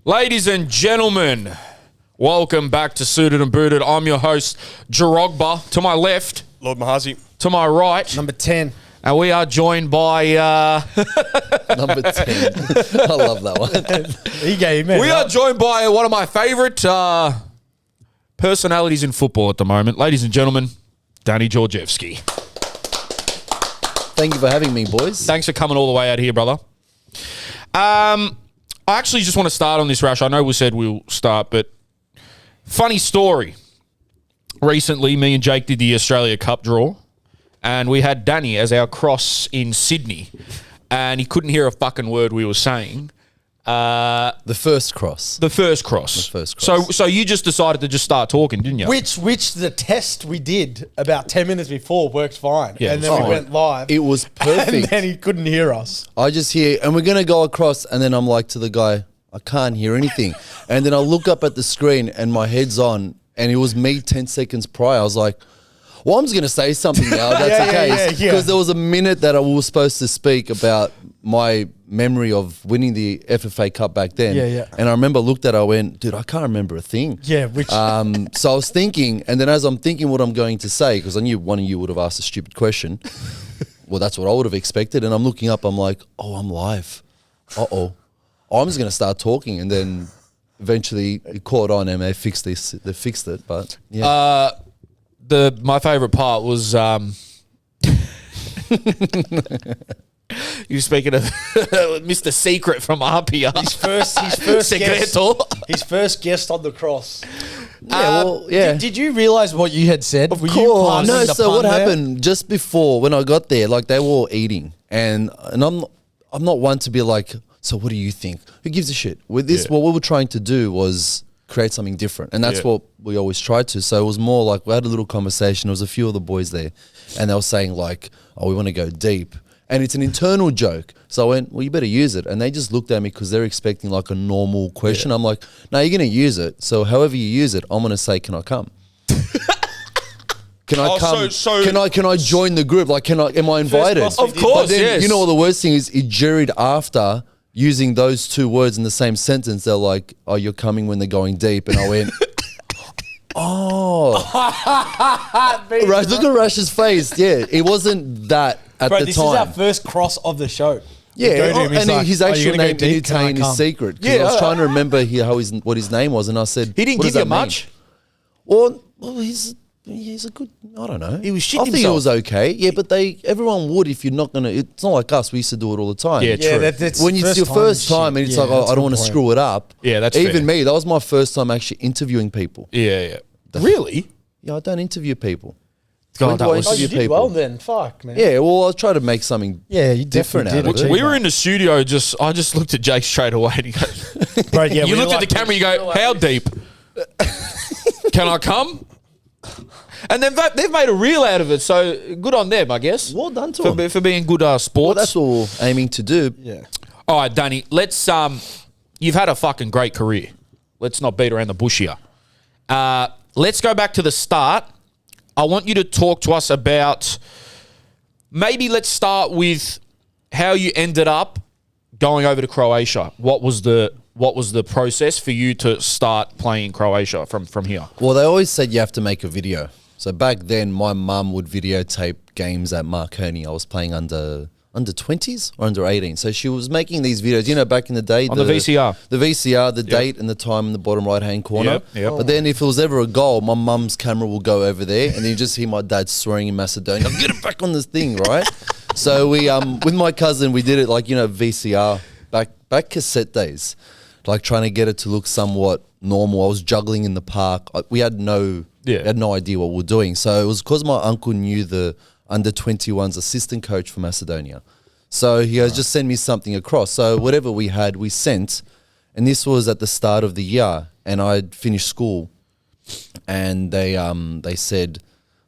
Ladies and gentlemen, welcome back to Suited and Booted. I'm your host, Jarogba. To my left, Lord Mahazi. to my right, Number 10. and we are joined by... Number 10. I love that one. He gave me. we are joined by one of my favourite personalities in football at the moment. Ladies and gentlemen, Daniel Georgievski. Thank you for having me, boys. Thanks for coming all the way out here, brother. I actually just want to start on this, Rash. I know we said we'll start, but funny story. Recently, me and Jake did the Australia Cup draw, and we had Danny as our cross in Sydney, and he couldn't hear a fucking word we were saying. The first cross. The first cross. The first cross. So you just decided to just start talking, didn't you? Which the test we did about 10 minutes before worked fine. Yeah, and then fine. we went live. It was perfect. And then he couldn't hear us. I just hear, and we're going to go across, and then I'm like to the guy, I can't hear anything. And then I look up at the screen, and my head's on, and it was me 10 seconds prior. I was like, well, I'm just going to say something now. That's okay. Because there was a minute that I was supposed to speak about my memory of winning the FFA Cup back then. Yeah. And I remember I looked at it, I went, dude, I can't remember a thing. Yeah, which... So I was thinking, and then as I'm thinking what I'm going to say, because I knew one of you would have asked a stupid question. Well, that's what I would have expected. And I'm looking up, I'm like, oh, I'm live. Uh-oh. I'm just going to start talking. And then eventually it caught on and they fixed it. But yeah. My favourite part was you speaking of Mr. Secret from Apia. his first his first guest on the cross. Did you realise what you had said? Were you passing No, the so pun what there? happened just before when I got there, like they were all eating and I'm not one to be like, so what do you think? Who gives a shit? With this, what we were trying to do was create something different. And that's what we always tried to. So it was more like we had a little conversation. There was a few of the boys there and they were saying like, oh, we want to go deep. And it's an internal joke. So I went, well, you better use it. And they just looked at me because they're expecting like a normal question. I'm like, no, you're going to use it. So however you use it, I'm going to say, can I come? Can I come? Can I join the group? Like, am I invited? Of course, But then, yes. you know what the worst thing is? It juried after using those two words in the same sentence. They're like, oh, you're coming when they're going deep. And I went, oh. Right, look at Rash's face. Yeah, it wasn't that at the this time. is our first cross of the show. Yeah, and his actual name didn't contain his secret. Because I was trying to remember what his name was, and I said, He didn't what give does you that mean? much. Well, he's a good. I don't know. He was shitting I think it himself. was okay. Yeah, but everyone would if you're not gonna. It's not like us. We used to do it all the time. Yeah, true. That's When it's your first time, and it's like, oh, I don't want to screw it up. Yeah, that's even fair. me. That was my first time actually interviewing people. Yeah. Really? Yeah, I don't interview people. God, When that do I was- Oh, you interview did people? well then. Fuck, man. Yeah, well, I was trying to make something. Yeah, you different definitely out did. of it. We were in the studio, I just looked at Jake straight away and he goes, Bro, yeah, you we looked at like- the camera, you go, how deep? Can I come? And then they've made a reel out of it, so good on them, I guess. Well done to them. For being good sports. Well, that's what we're aiming to do. Yeah. All right, Danny, let's, you've had a fucking great career. Let's not beat around the bush here. Let's go back to the start. I want you to talk to us about, maybe let's start with how you ended up going over to Croatia. What was the process for you to start playing in Croatia from here? Well, they always said you have to make a video. So back then, my mum would videotape games at Marconi. I was playing under 20s or under 18. So she was making these videos, you know, back in the day. On the VCR. The VCR, the date and the time in the bottom right-hand corner. Yep. But then if it was ever a goal, my mum's camera will go over there and then you just hear my dad swearing in Macedonia, get it back on this thing, right? So we, with my cousin, we did it like, you know, VCR, back cassette days, like trying to get it to look somewhat normal. I was juggling in the park. We had no idea what we were doing. So it was because my uncle knew the under 21's assistant coach for Macedonia. So he goes, just send me something across. So whatever we had, we sent. And this was at the start of the year. And I'd finished school. And they said,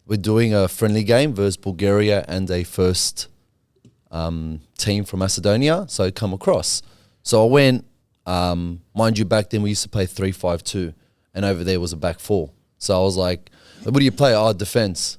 we're doing a friendly game versus Bulgaria and a first team from Macedonia. So come across. So I went, mind you, back then we used to play 3-5-2. And over there was a back four. So I was like, what do you play? Oh, defense.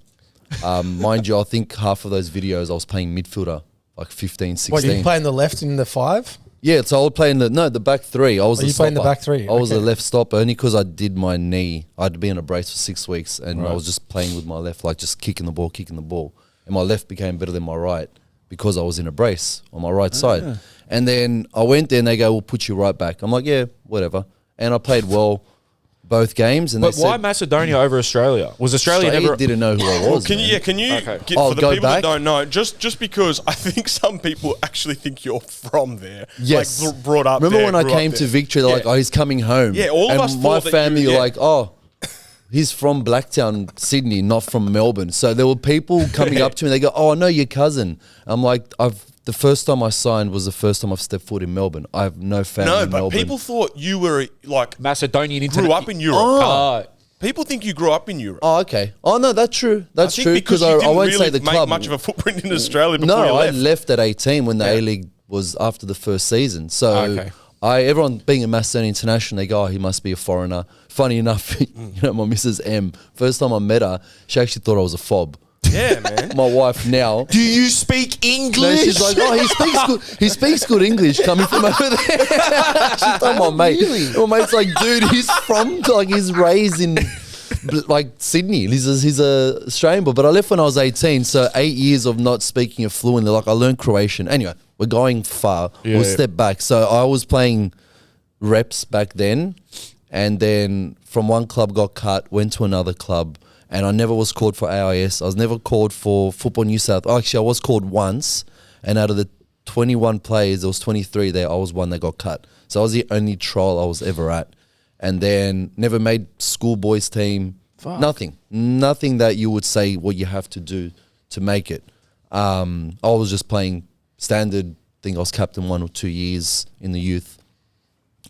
Mind you, I think half of those videos I was playing midfielder, like 15, 16. What, you playing the left in the 5? Yeah, so I would play in the back three. I was you playing the back three? I was a left stopper only because I did my knee. I had to be in a brace for 6 weeks, and I was just playing with my left, like just kicking the ball. And my left became better than my right because I was in a brace on my right side. And then I went there and they go, we'll put you right back. I'm like, yeah, whatever. And I played well both games. And but why Macedonia over Australia? Was Australia never didn't know who I was? Can you get, for the people that don't know, just because I think some people actually think you're from there. Yes. Like brought up Remember there, when I came to Victory, they're like, oh, he's coming home. Yeah, all of us and thought my that family you- were like, oh, he's from Blacktown, Sydney, not from Melbourne. So there were people coming up to me. They go, oh, I know your cousin. I'm like, the first time I signed was the first time I've stepped foot in Melbourne. I have no family in Melbourne. People thought you were like Macedonian grew up in Europe. Oh. People think you grew up in Europe. Oh, okay. Oh, no, that's true. That's I think true. because Because you I didn't won't really say the make club. much of a footprint in Australia before you No, I left. left at 18 when the A-League was after the first season. So Okay. everyone being a Macedonian international, they go, oh, he must be a foreigner. Funny enough, my Mrs. M, first time I met her, she actually thought I was a fob. Yeah, man. My wife now. Do you speak English? No, she's like, oh, he speaks good English coming from over there. She told my mate. My mate's like, dude, he's raised in like Sydney. He's a Australian boy. But I left when I was 18, so 8 years of not speaking it fluently. Like I learned Croatian. Anyway, we're going far. We'll step back. So I was playing reps back then, and then from one club got cut, went to another club. And I never was called for AIS. I was never called for Football New South. Actually, I was called once. And out of the 21 players, there was 23 there. I was one that got cut. So I was the only trial I was ever at. And then never made schoolboys team. Fuck. Nothing that you would say what you have to do to make it. I was just playing standard. I think I was captain 1 or 2 years in the youth.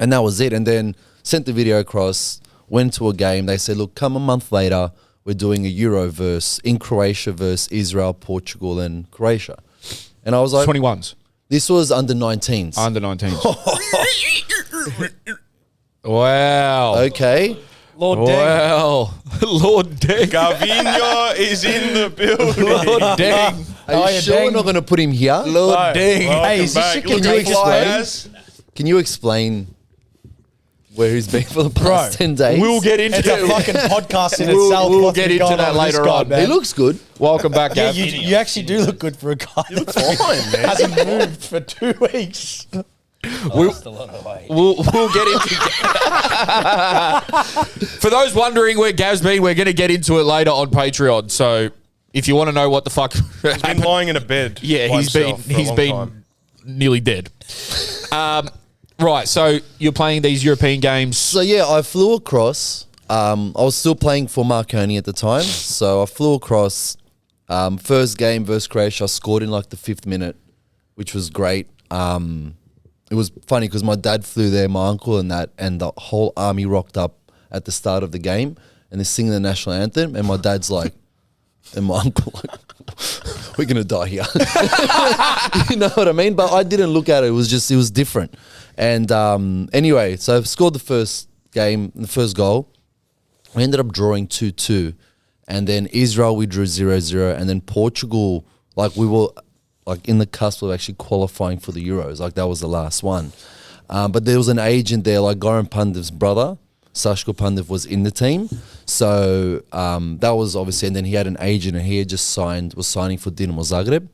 And that was it. And then sent the video across, went to a game. They said, look, come a month later. We're doing a Euroverse in Croatia versus Israel, Portugal, and Croatia. And I was like... 21s. This was under 19s. Under 19s. Wow. Okay. Lord Deng. Wow. Lord Deng. Gavinho is in the building. Lord Deng. Are you sure we're not going to put him here? Lord Deng. Hey, is this Welcome your back. Can you explain where he's been for the past 10 days? We'll get into It's a fucking podcast in We'll- itself. we'll What's get been into going that on with later this guy, on. man? He looks good. Welcome back, Yeah, Gav. you actually do look good for a guy that Fine, man. hasn't moved for 2 weeks. We'll get into. For those wondering where Gav's been, we're going to get into it later on Patreon. So if you want to know what the fuck He's been lying in a bed. yeah, by he's been himself for a long time. nearly dead. Right, so you're playing these European games. So yeah, I flew across. I was still playing for Marconi at the time. So I flew across. First game versus Croatia, I scored in like the 5th minute, which was great. It was funny because my dad flew there, my uncle and the whole army rocked up at the start of the game and they're singing the national anthem. And my dad's like, and my uncle like, we're going to die here. You know what I mean? But I didn't look at it. It was different. And anyway, so I scored the first game, the first goal. We ended up drawing 2-2. And then Israel, we drew 0-0. And then Portugal, like we were like in the cusp of actually qualifying for the Euros. Like that was the last one. But there was an agent there, like Goran Pandev's brother, Sashko Pandev, was in the team. So that was obviously, and then he had an agent and he had just was signing for Dinamo Zagreb.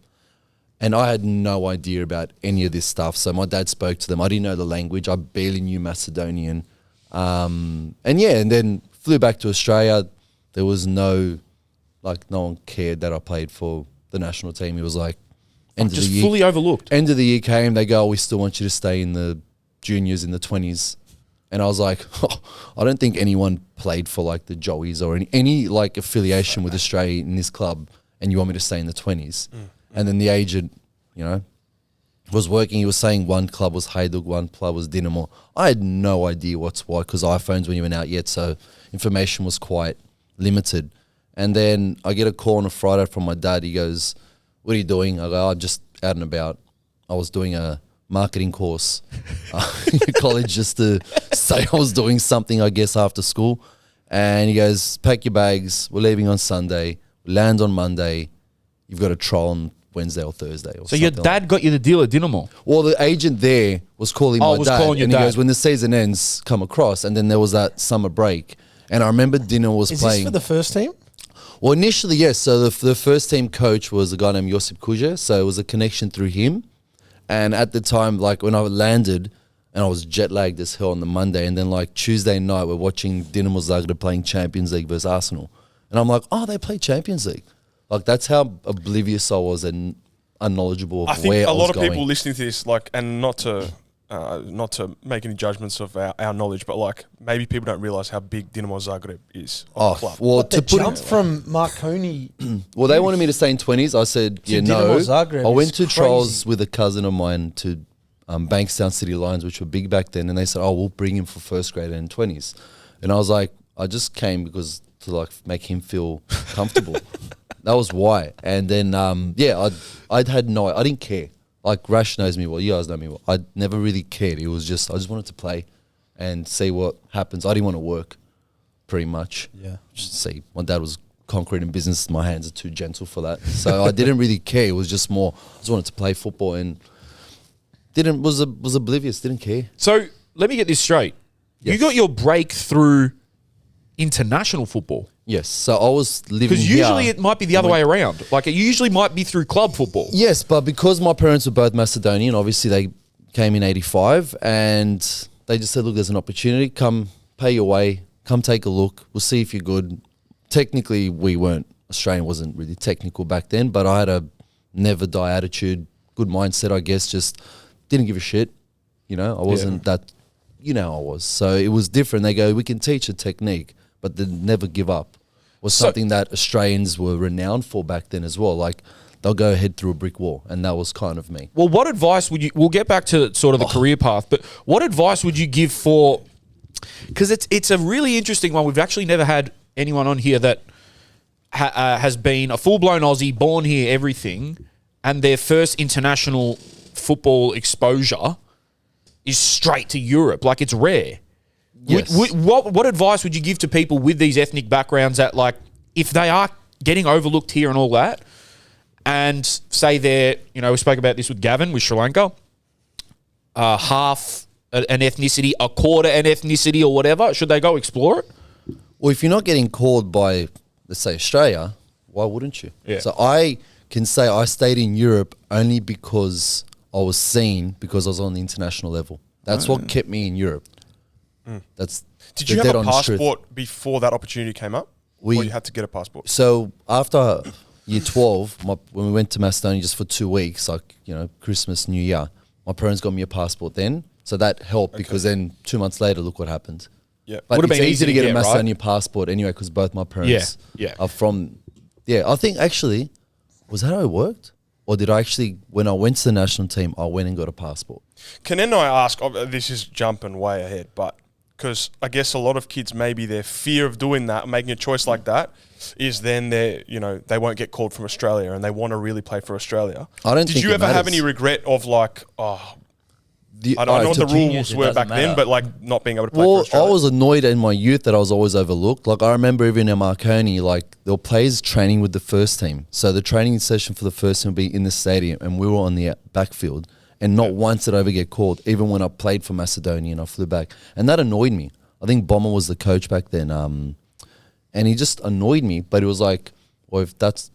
And I had no idea about any of this stuff. So my dad spoke to them. I didn't know the language. I barely knew Macedonian. And then flew back to Australia. There was no one cared that I played for the national team. It was like, end of the year. Fully overlooked. End of the year came, they go, we still want you to stay in the juniors, in the 20s. And I was like, I don't think anyone played for like the Joeys or any like affiliation with Australia in this club, and you want me to stay in the 20s. And then the agent, was working. He was saying one club was Hajduk, one club was Dinamo. I had no idea what's what because iPhones weren't even out yet, so information was quite limited. And then I get a call on a Friday from my dad. He goes, what are you doing? I go, I'm just out and about. I was doing a marketing course in college just to say I was doing something, I guess, after school. And he goes, pack your bags. We're leaving on Sunday. We land on Monday. You've got a trial on Wednesday or Thursday. Or so your dad got you the deal at Dinamo? Well, the agent there was calling my dad. Calling your and dad. he goes, when the season ends, come across. And then there was that summer break. And I remember Dinamo was playing. Is this for the first team? Well, initially, yes. So the first team coach was a guy named Josip Kuja. So it was a connection through him. And at the time, like when I landed, and I was jet lagged as hell on the Monday, and then like Tuesday night, we're watching Dinamo Zagreb playing Champions League versus Arsenal. And I'm like, oh, they play Champions League. Like that's how oblivious I was and unknowledgeable of where I was going. I think a lot of people listening to this, like, and not to make any judgments of our knowledge, but like maybe people don't realise how big Dinamo Zagreb is of the club. Well, but to jump from Marconi. Well, they wanted me to stay in 20s. I said, yeah, no. Zagreb I went to crazy. trials with a cousin of mine to Bankstown City Lions, which were big back then, and they said, oh, we'll bring him for first grade and 20s. And I was like, I just came because to like make him feel comfortable. That was why. And then, I didn't care. Like Rash knows me well, you guys know me well. I never really cared. It was just, I just wanted to play and see what happens. I didn't want to work, pretty much. Yeah. Just see, my dad was concrete in business. My hands are too gentle for that. So I didn't really care. It was just more, I just wanted to play football and was oblivious, didn't care. So let me get this straight. Yes. You got your break through international football. Yes, so I was living because usually it might be the other way around. Like it usually might be through club football. Yes, but because my parents were both Macedonian, obviously they came in 85 and they just said, look, there's an opportunity. Come pay your way. Come take a look. We'll see if you're good. Technically, we weren't. Australian wasn't really technical back then, but I had a never die attitude, good mindset, I guess, just didn't give a shit. You know, I wasn't that, you know how I was. So it was different. They go, we can teach a technique, but the never give up was something that Australians were renowned for back then as well. Like they'll go ahead through a brick wall, and that was kind of me. Well, what advice would you, we'll get back to sort of the career path, but what advice would you give for, because it's a really interesting one. We've actually never had anyone on here that has been a full-blown Aussie, born here, everything, and their first international football exposure is straight to Europe. Like it's rare. Yes. What advice would you give to people with these ethnic backgrounds that, like, if they are getting overlooked here and all that, and say they're, you know, we spoke about this with Gavin, with Sri Lanka, half an ethnicity, a quarter an ethnicity or whatever, should they go explore it? Well, if you're not getting called by, let's say, Australia, why wouldn't you? Yeah. So I can say I stayed in Europe only because I was seen, because I was on the international level. That's what kept me in Europe. That's Did you have a passport before that opportunity came up? Or you had to get a passport? So after year 12, when we went to Macedonia just for 2 weeks, like, you know, Christmas, New Year, my parents got me a passport then. So that helped because then 2 months later, look what happened. Yeah, but Would've it's been easy to get a Macedonian right? passport anyway because both my parents Yeah. are from. Yeah, I think actually, was that how it worked? Or did I actually, when I went to the national team, I went and got a passport? Can I ask, this is jumping way ahead, but because I guess a lot of kids, maybe their fear of doing that, making a choice like that, is then they won't get called from Australia and they want to really play for Australia. Did you ever have any regret of like, I don't know what the rules were back then, but like not being able to play for Australia? I was annoyed in my youth that I was always overlooked. Like I remember even in Marconi, like there were players training with the first team. So the training session for the first team would be in the stadium and we were on the backfield. And not once did I ever get called, even when I played for Macedonia and I flew back. And that annoyed me. I think Bomber was the coach back then. And he just annoyed me. But it was like, well, if that's,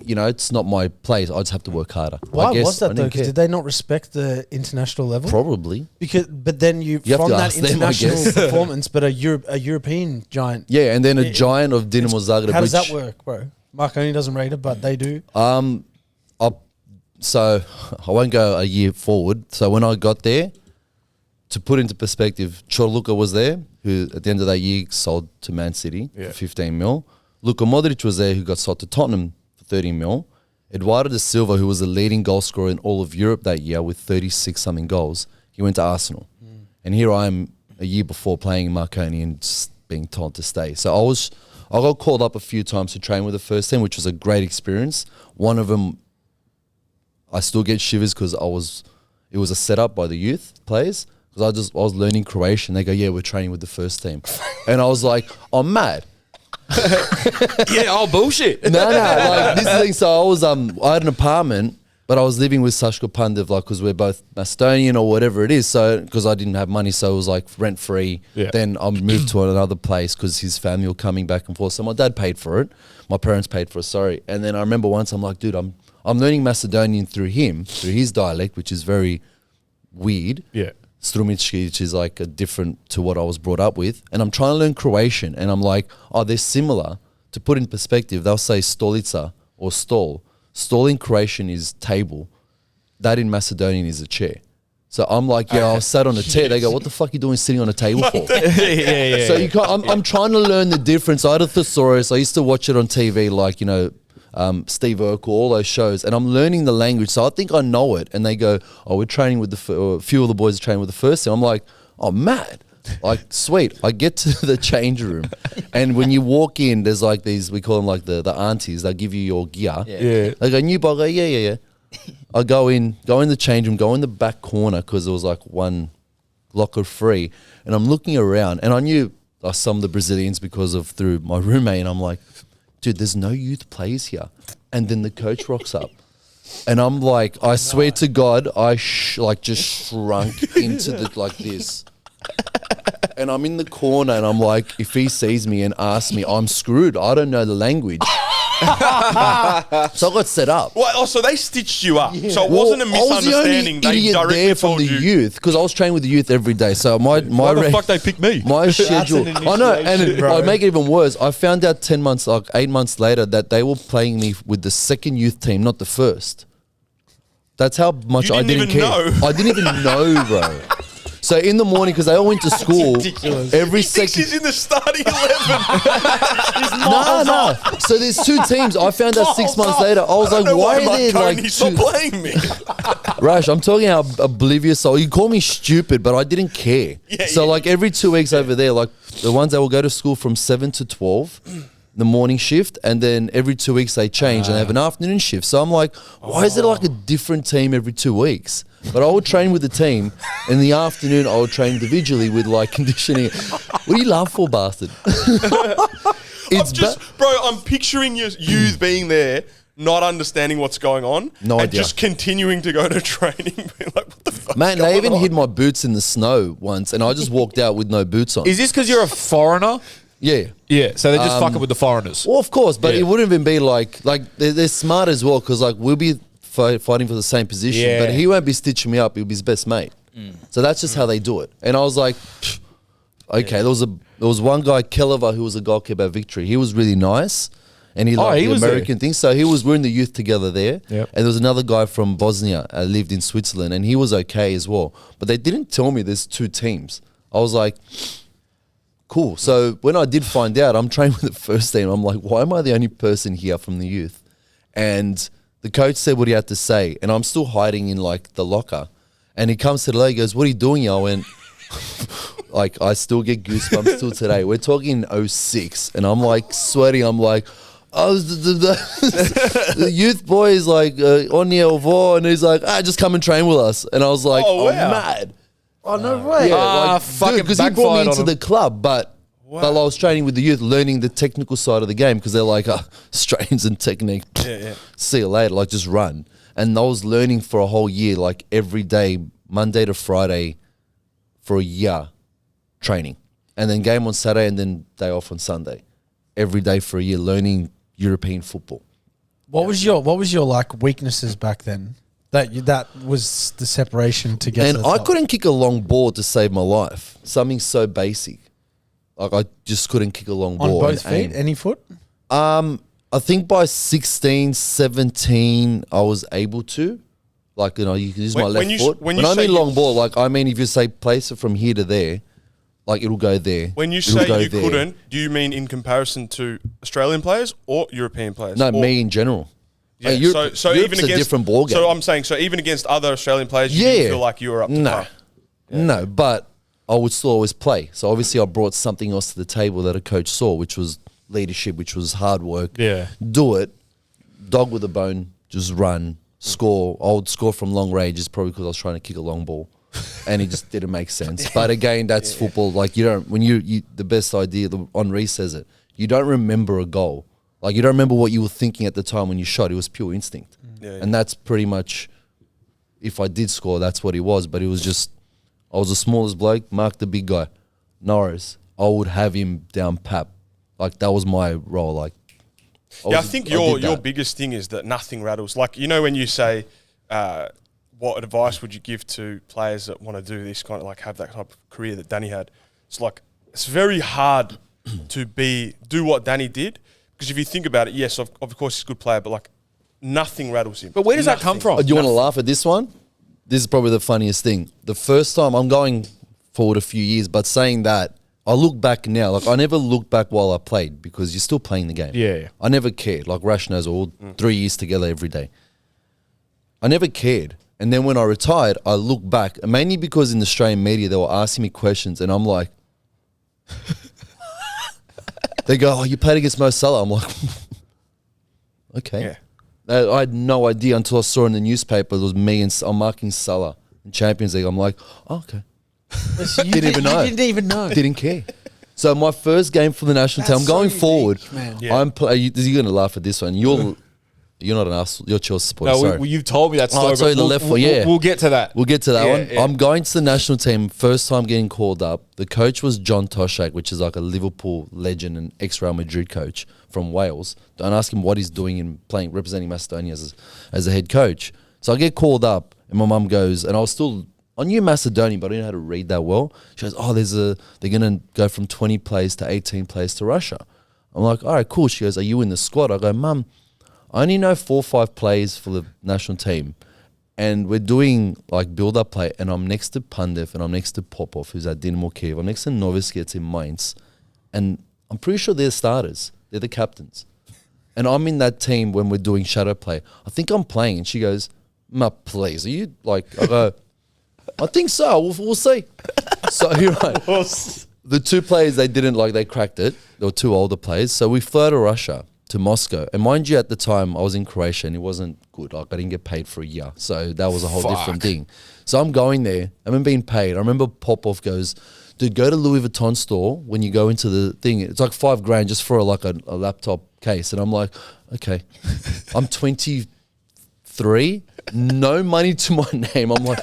you know, it's not my place, I just have to work harder. Why was that though? Because did they not respect the international level? Probably. But then you from that international performance, but a European giant. Yeah, and then a giant of Dinamo Zagreb. How does that work, bro? Marconi doesn't rate it, but they do. So I won't go a year forward. So when I got there, to put into perspective, Chorluka was there, who at the end of that year sold to Man City for 15 mil. Luka Modric was there, who got sold to Tottenham for 30 mil. Eduardo da Silva, who was the leading goal scorer in all of Europe that year with 36-something goals, he went to Arsenal. And here I am a year before playing in Marconi and just being told to stay. So I got called up a few times to train with the first team, which was a great experience. One of them, I still get shivers because it was a setup by the youth players because I was learning Croatian. They go, yeah, we're training with the first team. And I was like, I'm mad. Yeah, oh, bullshit. No, like this is the thing. So I had an apartment, but I was living with Sashko Pandev, like, because we're both Macedonian or whatever it is. So, because I didn't have money, so it was like rent free. Yeah. Then I moved to another place because his family were coming back and forth. So my dad paid for it. My parents paid for it, sorry. And then I remember once I'm like, dude, I'm learning Macedonian through his dialect, which is very weird. Yeah. Strumički, which is like a different to what I was brought up with. And I'm trying to learn Croatian. And I'm like, oh, they're similar. To put in perspective, they'll say stolica or stol. Stol in Croatian is table. That in Macedonian is a chair. So I'm like, I was sat on a chair. They go, what the fuck are you doing sitting on a table for? Yeah. So you can't, I'm trying to learn the difference. I had a thesaurus. I used to watch it on TV, like, you know, Steve Urkel, all those shows, and I'm learning the language. So I think I know it. And they go, oh, we're training with a few of the boys are training with the first team. I'm like, oh, mad. Like, sweet. I get to the change room, and when you walk in, there's like these, we call them like the aunties. They'll give you your gear. Yeah. They go, new bugger, yeah. I go in the change room, go in the back corner because there was like one locker free, and I'm looking around, and I knew some of the Brazilians because of through my roommate, and I'm like, dude, there's no youth players here. And then the coach rocks up. And I'm like, I swear to God, I just shrunk into the like this. And I'm in the corner and I'm like, if he sees me and asks me, I'm screwed. I don't know the language. So I got set up. Well, so they stitched you up. So it wasn't a misunderstanding. They They directly there from told the you. youth because I was training with the youth every day. So Why the fuck they picked me? My schedule. an I know, and initiation, bro. I make it even worse. I found out 8 months later that they were playing me with the second youth team, not the first. That's how much You I didn't didn't even care. know. I didn't even know, bro. So in the morning, because they all went to school, ridiculous. every He thinks second. he's in the starting 11. No. So there's two teams. I found out 6 months later. I was like, No, why are Mark there Coney, like stop two? playing me. Rash, I'm talking how oblivious. So you call me stupid, but I didn't care. So like every 2 weeks over there, like the ones that will go to school from 7 to 12, the morning shift, and then every 2 weeks they change and they have an afternoon shift. So I'm like, why is it like a different team every 2 weeks? But I would train with the team. In the afternoon, I would train individually with like conditioning. What do you laugh for, bastard? I'm picturing you being there, not understanding what's going on, No and idea. just continuing to go to training. Being like, what the fuck? Man, they even hid my boots in the snow once, and I just walked out with no boots on. Is this because you're a foreigner? Yeah. Yeah, so they're just fucking with the foreigners. Well, of course, but Yeah. it wouldn't even be like they're smart as well because like we'll be fighting for the same position, Yeah. but he won't be stitching me up. He'll be his best mate. So that's just how they do it. And I was like, pfft, okay. There was one guy, Kellever, who was a goalkeeper at Victory. He was really nice, and he liked he the was American thing. So we're in the youth together there. Yep. And there was another guy from Bosnia, lived in Switzerland, and he was okay as well. But they didn't tell me there's two teams. I was like, cool. So when I did find out, I'm training with the first team. I'm like, why am I the only person here from the youth? And the coach said what he had to say, and I'm still hiding in like the locker. And he comes to the lady, he goes, what are you doing here? I went, like, I still get goosebumps till today. We're talking 06, and I'm like sweating. I'm like, oh, the youth boy is like on the Elvor, and he's like, just come and train with us. And I was like, Oh, I'm wow. mad. Oh, no way. Yeah, fucking because he brought me backfired into on the him. club, but while I was training with the youth, learning the technical side of the game, because they're like, strains and technique. Yeah. See you later, like just run. And I was learning for a whole year, like every day, Monday to Friday, for a year, training, and then game on Saturday, and then day off on Sunday, every day for a year, learning European football. What was your like weaknesses back then? That was the separation to get. And to the I top? couldn't kick a long ball to save my life. Something so basic. Like I just couldn't kick a long on ball. both and feet, aim. any foot. I think by 16, 17, I was able to. Like, you know, you can use my left foot. when When you I say mean you- long ball, like, I mean, if you say place it from here to there, like, it'll go there. When you It'll say go you there. couldn't, do you mean in comparison to Australian players or European players? No, Or- me in general. Yeah, Like, Europe's a different ball game. So I'm saying, so even against other Australian players, you didn't feel like you were up to No. par. No, but I would still always play. So obviously I brought something else to the table that a coach saw, which was leadership, which was hard work. Yeah. Do it. Dog with a bone, just run, score. I would score from long range, is probably because I was trying to kick a long ball. And it just didn't make sense. But again, that's football. Like, you don't, when you the best idea, Henri says it, you don't remember a goal. Like, you don't remember what you were thinking at the time when you shot. It was pure instinct. And that's pretty much, if I did score, that's what it was. But it was just, I was the smallest bloke, Mark the big guy. Norris, I would have him down pap. Like, that was my role. Like, I think your biggest thing is that nothing rattles. Like, you know, when you say, what advice would you give to players that want to do this kind of, like, have that type of career that Danny had? It's like, it's very hard to do what Danny did. Because if you think about it, yes, of course he's a good player, but like nothing rattles him. But where does that come from? Do you want to laugh at this one? This is probably the funniest thing. The first time, I'm going forward a few years, but saying that, I look back now. Like, I never looked back while I played because you're still playing the game. Yeah. I never cared. Like, Rash knows, all 3 years together every day. I never cared. And then when I retired, I look back, mainly because in the Australian media, they were asking me questions, and I'm like, they go, oh, you played against Mo Salah. I'm like, okay. Yeah. I had no idea until I saw in the newspaper it was me and I'm marking Salah in Champions League. I'm like, oh, okay. So you didn't even know. Didn't care. So my first game for the national team, I'm going forward. Man. Yeah. You're going to laugh at this one. You're not an Arsenal. You're Chelsea supporter. No, you've told me that story. I'll tell you the left one. Yeah, we'll get to that. We'll get to that one. Yeah. I'm going to the national team. First time getting called up. The coach was John Toshak, which is like a Liverpool legend and ex-Real Madrid coach from Wales. Don't ask him what he's doing in representing Macedonia as a head coach. So I get called up, and my mum goes, and I knew Macedonia, but I didn't know how to read that well. She goes, oh, they're going to go from 20 players to 18 players to Russia. I'm like, all right, cool. She goes, are you in the squad? I go, Mum, I only know 4 or 5 players for the national team, and we're doing like build-up play, and I'm next to Pandev, and I'm next to Popov, who's at Dinamo Kiev. I'm next to Novoskets in Mainz, and I'm pretty sure they're starters. They're the captains. And I'm in that team when we're doing shadow play. I think I'm playing, and she goes, Ma, please, are you like, I go, I think so, we'll see. So you're right. The 2 players they didn't like, they cracked it. They were 2 older players. So we flew to Russia, to Moscow. And mind you, at the time, I was in Croatia and it wasn't good. Like, I didn't get paid for a year. So that was a whole different thing. So I'm going there. I haven't been paid. I remember Popov goes, dude, go to Louis Vuitton store when you go into the thing. It's like $5,000 just for a laptop case. And I'm like, okay. I'm 23, no money to my name. I'm like,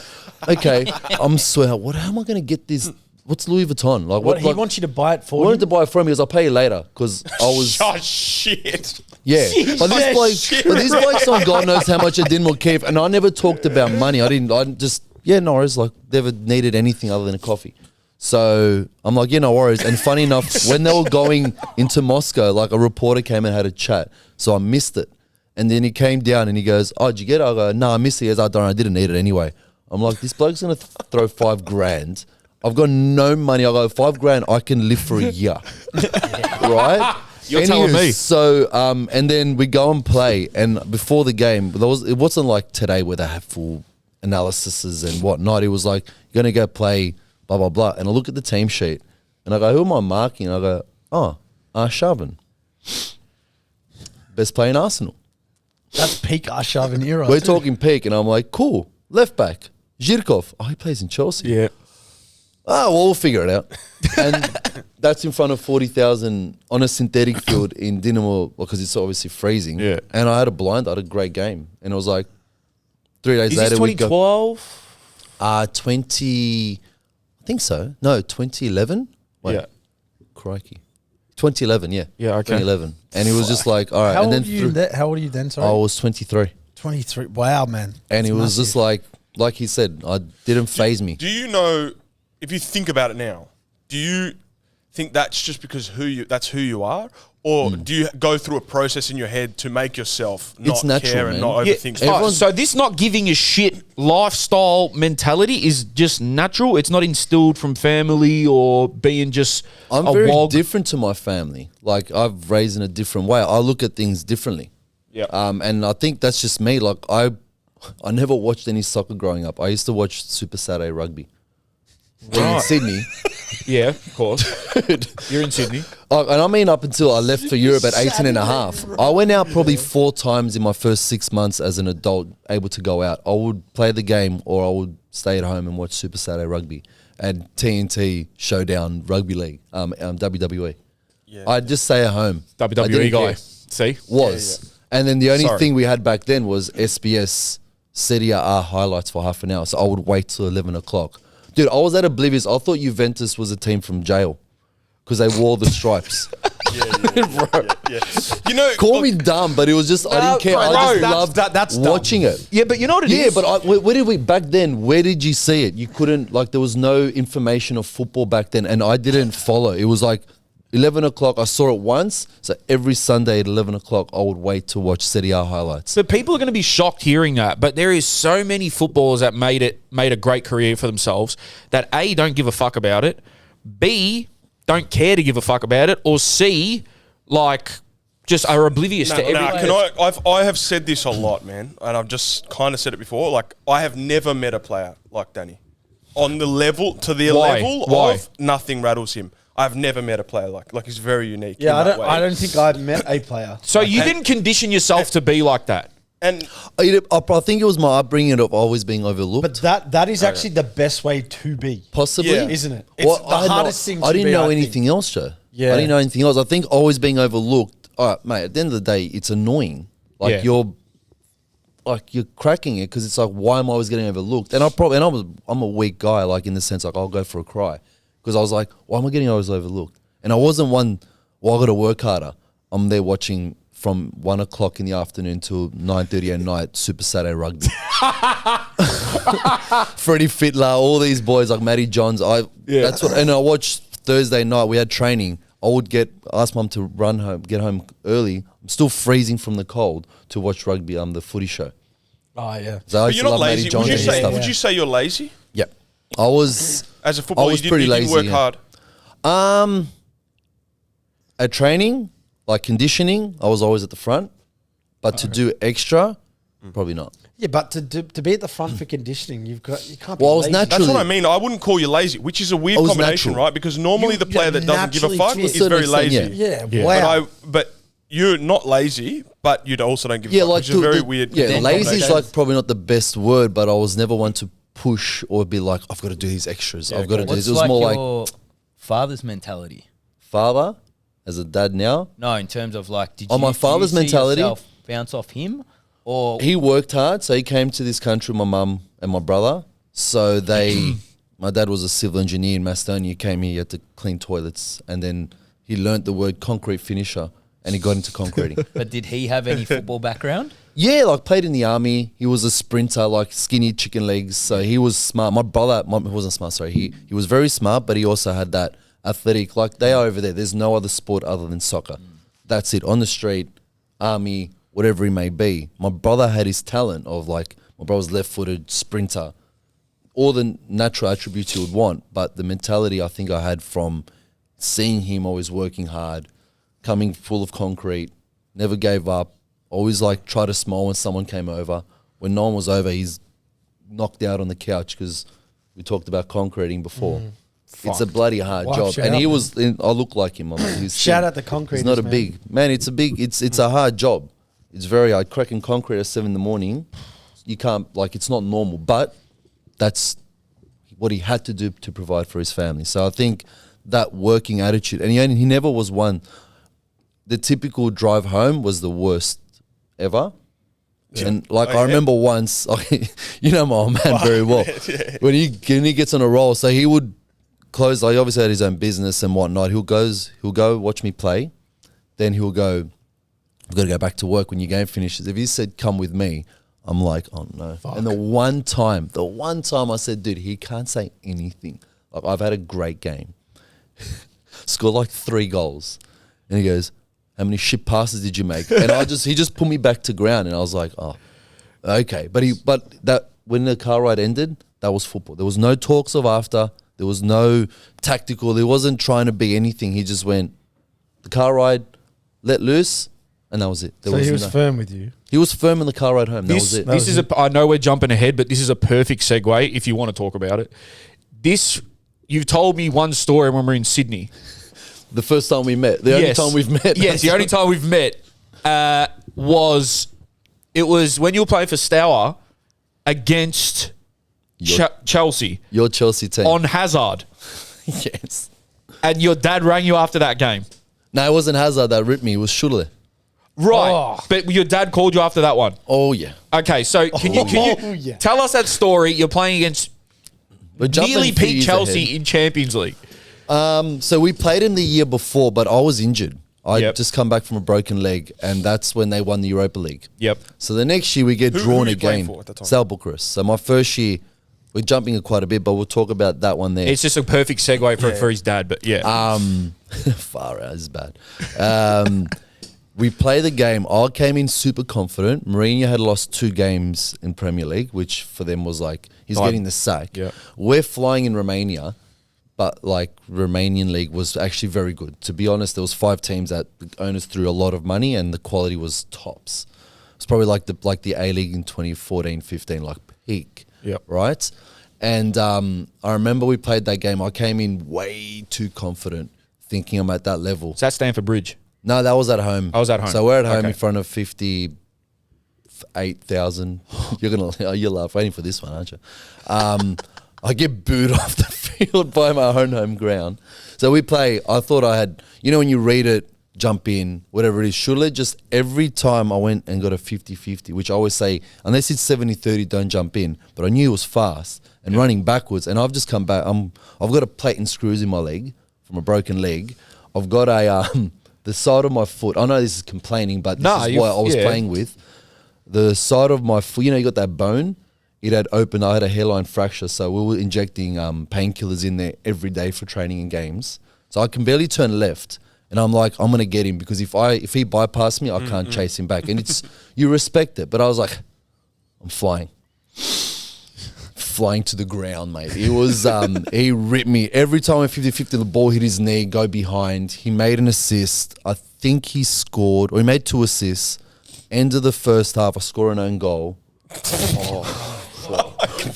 okay, I'm swear, how am I going to get this? What's Louis Vuitton? Like, he wants you to buy it for I wanted to buy it for him because I'll pay you later because I was... Oh, shit. Yeah. But this bloke's on God knows how much I didn't more keep. And I never talked about money. Norris, like, never needed anything other than a coffee. So I'm like, no worries. And funny enough, when they were going into Moscow, like, a reporter came and had a chat. So I missed it. And then he came down and he goes, oh, did you get it? I go, no, I missed it. He goes, I didn't need it anyway. I'm like, this bloke's going to throw $5,000. I've got no money. I go, $5,000, I can live for a year. Right? You're telling me. So, and then we go and play. And before the game, it wasn't like today where they have full analyses and whatnot. It was like, you're going to go play, blah, blah, blah. And I look at the team sheet and I go, who am I marking? And I go, Arshavin. Best player in Arsenal. That's peak Arshavin era. We're talking peak. And I'm like, cool. Left back. Zhirkov. Oh, he plays in Chelsea. Yeah. Oh, well, we'll figure it out. And that's in front of 40,000 on a synthetic field in Dinamo because it's obviously freezing. Yeah. And I had I had a great game. And it was like 3 days Is later. this 2012? I think so. No, 2011. Wait. Yeah. Crikey. 2011, yeah. Yeah, okay. 2011. And it was just like, all right. How and old then how old are you then, sorry? I was 23. 23. Wow, man. And it was just like he said, I didn't phase me. Do you know, if you think about it now, do you think that's just because that's who you are? Or do you go through a process in your head to make yourself not natural, care man. and not overthink stuff? Oh, so this not giving a shit lifestyle mentality is just natural? It's not instilled from family or being just I'm a very wog? different to my family. Like, I've raised in a different way. I look at things differently. Yeah. And I think that's just me. Like, I never watched any soccer growing up. I used to watch Super Saturday rugby. When in Sydney. Yeah, of course. You're in Sydney. And I mean, up until I left for Europe at 18 and a half, I went out probably 4 times in my first 6 months as an adult, able to go out. I would play the game or I would stay at home and watch Super Saturday rugby and TNT Showdown Rugby League, WWE. I'd just stay at home. I WWE didn't guy. care. See? Was. And then the only Sorry. thing we had back then was SBS Serie A highlights for half an hour. So I would wait till 11 o'clock. Dude, I was at oblivious. I thought Juventus was a team from jail because they wore the stripes. Yeah. You know, Call me dumb, but it was just, I didn't care. bro, I just that's- loved that's dumb. watching it. Yeah, but you know what it is? Yeah, but where did we, back then, where did you see it? You couldn't, like, there was no information of football back then, and I didn't follow. It was like 11 o'clock, I saw it once, so every Sunday at 11 o'clock, I would wait to watch Serie A highlights. So people are going to be shocked hearing that, but there is so many footballers that made a great career for themselves that A, don't give a fuck about it, B, don't care to give a fuck about it, or C, like, just are oblivious to everything. I have said this a lot, man, and I've just kind of said it before. Like, I have never met a player like Danny. On the level, to the level of nothing rattles him. I've never met a player like he's very unique. Yeah, in I don't think I've met a player. So you didn't condition yourself to be like that? And I think it was my upbringing of always being overlooked. But that is actually the best way to be. Possibly. Yeah. Isn't it? It's the hardest thing to I didn't be, know I think. anything else, Joe. Yeah. I didn't know anything else. I think always being overlooked, all right, mate, at the end of the day, it's annoying. Like you're cracking it because it's like, why am I always getting overlooked? And I'm a weak guy, like in the sense, like I'll go for a cry because I was like, why am I getting always overlooked? And I wasn't one, well, I got to work harder. I'm there watching from 1 o'clock in the afternoon till 9:30 at night, Super Saturday rugby. Freddie Fitler, all these boys like Matty Johns. That's what. And I watched Thursday night. We had training. I would ask mum to run home, get home early. I'm still freezing from the cold to watch rugby. The footy show. Oh, yeah. So I but used you're to not love Matty lazy. Johns and stuff. Would you say you're lazy? Yeah, I was. As a footballer, was you pretty didn't work lazy, hard. At training, like conditioning, I was always at the front. But to do extra, probably not. Yeah, but to be at the front for conditioning, you can't be Well, I was lazy. naturally- That's what I mean. I wouldn't call you lazy, which is a weird I was combination, natural. right? Because normally the player that doesn't give a naturally fuck fit. is To a very certain lazy. extent, Yeah, wow. But you're not lazy, but you also don't give a Yeah, fuck, like which is a very weird. Yeah, lazy is combination. like probably not the best word, but I was never one to push or be like, I've got to do these extras. I've got to do What's this. It was like more like your father's mentality? father as a dad now. No, in terms of like, did Oh, you, my father's do you see mentality? yourself bounce off him? Or He worked hard, so he came to this country with my mum and my brother. So my dad was a civil engineer in Macedonia. He came here, he had to clean toilets, and then he learnt the word concrete finisher, and he got into concreting. but did he have any football background? Yeah, like played in the army. He was a sprinter, like skinny chicken legs. So he was smart. My brother, he wasn't smart, sorry. He was very smart, but he also had that athletic, like they are over there. There's no other sport other than soccer. That's it. On the street, army, whatever he may be. My brother had his talent of like, my brother's left-footed, sprinter, all the natural attributes you would want. But the mentality I think I had from seeing him always working hard, coming full of concrete, never gave up, always like try to smile when someone came over. When no one was over, he's knocked out on the couch because we talked about concreting before. It's a bloody hard Wow, job. shout And out, he man. was, I look like him. He's Shout thin. out the concreters, He's not a man. big, man, it's a hard job. It's very hard. Cracking concrete at 7 in the morning, you can't, like, it's not normal. But that's what he had to do to provide for his family. So I think that working attitude, and he never was one. The typical drive home was the worst ever. And like I remember once, you know my old man very well. When he gets on a roll, so he would close. Like, he obviously had his own business and whatnot. He'll go watch me play, then he'll go. I've got to go back to work when your game finishes. If he said come with me, I'm like, oh no. Fuck. And the one time I said, dude, he can't say anything. Like, I've had a great game, scored like 3 goals, and he goes, how many shit passes did you make? And he just put me back to ground, and I was like, oh, okay. But that when the car ride ended, that was football. There was no talks of after. There was no tactical. He wasn't trying to be anything. He just went, the car ride, let loose, and that was it. So he was firm with you. He was firm in the car ride home. That was it. I know we're jumping ahead, but this is a perfect segue if you want to talk about it. You've told me one story when we were in Sydney. The first time we met. The only time we've met. Yes, the only time we've met was when you were playing for Stour against Chelsea. Your Chelsea team. On Hazard. Yes. And your dad rang you after that game. No, it wasn't Hazard that ripped me. It was Schürrle. Right. Oh. But your dad called you after that one. Oh, yeah. Okay, so can you yeah. tell us that story? You're playing against We're jumping nearly a few beat years Chelsea ahead. in Champions League. So we played him the year before, but I was injured. I Yep. just come back from a broken leg, and that's when they won the Europa League. Yep. So the next year we get Who drawn were you playing again. for at the time? Sal Bucharest. So my first year, we're jumping it quite a bit, but we'll talk about that one there. It's just a perfect segue for his dad, but yeah. Far out, this is bad. We play the game. I came in super confident. Mourinho had lost 2 games in Premier League, which for them was like, he's Time. getting the sack. Yeah. We're flying in Romania, but like Romanian league was actually very good. To be honest, there was 5 teams that the owners threw a lot of money and the quality was tops. It's probably like the A-League in 2014-15, like peak. Yep. Right? And I remember we played that game. I came in way too confident, thinking I'm at that level. Does that stand for Bridge? No, that was at home. I was at home. So we're at home Okay. in front of 58,000. You're waiting for this one, aren't you? I get booed off the field by my own home ground. So we play. I thought I had, when you read it, jump in, whatever it is. Schürrle, just every time I went and got a 50-50, which I always say, unless it's 70-30, don't jump in. But I knew it was fast and running backwards. And I've just come back. I've got a plate and screws in my leg from a broken leg. I've got the side of my foot. I know this is complaining, but this is what I was playing with. The side of my foot, you got that bone? It had opened. I had a hairline fracture, so we were injecting painkillers in there every day for training and games. So I can barely turn left. And I'm like, I'm going to get him because if he bypassed me, I can't chase him back. And you respect it. But I was like, I'm flying. Flying to the ground, mate. It was, he ripped me. Every time I 50-50, the ball hit his knee, go behind. He made an assist. I think he scored, or he made 2 assists. End of the first half, I score an own goal.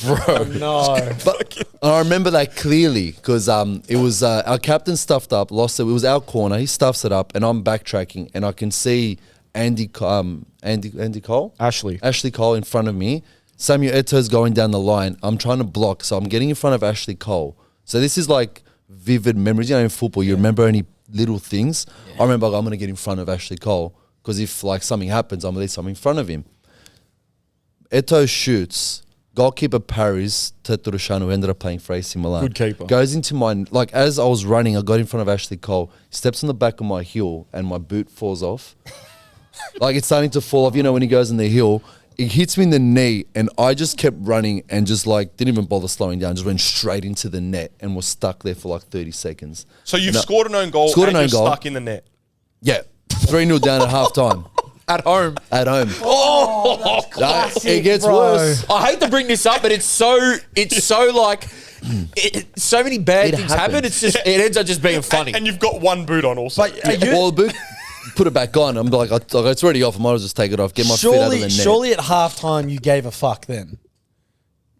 Bro. No. But I remember that clearly because it was our captain stuffed up, lost it. It was our corner. He stuffs it up, and I'm backtracking, and I can see Andy Cole, Ashley Cole in front of me. Samuel Eto's going down the line. I'm trying to block, so I'm getting in front of Ashley Cole. So this is like vivid memories. In football, you remember any little things. Yeah. I remember I'm going to get in front of Ashley Cole because if like something happens, I'm at least in front of him. Eto shoots. Goalkeeper parries Teturushanu, who ended up playing for AC Milan. Good keeper. Goes into as I was running, I got in front of Ashley Cole. He steps on the back of my heel and my boot falls off. Like it's starting to fall off. When he goes in the hill, it hits me in the knee and I just kept running and just didn't even bother slowing down. Just went straight into the net and was stuck there for like 30 seconds. So you've scored an own goal and you're stuck in the net. Yeah. 3-0 down at halftime. At home. Oh, classic, it gets bro. worse. I hate to bring this up, but it's so like so many bad It things happens. happen. It's just it ends up just being funny. And you've got 1 boot on also. But are you, Well, boot, put it back on. I'm like, it's already off. I might as well just take it off. Get my feet out of the net. surely at halftime you gave a fuck then.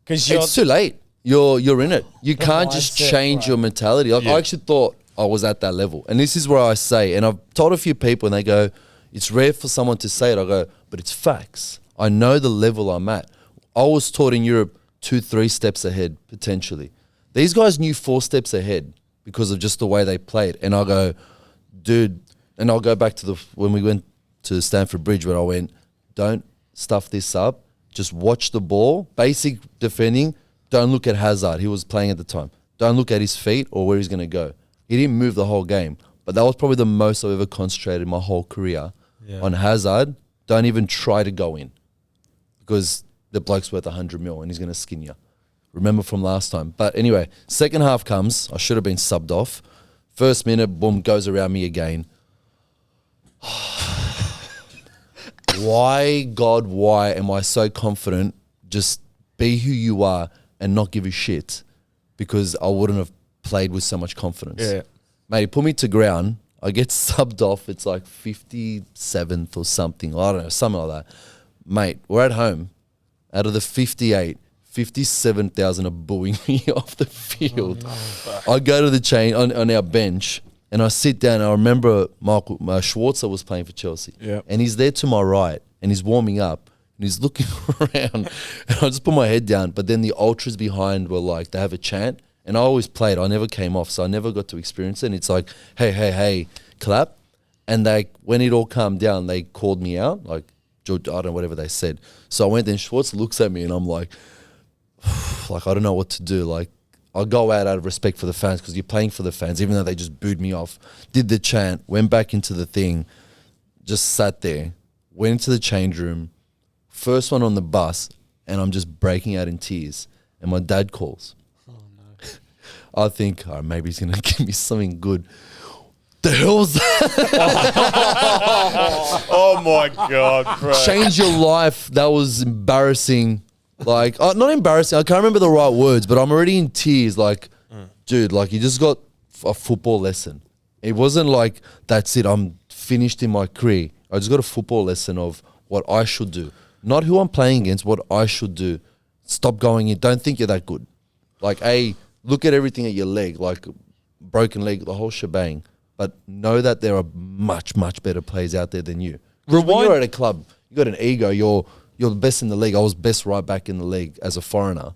Because It's too late. You're in it. You can't just mindset, change bro. your mentality. I actually thought I was at that level. And this is where I say, and I've told a few people and they go, it's rare for someone to say it. I go, but it's facts. I know the level I'm at. I was taught in Europe 2-3 steps ahead, potentially. These guys knew 4 steps ahead because of just the way they played. And I go, dude, and I'll go back to when we went to Stamford Bridge where I went, don't stuff this up. Just watch the ball. Basic defending. Don't look at Hazard. He was playing at the time. Don't look at his feet or where he's going to go. He didn't move the whole game. But that was probably the most I've ever concentrated my whole career on Hazard. Don't even try to go in because the bloke's worth 100 mil and he's going to skin you. Remember from last time. But anyway, second half comes. I should have been subbed off. First minute, boom, goes around me again. Why, God, why am I so confident? Just be who you are and not give a shit because I wouldn't have played with so much confidence. Yeah. Mate, he put me to ground. I get subbed off. It's like 57th or something. I don't know, something like that. Mate, we're at home. Out of the 58, 57,000 are booing me off the field. I go to the chain on our bench and I sit down. And I remember Michael Schwarzer was playing for Chelsea. Yeah. And he's there to my right and he's warming up and he's looking around. And I just put my head down. But then the ultras behind were like, they have a chant. And I always played. I never came off, so I never got to experience it. And it's like, hey, clap. And when it all calmed down, they called me out, like, George, I don't know, whatever they said. So I went in, Schwartz looks at me and I'm like, I don't know what to do. Like, I'll go out of respect for the fans because you're playing for the fans, even though they just booed me off. Did the chant, went back into the thing, just sat there, went into the change room, first one on the bus, and I'm just breaking out in tears. And my dad calls. Oh, no. I think, maybe he's going to give me something good. The hell's that? Oh my God, bro. Change your life. That was embarrassing. Like, not embarrassing. I can't remember the right words, but I'm already in tears. Like, dude, like you just got a football lesson. It wasn't like, that's it, I'm finished in my career. I just got a football lesson of what I should do. Not who I'm playing against, what I should do. Stop going in. Don't think you're that good. Like, look at everything at your leg, like broken leg, the whole shebang. But know that there are much, much better players out there than you. When you're at a club, you got an ego, you're the best in the league. I was best right back in the league as a foreigner.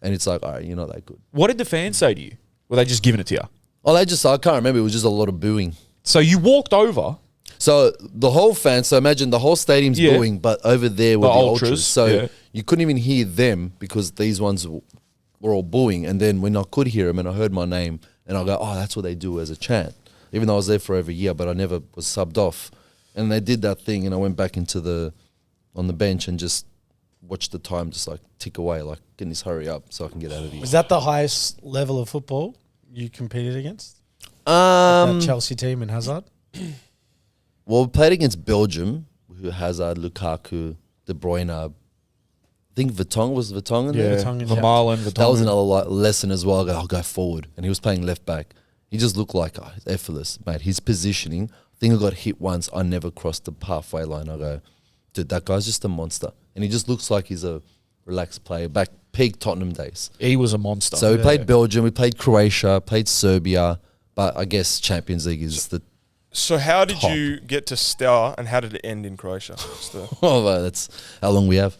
And it's like, all right, you're not that good. What did the fans say to you? Were they just giving it to you? Oh, I can't remember. It was just a lot of booing. So you walked over. So the whole fans, so imagine the whole stadium's booing, but over there were the ultras. So you couldn't even hear them because these ones were all booing. And then when I could hear them and I heard my name, and I go, oh, that's what they do as a chant. Even though I was there for over a year, but I never was subbed off. And they did that thing, and I went back on the bench and just watched the time just like tick away, like, can this hurry up so I can get out of here. Was that the highest level of football you competed against? That Chelsea team and Hazard? Well, we played against Belgium, who Hazard, Lukaku, De Bruyne. I think Vertonghen was in there. Vermaelen. That was another lesson as well. I'll go forward. And he was playing left back. He just looked like effortless, mate. His positioning, I think I got hit once. I never crossed the halfway line. I go, dude, that guy's just a monster. And he just looks like he's a relaxed player. Back peak Tottenham days. He was a monster. So we played Belgium, we played Croatia, played Serbia. But I guess Champions League is the So how did top. you get to Star and how did it end in Croatia? That's how long we have.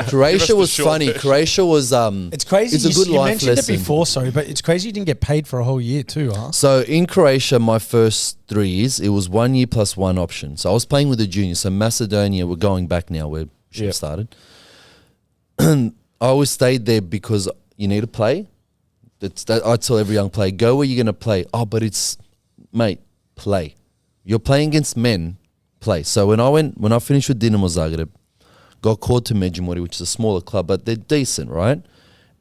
Croatia was funny. version. Croatia was It's crazy. It's a good you life mentioned lesson. it before, sorry, but it's crazy you didn't get paid for a whole year too, huh? So in Croatia, my first 3 years, it was 1 year plus one option. So I was playing with the juniors. So Macedonia, we're going back now where we started. I always stayed there because you need to play. I tell every young player, go where you're going to play. Oh, but mate, play. You're playing against men, play. So when I finished with Dinamo Zagreb, got called to Međimurje, which is a smaller club, but they're decent, right?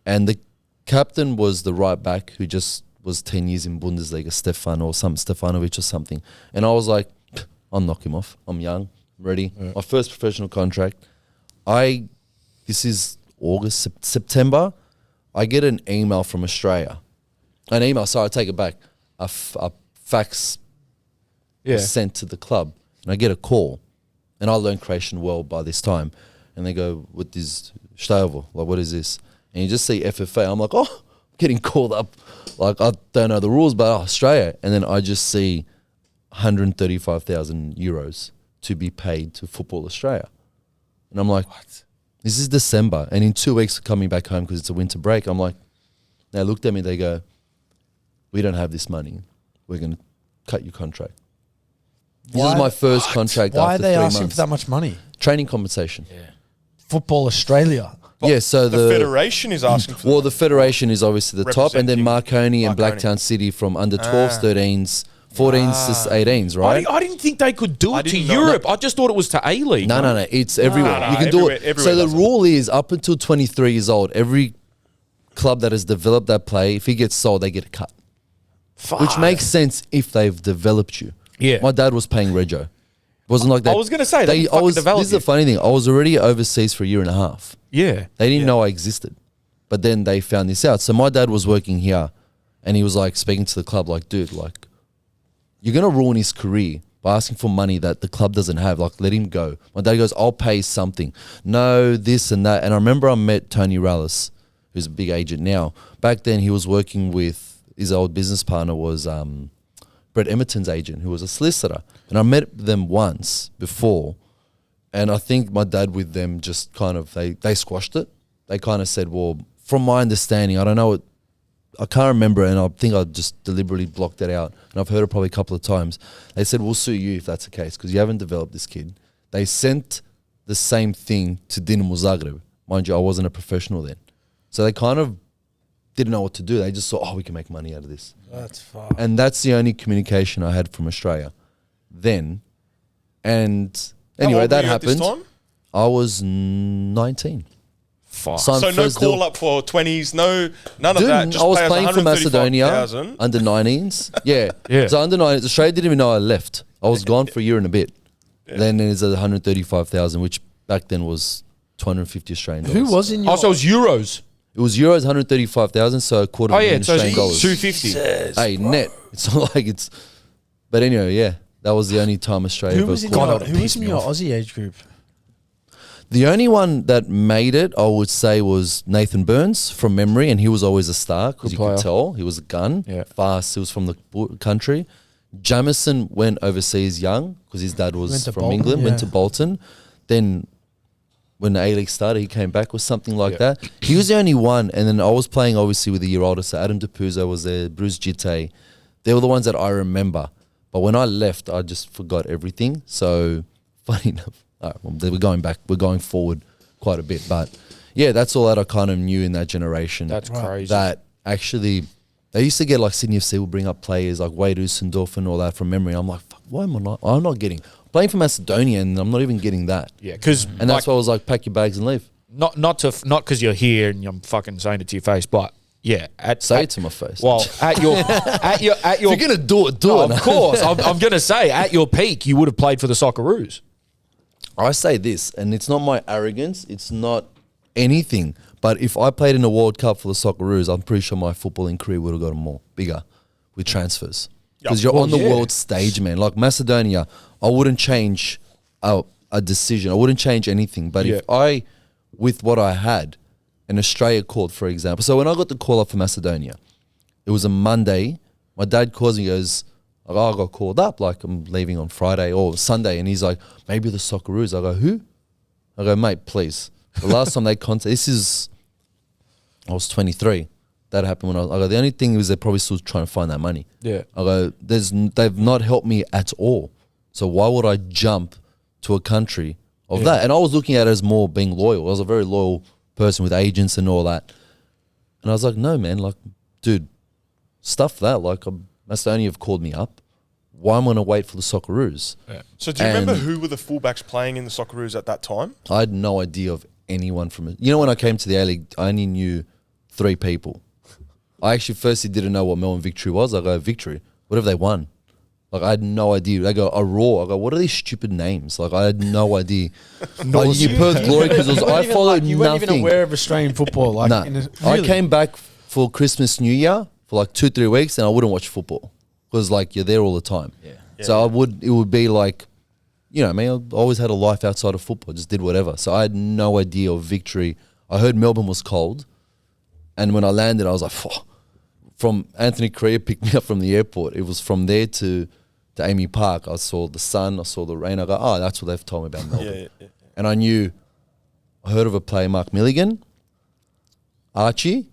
And the captain was the right back who just was 10 years in Bundesliga, Stefanovic or something. And I was like, I'll knock him off. I'm young, I'm ready. Yeah. My first professional contract. This is August, September. I get an email from Australia. Sorry, I take it back. A fax was sent to the club. And I get a call. And I learned Croatian well by this time. And they go, what is Štajovo? Like, what is this? And you just see FFA. I'm like, oh, I'm getting called up. Like, I don't know the rules, but Australia. And then I just see 135,000 euros to be paid to Football Australia. And I'm like, what? This is December. And in 2 weeks, coming back home because it's a winter break, I'm like, they looked at me, they go, we don't have this money. We're going to cut your contract. This is my first contract Why after are they 3 asking months. for that much money? Training compensation. Yeah. Football Australia. Yeah, so the federation is asking for well, the federation is obviously the top, and then Marconi and Marconi. Blacktown City from under 12s, 13s, 14s to 18s, right? I didn't think they could do it to Europe. I just thought it was to A-League. No. It's everywhere. No, you can do it. everywhere So the does it. rule is up until 23 years old, every club that has developed that play, if he gets sold, they get a cut. Fuck. Which makes sense if they've developed you. Yeah. My dad was paying Rego. It wasn't like that. I was going to say, they This developed is the funny thing. I was already overseas for a year and a half. Yeah. They didn't know I existed. But then they found this out. So my dad was working here and he was like speaking to the club like, dude, like, you're going to ruin his career by asking for money that the club doesn't have. Like, let him go. My dad goes, I'll pay something. No, this and that. And I remember I met Tony Rallis, who's a big agent now. Back then he was working with, his old business partner was Brett Emerton's agent, who was a solicitor. And I met them once before. And I think my dad with them just kind of, they squashed it. They kind of said, well, from my understanding, I don't know I can't remember, and I think I just deliberately blocked it out. And I've heard it probably a couple of times. They said, we'll sue you if that's the case, because you haven't developed this kid. They sent the same thing to Dinamo Zagreb. Mind you, I wasn't a professional then. So they kind of didn't know what to do. They just thought, oh, we can make money out of this. That's far. And that's the only communication I had from Australia then. And anyway, old that were you at this happened. time? I was 19. Fuck. Signed So no first deal. call up for 20s, none of Dude, that. Just I was pay us playing for Macedonia 135,000. under 19s. Yeah. Yeah. So under 19s, Australia didn't even know I left. I was gone for a year and a bit. Then there's 135,000, which back then was 250 Australian dollars. Who was in your... Also, it was euros. It was euros, 135,000, so a quarter Oh, of a yeah. million So Australian it's dollars. 250. Hey, net. It's not like it's... But anyway, yeah. That was the only time Australia Who ever was in called. your, who was in your Aussie age group? The only one that made it, I would say, was Nathan Burns from memory, and he was always a star because you player. could tell he was a gun, Yeah. fast. He was from the country. Jamison went overseas young because his dad was Went to from Bolton, England. Went to yeah. Bolton. Then when the A-League started, he came back with something like Yeah. that. He was the only one, and then I was playing obviously with a year older. So Adam DePuzo was there, Bruce Gitte. They were the ones that I remember. But when I left, I just forgot everything. So funny enough, all right, well, we're going back. We're going forward quite a bit, but yeah, that's all that I kind of knew in that generation. That's crazy. That actually, they used to get like Sydney FC will bring up players like Wade Usendorf and all that from memory. I'm like, fuck, why am I not? I'm not getting playing for Macedonia, and I'm not even getting that. Yeah, because And that's why I was like, pack your bags and leave. not because you're here and I'm fucking saying it to your face, but yeah, Say it to my face. Well, at your if you're gonna do it, do No, it. of course. I'm going to say, at your peak, you would have played for the Socceroos. I say this, and it's not my arrogance, it's not anything, but if I played in a World Cup for the Socceroos, I'm pretty sure my footballing career would have gotten bigger with transfers. Because you're on the world stage, man. Like Macedonia, I wouldn't change a decision. I wouldn't change anything. But if I, with what I had, and Australia called, for example. So when I got the call up for Macedonia, it was a Monday. My dad calls me and goes, oh, I got called up, like I'm leaving on Friday or Sunday. And he's like, maybe the Socceroos. I go, who? I go, mate, please. The last time they contacted, I was 23. That happened when I go, the only thing is they're probably still trying to find that money. Yeah. I go, they've not helped me at all. So why would I jump to a country of that? And I was looking at it as more being loyal. I was a very loyal person with agents and all that. And I was like, no, man, like, dude, stuff that. Like, Macedonia have called me up. Why am I going to wait for the Socceroos? Yeah. So do you remember And- who were the fullbacks playing in the Socceroos at that time? I had no idea of anyone from it. You know, when I came to the A-League, I only knew 3 people. I actually firstly didn't know what Melbourne Victory was. I go, Victory? What have they won? Like, I had no idea. They go, Aurora. I go, what are these stupid names? Like, I had no idea. Like, you Perth Glory, because I followed You weren't even nothing. aware of Australian football. Like, Nah. I came back for Christmas, New Year for like 2-3 weeks, and I wouldn't watch football because like you're there all the time. So it would be like, you know, I mean, I always had a life outside of football. Just did whatever. So I had no idea of Victory. I heard Melbourne was cold, and when I landed, I was like, "Phew." From Anthony Correa picked me up from the airport. It was from there to Amy Park. I saw the sun, I saw the rain. I go, oh, that's what they've told me about Melbourne. And I heard of a player, Mark Milligan, Archie,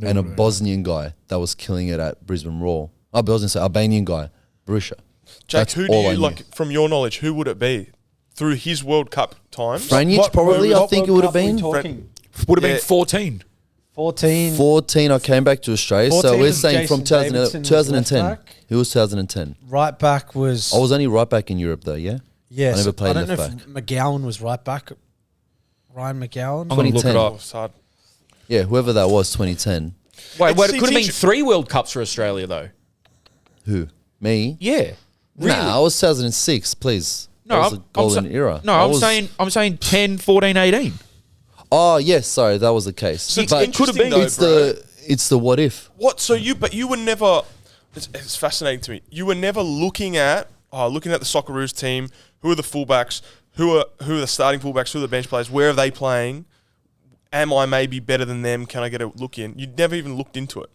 and a Bosnian guy that was killing it at Brisbane Roar. I was going to say Albanian guy, Borussia. Jake, That's who do all I you, knew. like, from your knowledge, who would it be? Through his World Cup times? Franjic probably, I think it would have been. Would have Yeah. been 14. 14. 14, I came back to Australia. 14 So we're was saying from Jason Davidson was 2010. left back. Who was 2010? Right back was... I was only right back in Europe though, yeah? Yes. I never played I don't know left if McGowan was right back. Ryan McGowan. I'm going to look it 2010. up. Oh, it's hard. Yeah, whoever that was, 2010. Wait, It's- it could have it's been inter- 3 World Cups for Australia, though. Who? Me? Yeah. Really? Nah, I was 2006, please. No, that was the golden era. No, I I'm was- saying 10, 14, 18. Oh, yes, sorry, that was the case. So it's But interesting though, it's the what if. What? So you were never. It's fascinating to me. You were never looking at the Socceroos team. Who are the fullbacks? Who are the starting fullbacks? Who are the bench players? Where are they playing? Am I maybe better than them? Can I get a look in? You never even looked into it.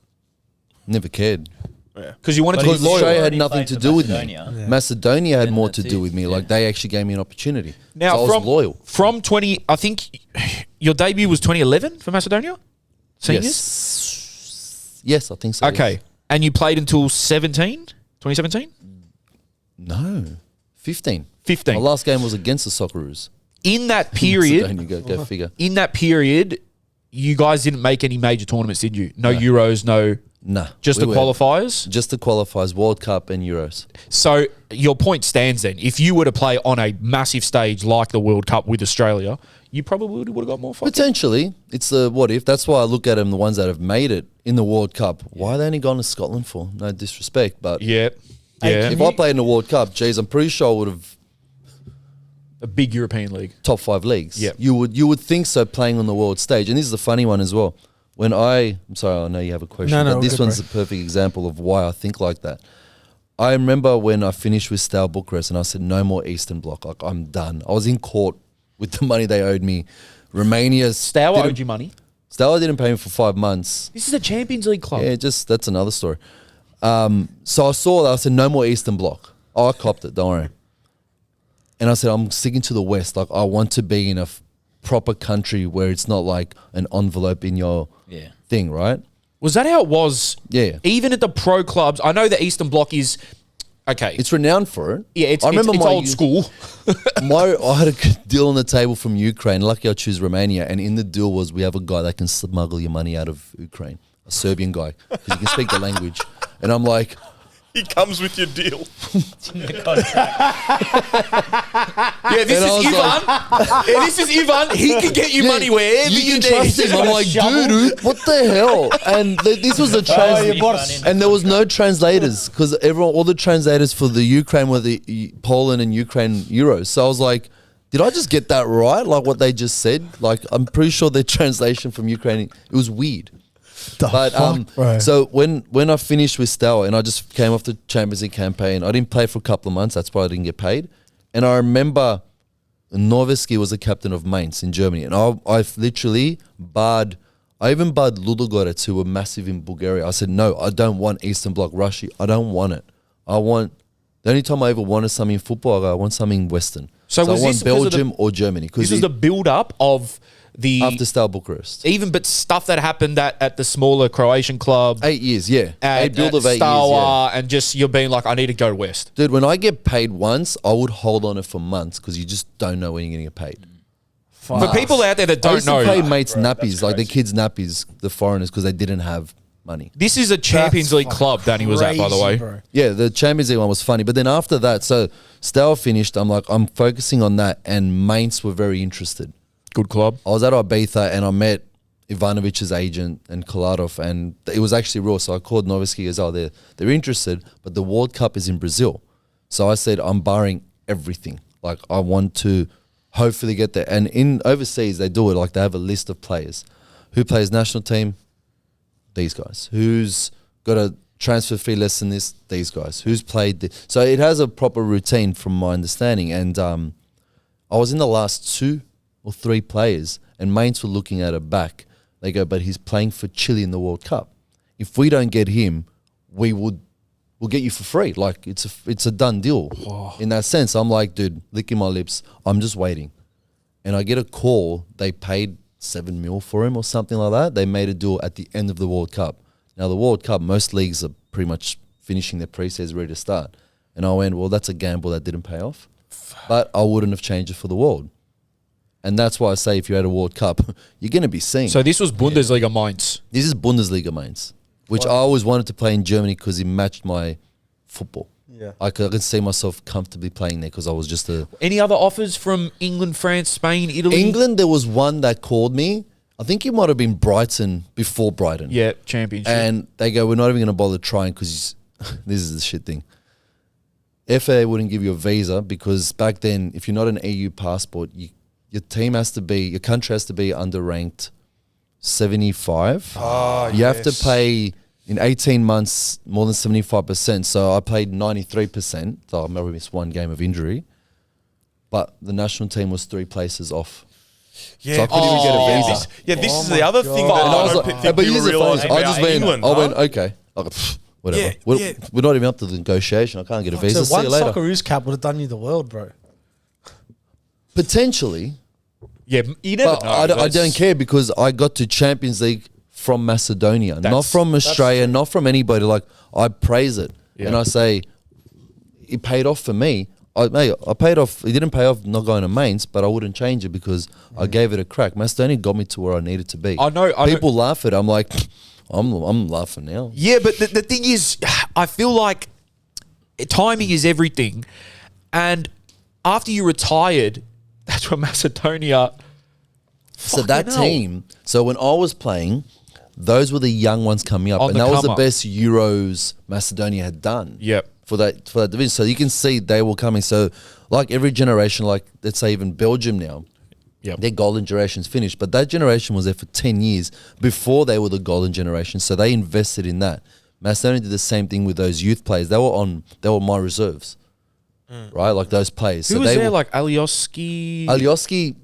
Never cared. Yeah. Because you wanted to Because be loyal. Australia had Already nothing played to for do with me. Macedonia. Macedonia had And more that's to do it. with me. Yeah. Like, they actually gave me an opportunity. Now, so I was loyal. From 20, I think your debut was 2011 for Macedonia? Seniors? Yes, I think so. Okay. yes. And you played until 2017? No, 15. 15. My last game was against the Socceroos. In that period, Macedonia, go figure. in that period, you guys didn't make any major tournaments, did you? No Euros, no. Nah, Just the were. qualifiers. Just the qualifiers, World Cup and Euros. So your point stands then. If you were to play on a massive stage like the World Cup with Australia, you probably would have got more fucking. Potentially, it's the what if. That's why I look at them, the ones that have made it in the World Cup. Why are they only gone to Scotland for? No disrespect, but Yeah. Hey, Yeah. if I played in the World Cup, geez, I'm pretty sure I would have A big European league. top 5 leagues. Yep. You would think so playing on the world stage. And this is the funny one as well. I'm sorry, I know you have a question, No, but this good, one's bro. a perfect example of why I think like that. I remember when I finished with Steaua Bucharest and I said, no more Eastern Bloc. Like, I'm done. I was in court with the money they owed me. Romania. Stour owed you money. Steaua didn't pay me for 5 months. This is a Champions League club. Yeah, that's another story. So I saw that. I said, no more Eastern Bloc. Oh, I copped it. Don't worry. And I said, I'm sticking to the West. Like, I want to be in a proper country where it's not like an envelope in your thing, right? Was that how it was? Yeah. Even at the pro clubs, I know the Eastern Bloc is okay. It's renowned for it. Yeah, it's I remember it's my old school. I had a deal on the table from Ukraine. Lucky I choose Romania. And in the deal was we have a guy that can smuggle your money out of Ukraine. A Serbian guy. Because he can speak the language. And I'm like, He comes with your deal. Yeah, this And I is was Ivan. Yeah, this is Ivan. He can get you money wherever you, you can need. trust him. I'm like, dude, what the hell? And this was a and there was no translators because all the translators for the Ukraine were the Poland and Ukraine Euros. So I was like, did I just get that right? Like what they just said? Like I'm pretty sure their translation from Ukraine, it was weird. Right. So when I finished with Steaua and I just came off the Champions League campaign, I didn't play for a couple of months. That's why I didn't get paid. And I remember Georgievski was the captain of Mainz in Germany, and I literally I even barred Ludogorets, who were massive in Bulgaria. I said, no, I don't want Eastern Bloc Russia. I don't want it. The only time I ever wanted something in football, I want something Western. So I was want this because of Belgium or Germany. This is the build-up of the after Steaua Bucharest. but stuff that happened at the smaller Croatian club. 8 years, yeah. At Build of 8 years, Steaua, yeah. and just you're being like, I need to go west. Dude, when I get paid once, I would hold on it for months because you just don't know when you're going to get paid. For people out there that I don't used to know, pay mates nappies, like the kids' nappies, the foreigners, because they didn't have money. this is a Champions League club Danny was at, by the way. Bro. Yeah, the Champions League one was funny. But then after that, so Steaua finished, I'm like, I'm focusing on that. And Mainz were very interested. Good club. I was at Ibiza and I met Ivanovic's agent and Kolarov, and it was actually raw. So I called Georgievski as, they're interested, but the World Cup is in Brazil. So I said, I'm barring everything. Like, I want to hopefully get there. And in overseas, they do it. Like, they have a list of players. Who plays national team? These guys. Who's got a transfer fee less than this? These guys. Who's played this? So it has a proper routine from my understanding. And I was in the last 2 or 3 players, and Mainz were looking at it back. They go, but he's playing for Chile in the World Cup. If we don't get him, we'll get you for free. Like, it's a done deal. In that sense, I'm like, dude, licking my lips. I'm just waiting. And I get a call. They paid 7 mil for him or something like that. They made a deal at the end of the World Cup. Now, the World Cup, most leagues are pretty much finishing their pre-season, ready to start. And I went, well, that's a gamble that didn't pay off. But I wouldn't have changed it for the world. And that's why I say if you're at a World Cup, you're going to be seen. So this was Bundesliga Mainz. This is Bundesliga Mainz, which I always wanted to play in Germany because it matched my football. Yeah. I could see myself comfortably playing there because I was just Any other offers from England, France, Spain, Italy? England, there was one that called me. I think it might have been Brighton before Brighton. Yeah, championship. And they go, we're not even going to bother trying because this is the shit thing. FA wouldn't give you a visa because back then, if you're not an EU passport, your country has to be underranked 75. You have to pay in 18 months more than 75%. So I played 93%. So I maybe missed 1 game of injury. But the national team was 3 places off. Yeah, So I couldn't even get a visa. This is the other thing And I that was I don't like, think but people here's the realise funny, I about just went, England. okay. I go, whatever. Yeah, We're not even up to the negotiation. I can't get a visa. So See one you later. Socceroos cap would have done you the world, bro. Potentially. yeah, you never But know. I That's- don't care because I got to Champions League from Macedonia, not from Australia, not from anybody. Like, I praise it. Yeah. And I say, it paid off for me. I paid off. It didn't pay off not going to mains, but I wouldn't change it because I gave it a crack. Macedonia got me to where I needed to be. I know. People laugh at it. I'm like, I'm laughing now. Yeah, but the thing is, I feel like timing is everything. And after you retired, that's when Macedonia. So that team. So when I was playing, those were the young ones coming up, On and the that was come the up. best Euros Macedonia had done. Yep. For that division. So you can see they were coming. So like every generation, like let's say even Belgium now, Yep. their golden generation's finished. But that generation was there for 10 years before they were the golden generation. So they invested in that. Macedonia did the same thing with those youth players. They were my reserves. Right? Like those players. Who was there? Like Alioski? Alioski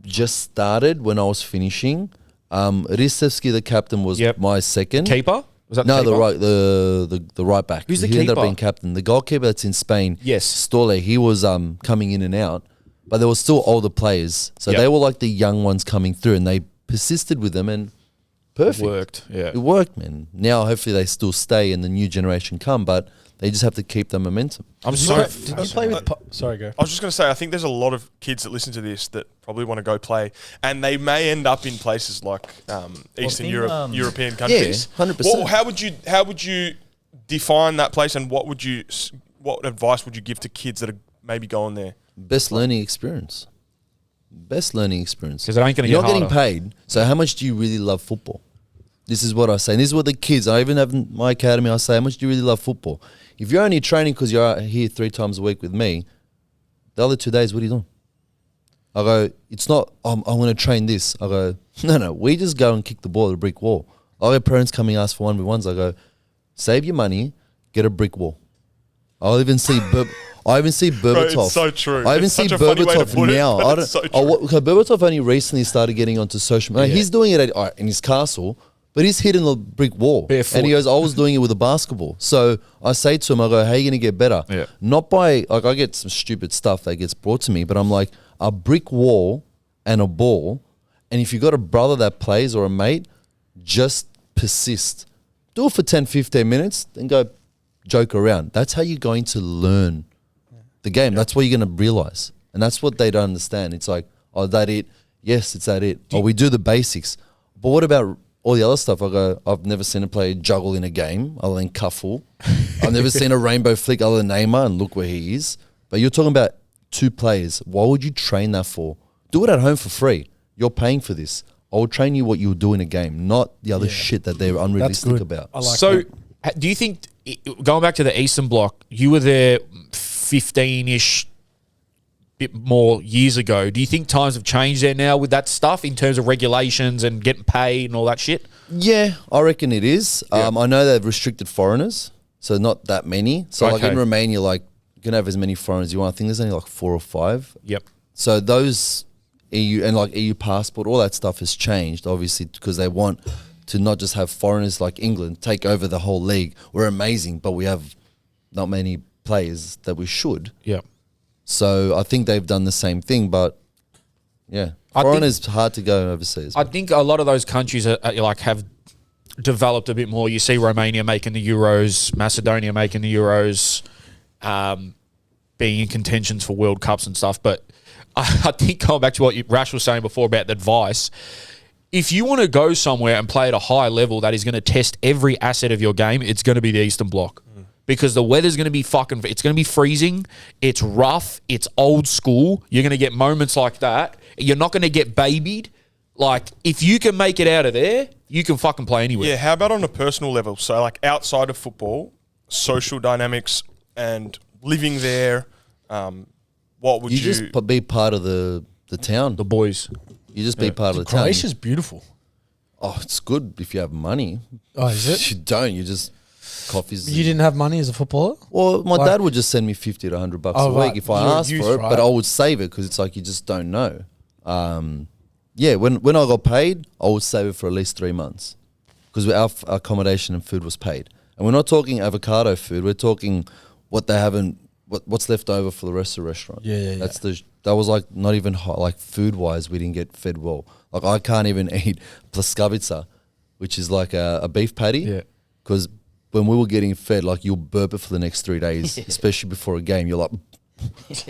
just started when I was finishing. Risevski, the captain, was my second. Keeper? Was that No, the the right back. Who's the he ended up keeper? being captain. The goalkeeper that's in Spain, Yes. Stolle, he was coming in and out, but there were still older players. So Yep. they were like the young ones coming through, and they persisted with them, and perfect. Worked, yeah. It worked, man. Now hopefully they still stay and the new generation come, but they just have to keep the momentum. I'm Did so. you play with? Sorry, go. I was just going to say, I think there's a lot of kids that listen to this that probably want to go play, and they may end up in places like Eastern think, Europe, European countries. 100%. Well, how would you define that place, and what advice would you give to kids that are maybe going there? Best learning experience. Best learning experience. 'Cause it ain't gonna You're get not getting harder. paid. So how much do you really love football? This is what I say. And this is what the kids, I even have in my academy, I say, how much do you really love football? If you're only training because you're out here 3 times a week with me, the other 2 days, what are you doing? I go, it's not, I'm going to train this. I go, no, we just go and kick the ball at a brick wall. I get parents coming ask for 1v1s. I go, save your money, get a brick wall. I even see Berbatov. Bro, it's so true. I even It's see such a funny way to Berbatov put it, now. but I don't. it's so true. Okay, Berbatov only recently started getting onto social media. He's doing it in his castle, but he's hitting the brick wall. Barefoot. And he goes, I was doing it with a basketball. So I say to him, I go, how are you going to get better? Yeah. Not by, like, I get some stupid stuff that gets brought to me, but I'm like, a brick wall and a ball, and if you got a brother that plays or a mate, just persist. Do it for 10, 15 minutes, then go joke around. That's how you're going to learn the game. That's what you're going to realize. And that's what they don't understand. It's like, oh, that it? Yes, it's that it. We do the basics. But what about all the other stuff? I go, I've never seen a player juggle in a game other than Cuffle. I've never seen a rainbow flick other than Neymar, and look where he is. But you're talking about 2 players. Why would you train that for? Do it at home for free. You're paying for this. I will train you what you would do in a game, not the other shit that they're unrealistic good. about. I like So, that. do you think, going back to the Eastern Bloc, you were there 15-ish, bit more years ago. Do you think times have changed there now with that stuff in terms of regulations and getting paid and all that shit? Yeah, I reckon it is. I know they've restricted foreigners, so not that many. So like Okay. in Romania, like you can have as many foreigners as you want. I think there's only like 4 or 5. Yep. So those EU and like EU passport, all that stuff has changed, obviously, because they want to not just have foreigners like England take over the whole league. We're amazing, but we have not many players that we should. Yep. So I think they've done the same thing, but yeah, I think- foreigners hard to go overseas. I think a lot of those countries are like have developed a bit more. You see Romania making the Euros, Macedonia making the Euros, being in contentions for World Cups and stuff. But I think going back to what Rash was saying before about the advice, if you want to go somewhere and play at a high level that is going to test every asset of your game, it's going to be the Eastern Bloc. Because the weather's going to be it's going to be freezing. It's rough. It's old school. You're going to get moments like that. You're not going to get babied. Like, if you can make it out of there, you can fucking play anywhere. Yeah, how about on a personal level? So, like, outside of football, social dynamics and living there, what would you... You just be part of the town. The boys. You just be part of the town. Croatia's beautiful. Oh, it's good if you have money. Oh, is it? If you don't, you just coffees. You didn't have money as a footballer? Well, my Like- dad would just send me 50 to 100 bucks Oh, a right. week if I You're asked used, for it, right? but I would save it because it's like you just don't know. Yeah, when I got paid, I would save it for at least 3 months because our accommodation and food was paid. And we're not talking avocado food. We're talking what they haven't, what's left over for the rest of the restaurant. Yeah. That was like not even hot, like food wise, we didn't get fed well. Like I can't even eat plaskavica which is like a beef patty. Yeah. Because when we were getting fed, like you'll burp it for the next 3 days, especially before a game. You're like,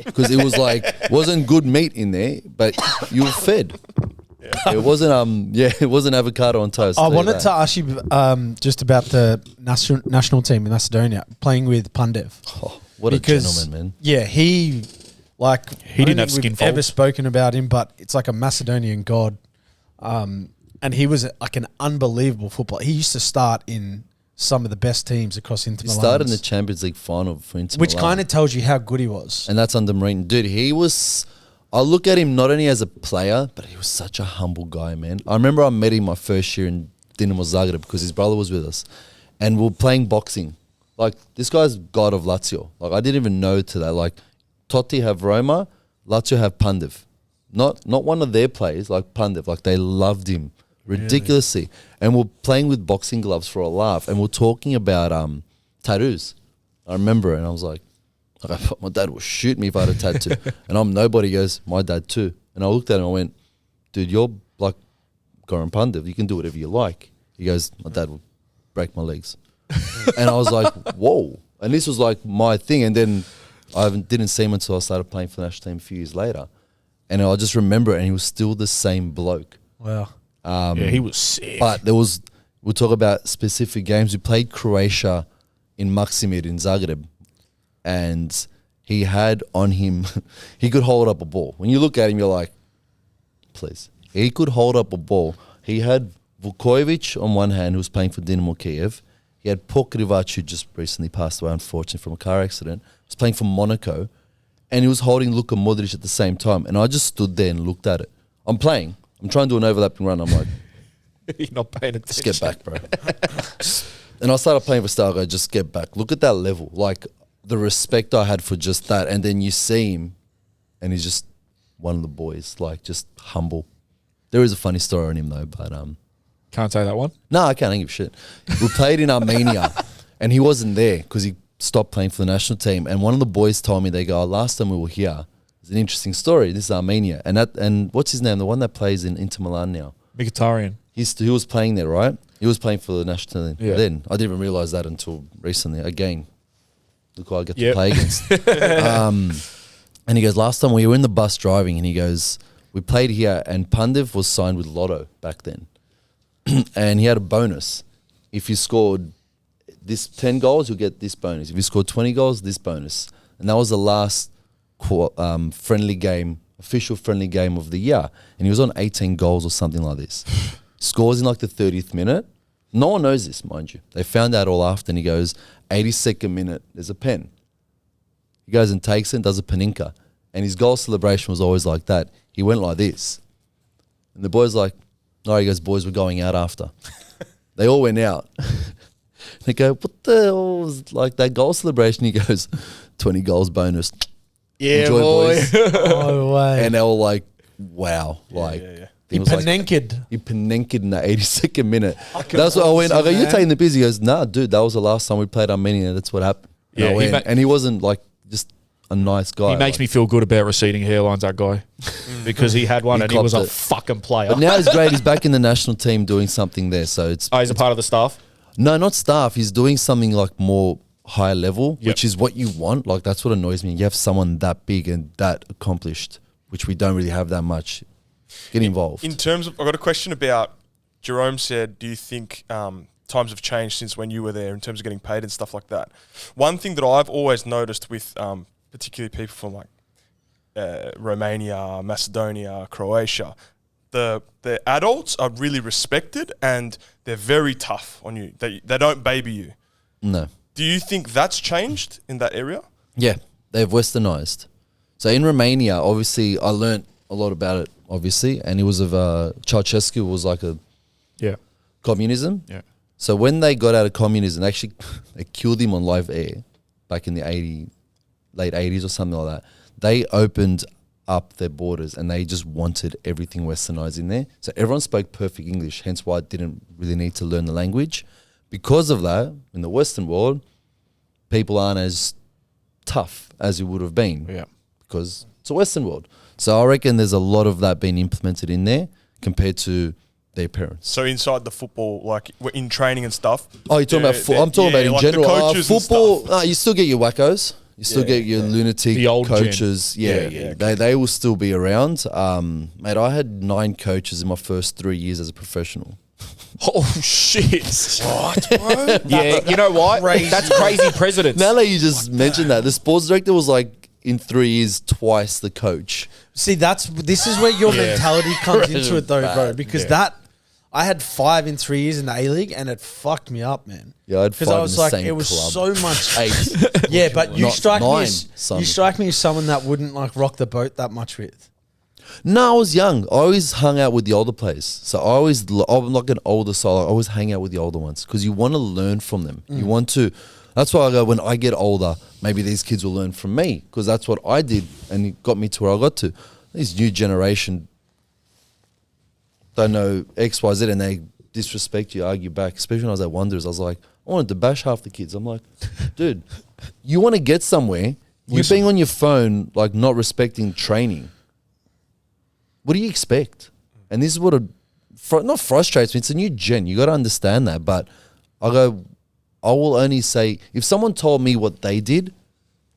because it was like wasn't good meat in there, but you were fed. It wasn't it wasn't avocado on toast. I wanted to ask you just about the national team in Macedonia playing with Pandev. Oh, what a gentleman, man. Yeah, he didn't have skin ever folds. spoken about him, but it's like a Macedonian god. And he was like an unbelievable footballer. He used to start in some of the best teams across Inter He Milan. started in the Champions League final for Inter which Milan. kind of tells you how good he was. And that's under Marine. Dude, he was... I look at him not only as a player, but he was such a humble guy, man. I remember I met him my first year in Dinamo Zagreb because his brother was with us. And we were playing boxing. Like, this guy's god of Lazio. Like, I didn't even know to that. Like, Totti have Roma, Lazio have Pandev. Not one of their players, like Pandev. Like, they loved him ridiculously. And we're playing with boxing gloves for a laugh. And we're talking about tattoos. I remember it, and I was like, I thought my dad would shoot me if I had a tattoo. And I'm nobody. He goes, my dad too. And I looked at him and I went, dude, you're like Goran Pandev. You can do whatever you like. He goes, my dad will break my legs. And I was like, whoa. And this was like my thing. And then didn't see him until I started playing for the national team a few years later. And I just remember it, and he was still the same bloke. Wow. He was sick. But we'll talk about specific games. We played Croatia in Maksimir in Zagreb. And he had on him, he could hold up a ball. When you look at him, you're like, please. He could hold up a ball. He had Vukovic on one hand, who was playing for Dinamo Kiev. He had Pokrivac, who just recently passed away, unfortunately, from a car accident. He was playing for Monaco. And he was holding Luka Modric at the same time. And I just stood there and looked at it. I'm playing. I'm trying to do an overlapping run. I'm like, You're not paying attention. just get back, bro. And I started playing for Star. I go, just get back. Look at that level. Like, the respect I had for just that. And then you see him, and he's just one of the boys, like, just humble. There is a funny story on him, though, but... Can't say that one. No, I can't give a shit. We played in Armenia, and he wasn't there because he stopped playing for the national team. And one of the boys told me, they go, last time we were here, it's an interesting story. This is Armenia. And what's his name? The one that plays in Inter Milan now. Mkhitaryan. He was playing there, right? He was playing for the national team. Yeah. Then I didn't even realize that until recently. Again, look who I get to Yep. play against. And he goes, last time we were in the bus driving, and he goes, we played here, and Pandev was signed with Lotto back then. And he had a bonus. If you scored this 10 goals, you'll get this bonus. If you scored 20 goals, this bonus. And that was the last friendly game, official friendly game of the year. And he was on 18 goals or something like this. Scores in like the 30th minute. No one knows this, mind you. They found out all after, and he goes, 82nd minute, there's a pen. He goes and takes it and does a paninka. And his goal celebration was always like that. He went like this. And the boy's like, no, he goes, boys, we're going out after. They all went out. They go, what the hell was like that goal celebration? He goes, 20 goals bonus. Yeah, Enjoy, boy. boys. No way. And they were like, wow. Like, yeah. he was like, panenked. he panenked in the 82nd minute. That's what I went. I go, you're taking the piss. He goes, nah, dude, that was the last time we played Armenia. That's what happened. And Yeah, I went, and he wasn't like just a nice guy. He makes me feel good about receding hairlines, that guy. Because he had one He and he was a copped it. fucking player. But now he's great. He's back in the national team doing something there. So it's He's a part of the staff. no, not staff. He's doing something like more higher level, Yep. which is what you want. Like, that's what annoys me. You have someone that big and that accomplished, which we don't really have that much. Get involved. In terms of, I got a question about, Jerome said, do you think times have changed since when you were there in terms of getting paid and stuff like that? One thing that I've always noticed with particularly people from like Romania, Macedonia, Croatia, the adults are really respected and they're very tough on you. They don't baby you. No. Do you think that's changed in that area? Yeah, they've westernized. So in Romania, obviously, I learnt a lot about it, obviously, and it was of Ceausescu was like a Yeah. communism. Yeah. So when they got out of communism, actually, they killed him on live air back in the late 80s or something like that. They opened up their borders and they just wanted everything westernized in there. So everyone spoke perfect English, hence why I didn't really need to learn the language. Because of that, in the Western world, people aren't as tough as it would have been. Yeah. Because it's a Western world. So I reckon there's a lot of that being implemented in there compared to their parents. So inside the football, like in training and stuff. Oh, you're talking about I'm talking about in like general. the coaches and Football, stuff. you still get your wackos. You still get your lunatic The old gen. coaches. Yeah, okay. they will still be around. Mate, I had 9 coaches in my first 3 years as a professional. Oh shit! What, bro? Yeah, you know what? That's crazy precedence. Now that you just mentioned that, the sports director was like in 3 years twice the coach. See, this is where your mentality comes into it, though, bro. Bad. Because I had 5 in 3 years in the A League, and it fucked me up, man. Yeah, I had 5 Because I was in the like, same it was club. so much. 8. Yeah, but you Not strike me 9, as son. you strike me as someone that wouldn't like rock the boat that much with. No, I was young. I always hung out with the older players. So I'm like an older side. I always hang out with the older ones because you want to learn from them. You want to. That's why I go, when I get older, maybe these kids will learn from me because that's what I did and it got me to where I got to. This new generation don't know X, Y, Z and they disrespect you, argue back. Especially when I was at Wanderers, I was like, I wanted to bash half the kids. I'm like, dude, you want to get somewhere. You being on your phone, like not respecting training. What do you expect? And this is what not frustrates me. It's a new gen. You got to understand that. But I will only say, if someone told me what they did,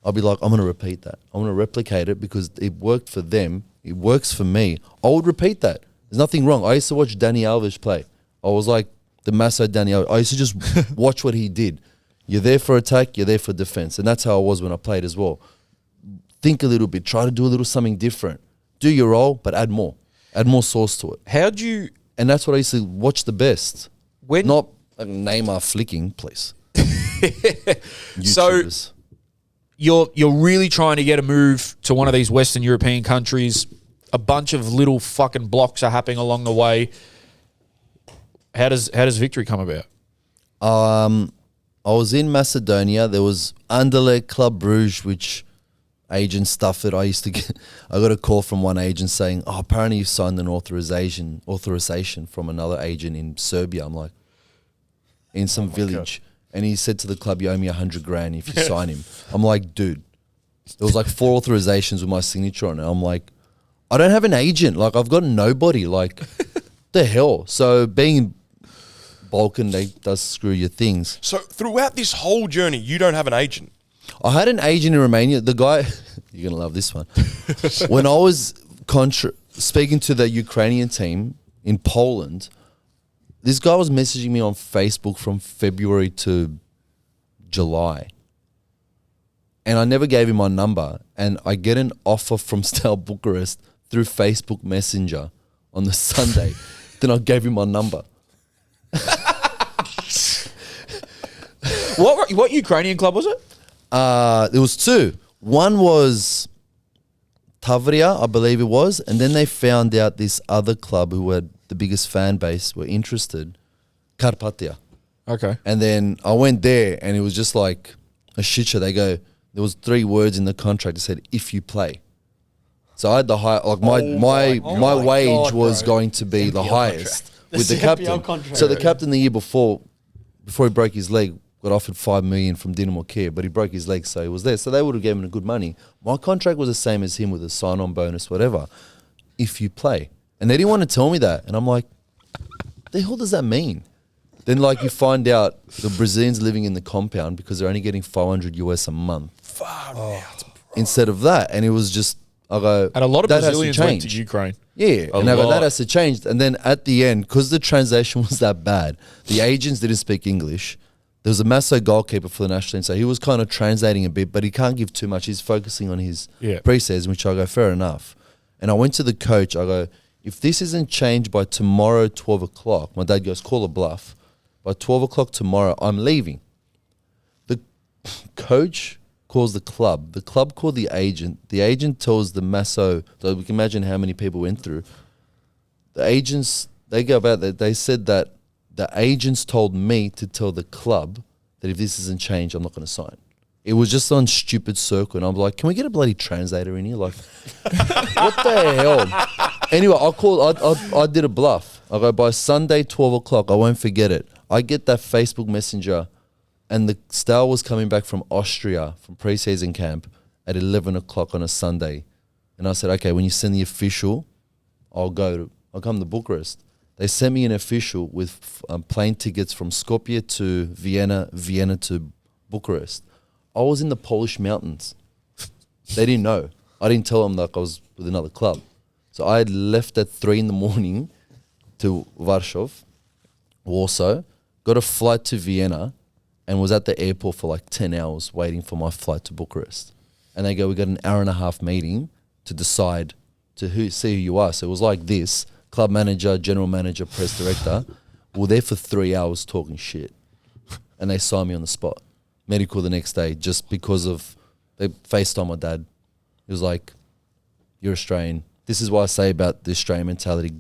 I'll be like, I'm going to repeat that. I'm going to replicate it because it worked for them. It works for me. I would repeat that. There's nothing wrong. I used to watch Danny Alves play. I was like the Maso Danny Alves. I used to just watch what he did. You're there for attack. You're there for defense. And that's how I was when I played as well. Think a little bit. Try to do a little something different. Do your role, but add more. Add more sauce to it. How'd you? And that's what I used to watch the best. When Not Neymar flicking, please. So YouTubers. you're really trying to get a move to one of these Western European countries. A bunch of little fucking blocks are happening along the way. How does victory come about? I was in Macedonia. There was Anderlecht, Club Brugge, which agent stuff that I used to get. I got a call from one agent saying, "Oh, apparently you signed an authorization from another agent in Serbia." I'm like, in some village, and he said to the club, "You owe me $100,000 if you sign him." I'm like, dude, there was like 4 authorizations with my signature on it. I'm like, I don't have an agent. Like, I've got nobody. Like, the hell. So being Balkan, they does screw your things. So throughout this whole journey, you don't have an agent. I had an agent in Romania. The guy, you're going to love this one. When I was speaking to the Ukrainian team in Poland, this guy was messaging me on Facebook from February to July. And I never gave him my number. And I get an offer from Steaua Bucharest through Facebook Messenger on the Sunday. Then I gave him my number. What Ukrainian club was it? There was 2. One was Tavria, I believe it was, and then they found out this other club who had the biggest fan base were interested, Carpathia. Okay. And then I went there, and it was just like a shit show. They go, there was 3 words in the contract that said, "If you play." So I had the high, like my wage was going to be the highest with the captain. So the captain the year before he broke his leg, got offered $5 million from Dinamo Kiev, but he broke his leg, so he was there. So they would have given him good money. My contract was the same as him with a sign-on bonus, whatever. If you play, and they didn't want to tell me that, and I'm like, the hell does that mean? Then like you find out the Brazilians living in the compound because they're only getting $500 a month instead of that, and it was just I go. And a lot of that has to Brazilians went to change. Ukraine. Yeah, A and I go, lot. that has to change. And then at the end, because the translation was that bad, the agents didn't speak English. There was a Maso goalkeeper for the national team, so he was kind of translating a bit, but he can't give too much. He's focusing on his pre-season, which I go, fair enough. And I went to the coach. I go, if this isn't changed by tomorrow, 12 o'clock, my dad goes, call a bluff. By 12 o'clock tomorrow, I'm leaving. The coach calls the club. The club called the agent. The agent tells the Maso, so we can imagine how many people went through. The agents, they go about that. They said that the agents told me to tell the club that if this isn't changed, I'm not going to sign. It was just on stupid circle. And I'm like, can we get a bloody translator in here? Like, what the hell? Anyway, I did a bluff. I go, by Sunday, 12 o'clock, I won't forget it. I get that Facebook Messenger, and the Steaua was coming back from Austria from pre-season camp at 11 o'clock on a Sunday. And I said, okay, when you send the official, I'll come to Bucharest. They sent me an official with plane tickets from Skopje to Vienna, Vienna to Bucharest. I was in the Polish mountains. They didn't know. I didn't tell them like I was with another club. So I had left at 3 a.m. to Warsaw, Warsaw, got a flight to Vienna, and was at the airport for like 10 hours waiting for my flight to Bucharest. And they go, we got an hour and a half meeting to decide see who you are. So it was like this, club manager, general manager, press director. We're there for 3 hours talking shit. And they signed me on the spot. Medical the next day just because of, they FaceTime my dad. He was like, you're Australian. This is what I say about the Australian mentality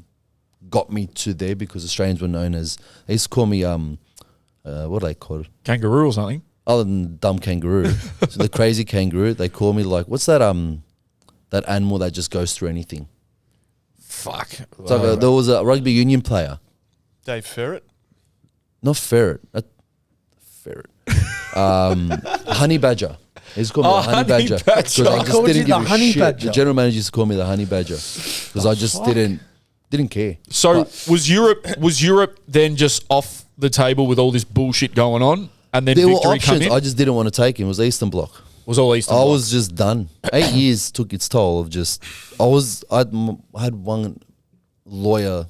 got me to there because Australians were known as, they used to call me, what are they called? Kangaroo or something. Other than dumb kangaroo. So the crazy kangaroo, they call me like, what's that that animal that just goes through anything? Fuck. It's like there was a rugby union player. Dave Ferret. Not ferret. Ferret. Honey badger. He's called me the honey badger. Because I just Called you didn't the give a honey shit. badger? The general manager used to call me the honey badger. Because I just didn't care. So was Europe then just off the table with all this bullshit going on, and then There were victory come options. in? I just didn't want to take him. It was Eastern Bloc. Was all Eastern I Bloc. was just done. 8 years took its toll of just. I had one lawyer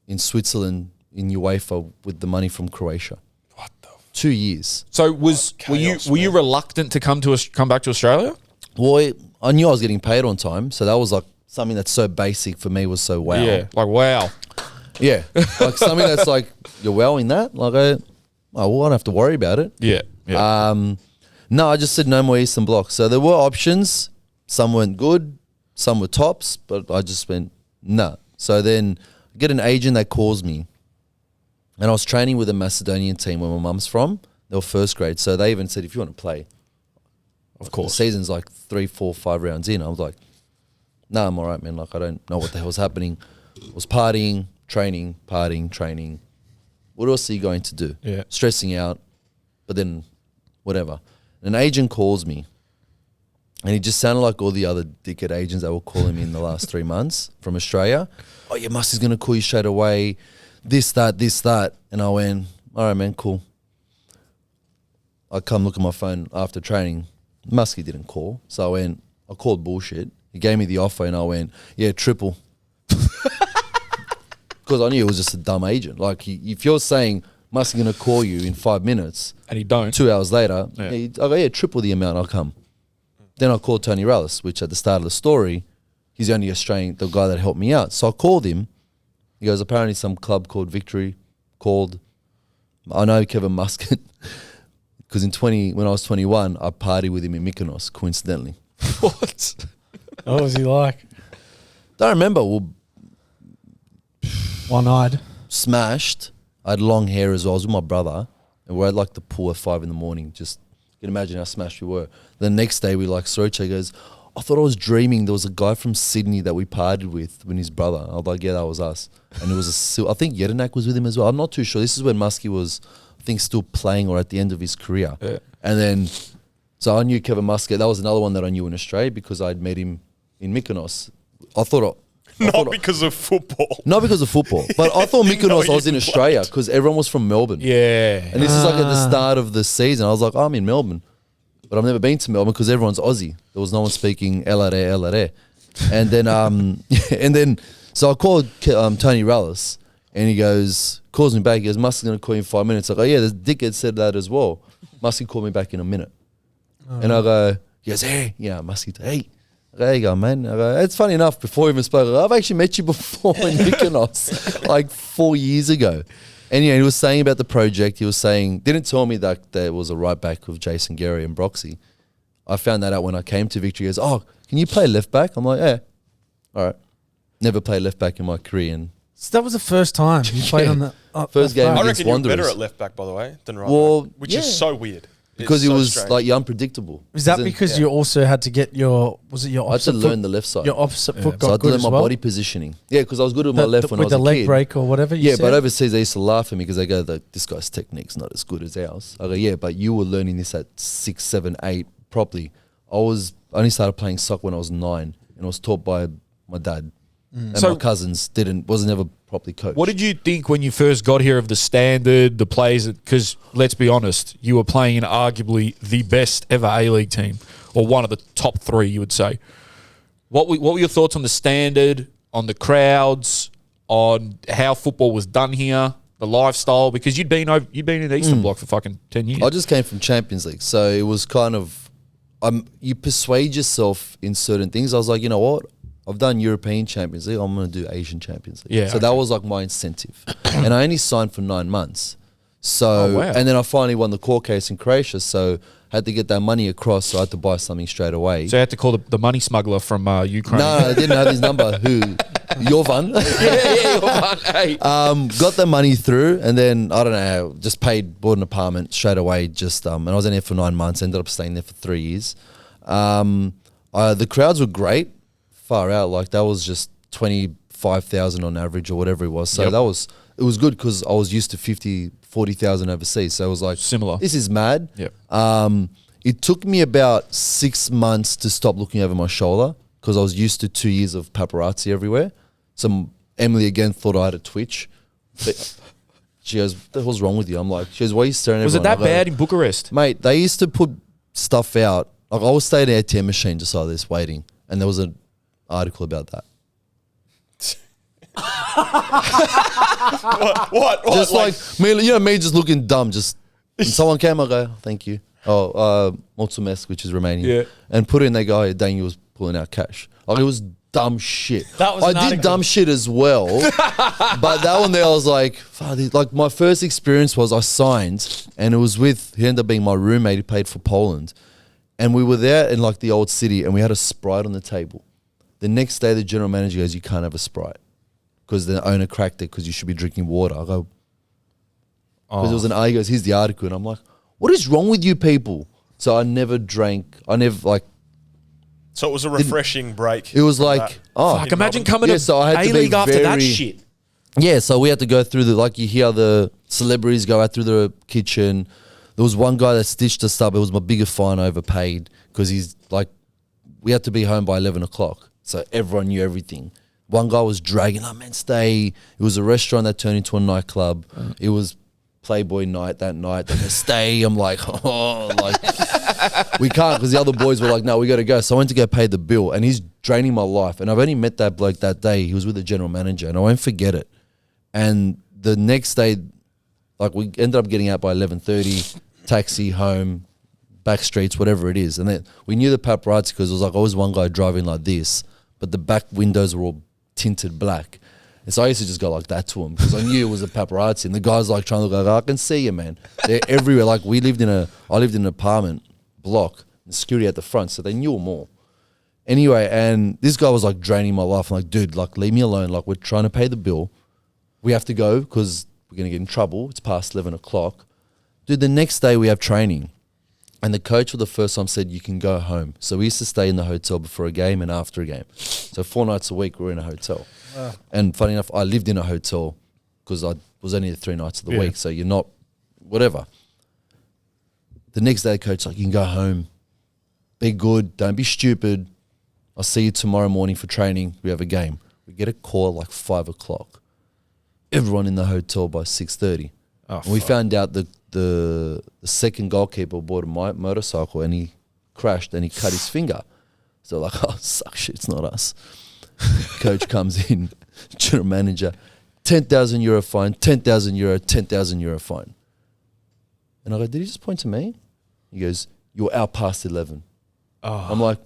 in Switzerland in UEFA with the money from Croatia. What the? 2 years. So chaos, were you man. reluctant to come back to Australia? Well, I knew I was getting paid on time, so that was like something that's so basic for me was so wow. Yeah, like wow. Yeah, like something that's like you're well in that. Like I don't have to worry about it. Yeah, yeah. No, I just said no more Eastern Bloc. So there were options. Some weren't good, some were tops, but I just went no. So then I get an agent that calls me, and I was training with a Macedonian team where my mum's from. They were first grade, so they even said if you want to play, Of the course. season's like 3, 4, 5 rounds in. I was like, nah, I'm all right, man. Like I don't know what the hell's happening. I was partying, training. What else are you going to do? Yeah. Stressing out, but then whatever. An agent calls me, and he just sounded like all the other dickhead agents that were calling me in the last 3 months from Australia. Oh, your Muskie's going to call you straight away. This, that. And I went, all right, man, cool. I come look at my phone after training. Muskie didn't call. So I called bullshit. He gave me the offer, and I went, yeah, triple. Because I knew it was just a dumb agent. Like, if you're saying Muskie's going to call you in 5 minutes, And he don't. 2 hours later, Yeah. I go, yeah, triple the amount, I'll come. Then I called Tony Rallis, which at the start of the story, he's the only Australian, the guy that helped me out. So I called him. He goes, apparently some club called Victory called. I know Kevin Muscat because when I was 21, I partied with him in Mykonos, coincidentally. What? What was he like? Don't remember. Well, One-eyed. smashed. I had long hair as well. I was with my brother, and we're at like the pool at 5 a.m. Just you can imagine how smashed we were. The next day, we like saw each other. He goes, I thought I was dreaming. There was a guy from Sydney that we partied with when his brother. I was like, yeah, that was us. And it was I think Jedinak was with him as well. I'm not too sure. This is when Muskie was, I think, still playing or at the end of his career. Yeah. And then, so I knew Kevin Muscat. That was another one that I knew in Australia because I'd met him in Mykonos. I thought Not because of football. not because of football, but I thought Didn't know Mykonos I was you in Australia because everyone was from Melbourne. Yeah. And this is like at the start of the season. I was like, oh, I'm in Melbourne. But I've never been to Melbourne because everyone's Aussie. There was no one speaking LRE. And then, so I called Tony Rallis, and he calls me back. He goes, Muskie's going to call you in 5 minutes. I go, yeah, this dickhead said that as well. Muskie called me back in a minute. And I go, he goes, hey. Yeah, Muskie, hey. I go, there you go, man. I go, it's funny enough, before we even spoke, I go, I've actually met you before in Mykonos, like 4 years ago. And yeah, he was saying about the project. He was saying, didn't tell me that there was a right back of Jason Gary and Broxy. I found that out when I came to Victory. He goes, oh, can you play left back? I'm like, yeah. All right. Never played left back in my career. And So that was the first time you played on the First game I against reckon you're better Wanderers. at left back, by the way, than right Well, back, which yeah. is so weird. because It's it so was strange. like unpredictable. Is that Isn't- because Yeah. you also had to get your I had to opposite learn foot, the left side. your opposite foot So I got had to good learn as my well? body positioning. Yeah, because I was good with my left when I with was the a leg kid. break or whatever you Yeah, said? but overseas they used to laugh at me because they go, this guy's technique's not as good as ours. I go, yeah, but you were learning this at 6, 7, 8 properly. I only started playing soccer when I was 9, and I was taught by my dad. And So- my cousins was never properly coached. What did you think when you first got here of the standard, the players? Because let's be honest, you were playing in arguably the best ever A-League team, or one of the top three, you would say. What were your thoughts on the standard, on the crowds, on how football was done here, the lifestyle? Because you'd been in the Eastern Bloc for fucking 10 years. I just came from Champions League, so it was kind of you persuade yourself in certain things. I was like, you know what? I've done European Champions League. I'm going to do Asian Champions League. Yeah, so that was like my incentive. And I only signed for 9 months. So, Oh, wow. and then I finally won the court case in Croatia. So I had to get that money across. So I had to buy something straight away. So you had to call the money smuggler from Ukraine. No, I didn't have his number. Jovan. Hey. Got the money through, and then I don't know, just bought an apartment straight away. And I was in there for 9 months. Ended up staying there for 3 years. The crowds were great, far out. Like that was just 25,000 on average or whatever it was. So Yep. it was good because I was used to 40,000 overseas. So it was like Similar. This is mad. Yep. It took me about 6 months to stop looking over my shoulder because I was used to 2 years of paparazzi everywhere. So Emily again thought I had a twitch. But she goes, "What the hell's wrong with you?" I'm like, she goes, "Why are you staring at Was it everyone?" that bad in Bucharest? Mate, they used to put stuff out. Like I was staying at an ATM machine just like this waiting. And there was an article about that. What? Just like me just looking dumb. Just when someone came, I go, "Thank you." Oh, mulțumesc, which is Romanian. Yeah. And put in, they go, "Oh, Daniel was pulling out cash." Like it was dumb shit. That was I an did article. dumb shit as well, but that one there, I was like, fuck, like my first experience was I signed, and it was he ended up being my roommate. He played for Poland, and we were there in like the old city, and we had a Sprite on the table. The next day, the general manager goes, "You can't have a Sprite because the owner cracked it because you should be drinking water." I go, because it was an he goes, "Here's the article," and I'm like, "What is wrong with you people?" So I never drank. So it was a refreshing break. It was from like, that. oh, Fuck, imagine coming Yeah, to so I had to be A-League after that very- shit. yeah. So we had to go through you hear the celebrities go out through the kitchen. There was one guy that stitched us up. It was my biggest fine I ever paid because he's like, we had to be home by 11 o'clock. So everyone knew everything. One guy was dragging, "Oh man, stay." It was a restaurant that turned into a nightclub. It was Playboy night that night. They go, "Stay." I'm like, oh, like we can't, because the other boys were like, "No, we got to go." So I went to go pay the bill, and he's draining my life. And I've only met that bloke that day. He was with the general manager, and I won't forget it. And the next day, like we ended up getting out by 11:30, taxi home, back streets, whatever it is. And then we knew the paparazzi because it was like always one guy driving like this, but the back windows were all tinted black. And so I used to just go like that to him because I knew it was a paparazzi. And the guy's like trying to look like, "I can see you, man." They're everywhere. Like I lived in an apartment block, and security at the front, so they knew them all. Anyway, and this guy was like draining my life. I'm like, "Dude, like leave me alone. Like we're trying to pay the bill. We have to go because we're going to get in trouble. It's past 11 o'clock. Dude, the next day we have training. And the coach for the first time said, "You can go home." So we used to stay in the hotel before a game and after a game. So 4 nights a week we were in a hotel. And funny enough, I lived in a hotel because I was only there 3 nights of the week. So you're not, whatever. The next day the coach's like, "You can go home. Be good. Don't be stupid. I'll see you tomorrow morning for training. We have a game." We get a call at like 5 o'clock. Everyone in the hotel by 6:30. Oh, And we found out that the second goalkeeper bought a motorcycle and he crashed and he cut his finger. So like, "Oh, suck shit, it's not us." Coach comes in, general manager, 10,000 euro fine, 10,000 euro, 10,000 euro fine. And I go, "Did he just point to me?" He goes, "You're out past 11. I'm like,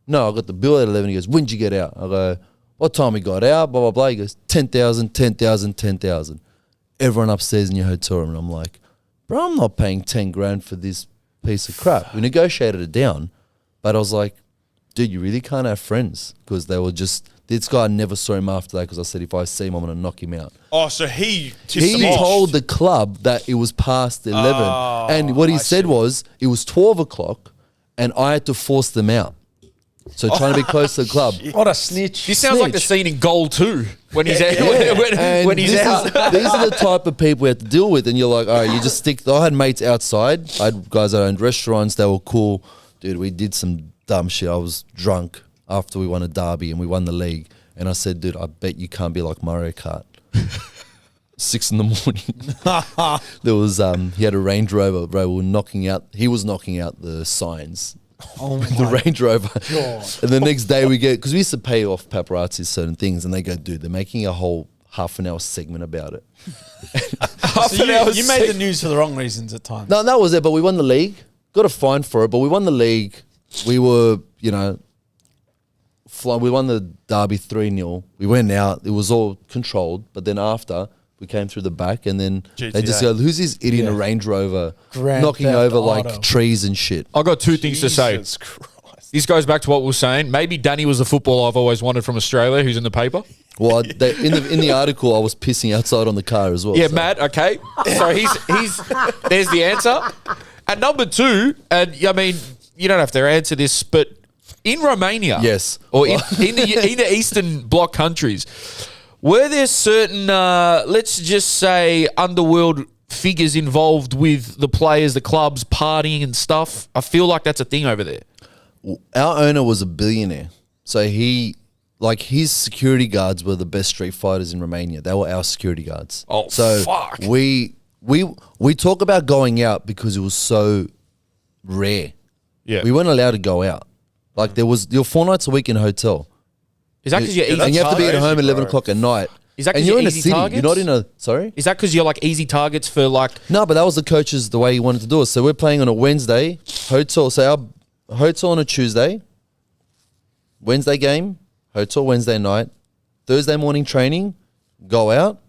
"No, I got the bill at 11. He goes, "When did you get out?" I go, "What time we got out?" Blah, blah, blah. He goes, 10,000, 10,000, 10,000. Everyone upstairs in your hotel room. And I'm like, "Bro, I'm not paying 10 grand for this piece of crap." We negotiated it down, but I was like, "Dude, you really can't have friends," because they were just, this guy, I never saw him after that because I said, if I see him, I'm going to knock him out. Oh, so he tipped He them off. told the club that it was past 11. And what he said was, it was 12 o'clock and I had to force them out. So trying to be close to the club. What a snitch. This sounds like the scene in Goal 2 when he's out. And when he's this out. these are the type of people we have to deal with. And you're like, all right, you just stick. I had mates outside. I had guys that owned restaurants. They were cool. Dude, we did some dumb shit. I was drunk after we won a derby and we won the league. And I said, dude, I bet you can't be like Mario Kart. 6 in the morning. There was he had a Range Rover, bro. He was knocking out the signs. Oh The my Range Rover. God. And the next day because we used to pay off paparazzi certain things, and they go, dude, they're making a whole half an hour segment about it. So you made the news for the wrong reasons at times. No, that was it. But we won the league. Got a fine for it, but we won the league. We were, we won the derby 3-0. We went out. It was all controlled. But then after, we came through the back, and then they just go, who's this idiot in a Range Rover Grand knocking Theft over Auto. like trees and shit? I got two things to say. Jesus Christ. This goes back to what we were saying. Maybe Danny was the footballer I've always wanted from Australia, who's in the paper. Well, in the article, I was pissing outside on the car as well. Yeah, so. Matt. Okay, so he's there's the answer. And number two, and I mean, you don't have to answer this, but in Romania, Yes. or in the Eastern Bloc countries, were there certain, let's just say, underworld figures involved with the players, the clubs, partying and stuff? I feel like that's a thing over there. Our owner was a billionaire, so his security guards were the best street fighters in Romania. They were our security guards. Oh, so fuck. We talk about going out because it was so rare. Yeah. We weren't allowed to go out. Like you're 4 nights a week in a hotel. Is that because you're easy? And you have to be at crazy, home at 11 bro. o'clock at night. Is that 'cause and you're you're in a easy city. targets? You're not in a sorry. Is that because you're like easy targets for like? No, but that was the coach's the way he wanted to do it. So we're playing on a Wednesday hotel. So our hotel on a Tuesday. Wednesday game, hotel Wednesday night, Thursday morning training, go out,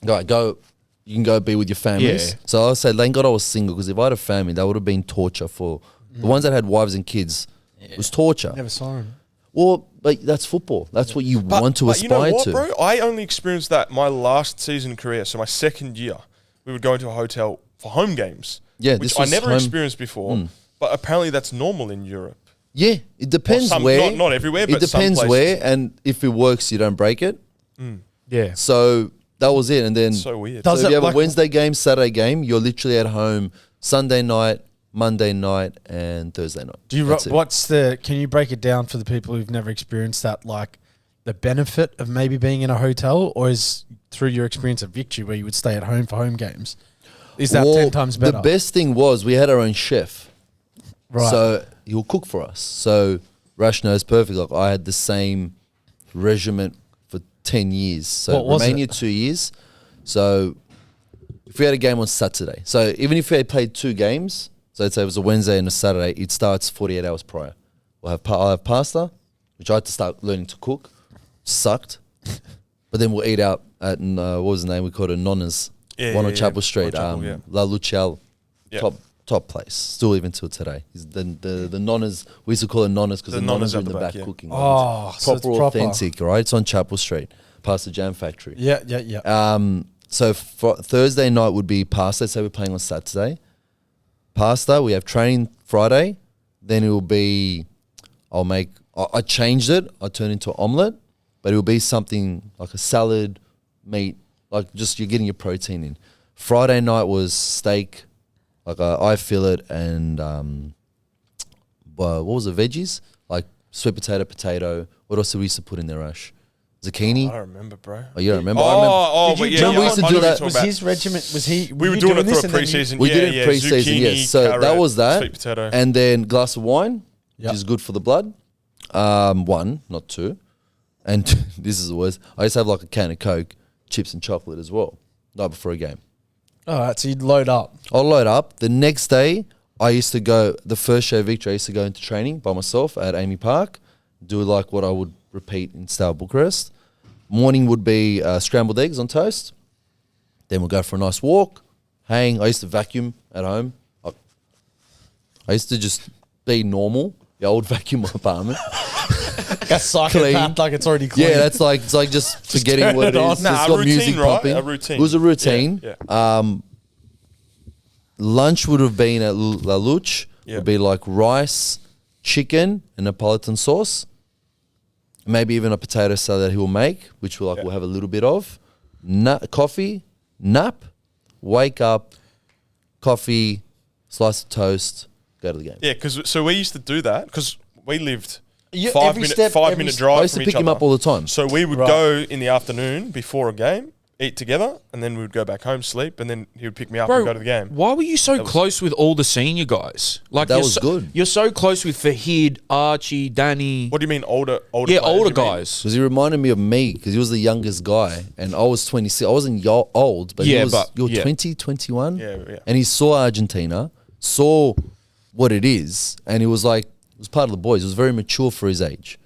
go. You can go be with your families. Yeah. So I said, thank God I was single, because if I had a family, that would have been torture for the ones that had wives and kids. It was torture. Never saw him. Well, but that's football. That's what you want to But you know aspire what, to. bro? I only experienced that my last season in Korea. So my second year, we would go into a hotel for home games. Yeah, which this I was never home- experienced before. But apparently that's normal in Europe. Yeah, it depends some- where. not everywhere, but it some depends places. where, and if it works, you don't break it. Yeah. So that was it, and then So weird. Does so if it you have like- a Wednesday game, Saturday game, you're literally at home Sunday night, Monday night, and Thursday night. Do you? That's it. Can you break it down for the people who've never experienced that? Like the benefit of maybe being in a hotel, or is through your experience at Victory where you would stay at home for home games? Is that Well, 10 times better? The best thing was we had our own chef, right. so he'll cook for us. So Rash knows perfect. Like I had the same regiment for 10 years. So What was Romania it? 2 years. So if we had a game on Saturday, so even if we had played 2 games, so let's say it was a Wednesday and a Saturday, it starts 48 hours prior. I'll have pasta, which I had to start learning to cook. Sucked. But then we'll eat out at, what was the name? We called it Nonna's. Yeah, One yeah, on yeah. Chapel Street. Chapel, yeah. La Lucial. Yeah. Top place. Still even till today. The Nonnas, we used to call it Nonnas because The the Nonnas Nonnas are at in the the back, back yeah. cooking. Oh, so it's proper. Authentic, right? It's on Chapel Street, past the Jam Factory. Yeah. So for Thursday night would be pasta. So we're playing on Saturday. Pasta, we have training Friday. Then it will be, I changed it. I turned into omelette, but it will be something like a salad, meat, like just you're getting your protein in. Friday night was steak, like eye fillet and, what was it, veggies? Like sweet potato. What else did we used to put in there, Ash? Zucchini? I don't remember, bro. Oh, you don't remember? I remember. But Did you yeah, jump we used to I do know what that- you're talking Was about. his regiment? Was he? We were you doing it this for a and then you- pre-season. We yeah, did it yeah, pre-season, zucchini, yes. So that carrot, was that. Sweet potato. And then glass of wine, Yep. which is good for the blood. 1, not 2. And this is the worst. I used to have like a can of Coke, chips and chocolate as well, night before a game. All right, so you'd load up. I'll load up. The next day, I used to go, the first show of Victory, I used to go into training by myself at Amy Park, do like what I would repeat in Steaua Bucharest. Morning would be scrambled eggs on toast. Then we'll go for a nice walk, hang. I used to vacuum at home. I used to just be normal. The old vacuum my apartment. A psychopath, Clean. like it's already clean. Yeah, that's like, it's like just forgetting turn what it it on. is. Nah, It's a got routine, music right? pumping. A routine. It was a routine. Yeah. Lunch would have been at La Luch. Yeah. Would be like rice, chicken, and Napolitan sauce. Maybe even a potato salad that he will make, which we'll have a little bit of. Coffee, nap, wake up, coffee, slice of toast, go to the game. Yeah, because so we used to do that because we lived every step, 5 every minute step. drive. I used to from pick each him other. up all the time. So we would Right. go in the afternoon before a game, eat together, and then we would go back home, sleep, and then he would pick me up and go to the game. Why were you so close with all the senior guys? Like That you're was good. You're so close with Fahid, Archie, Danny. What do you mean older? yeah, players, older you mean? guys. Because he reminded me of me, because he was the youngest guy, and I was 26. I wasn't old, but Yeah, he was, but- you're yeah. 20, 21. Yeah, yeah. And he saw Argentina, saw what it is, and he was like, it was part of the boys. He was very mature for his age.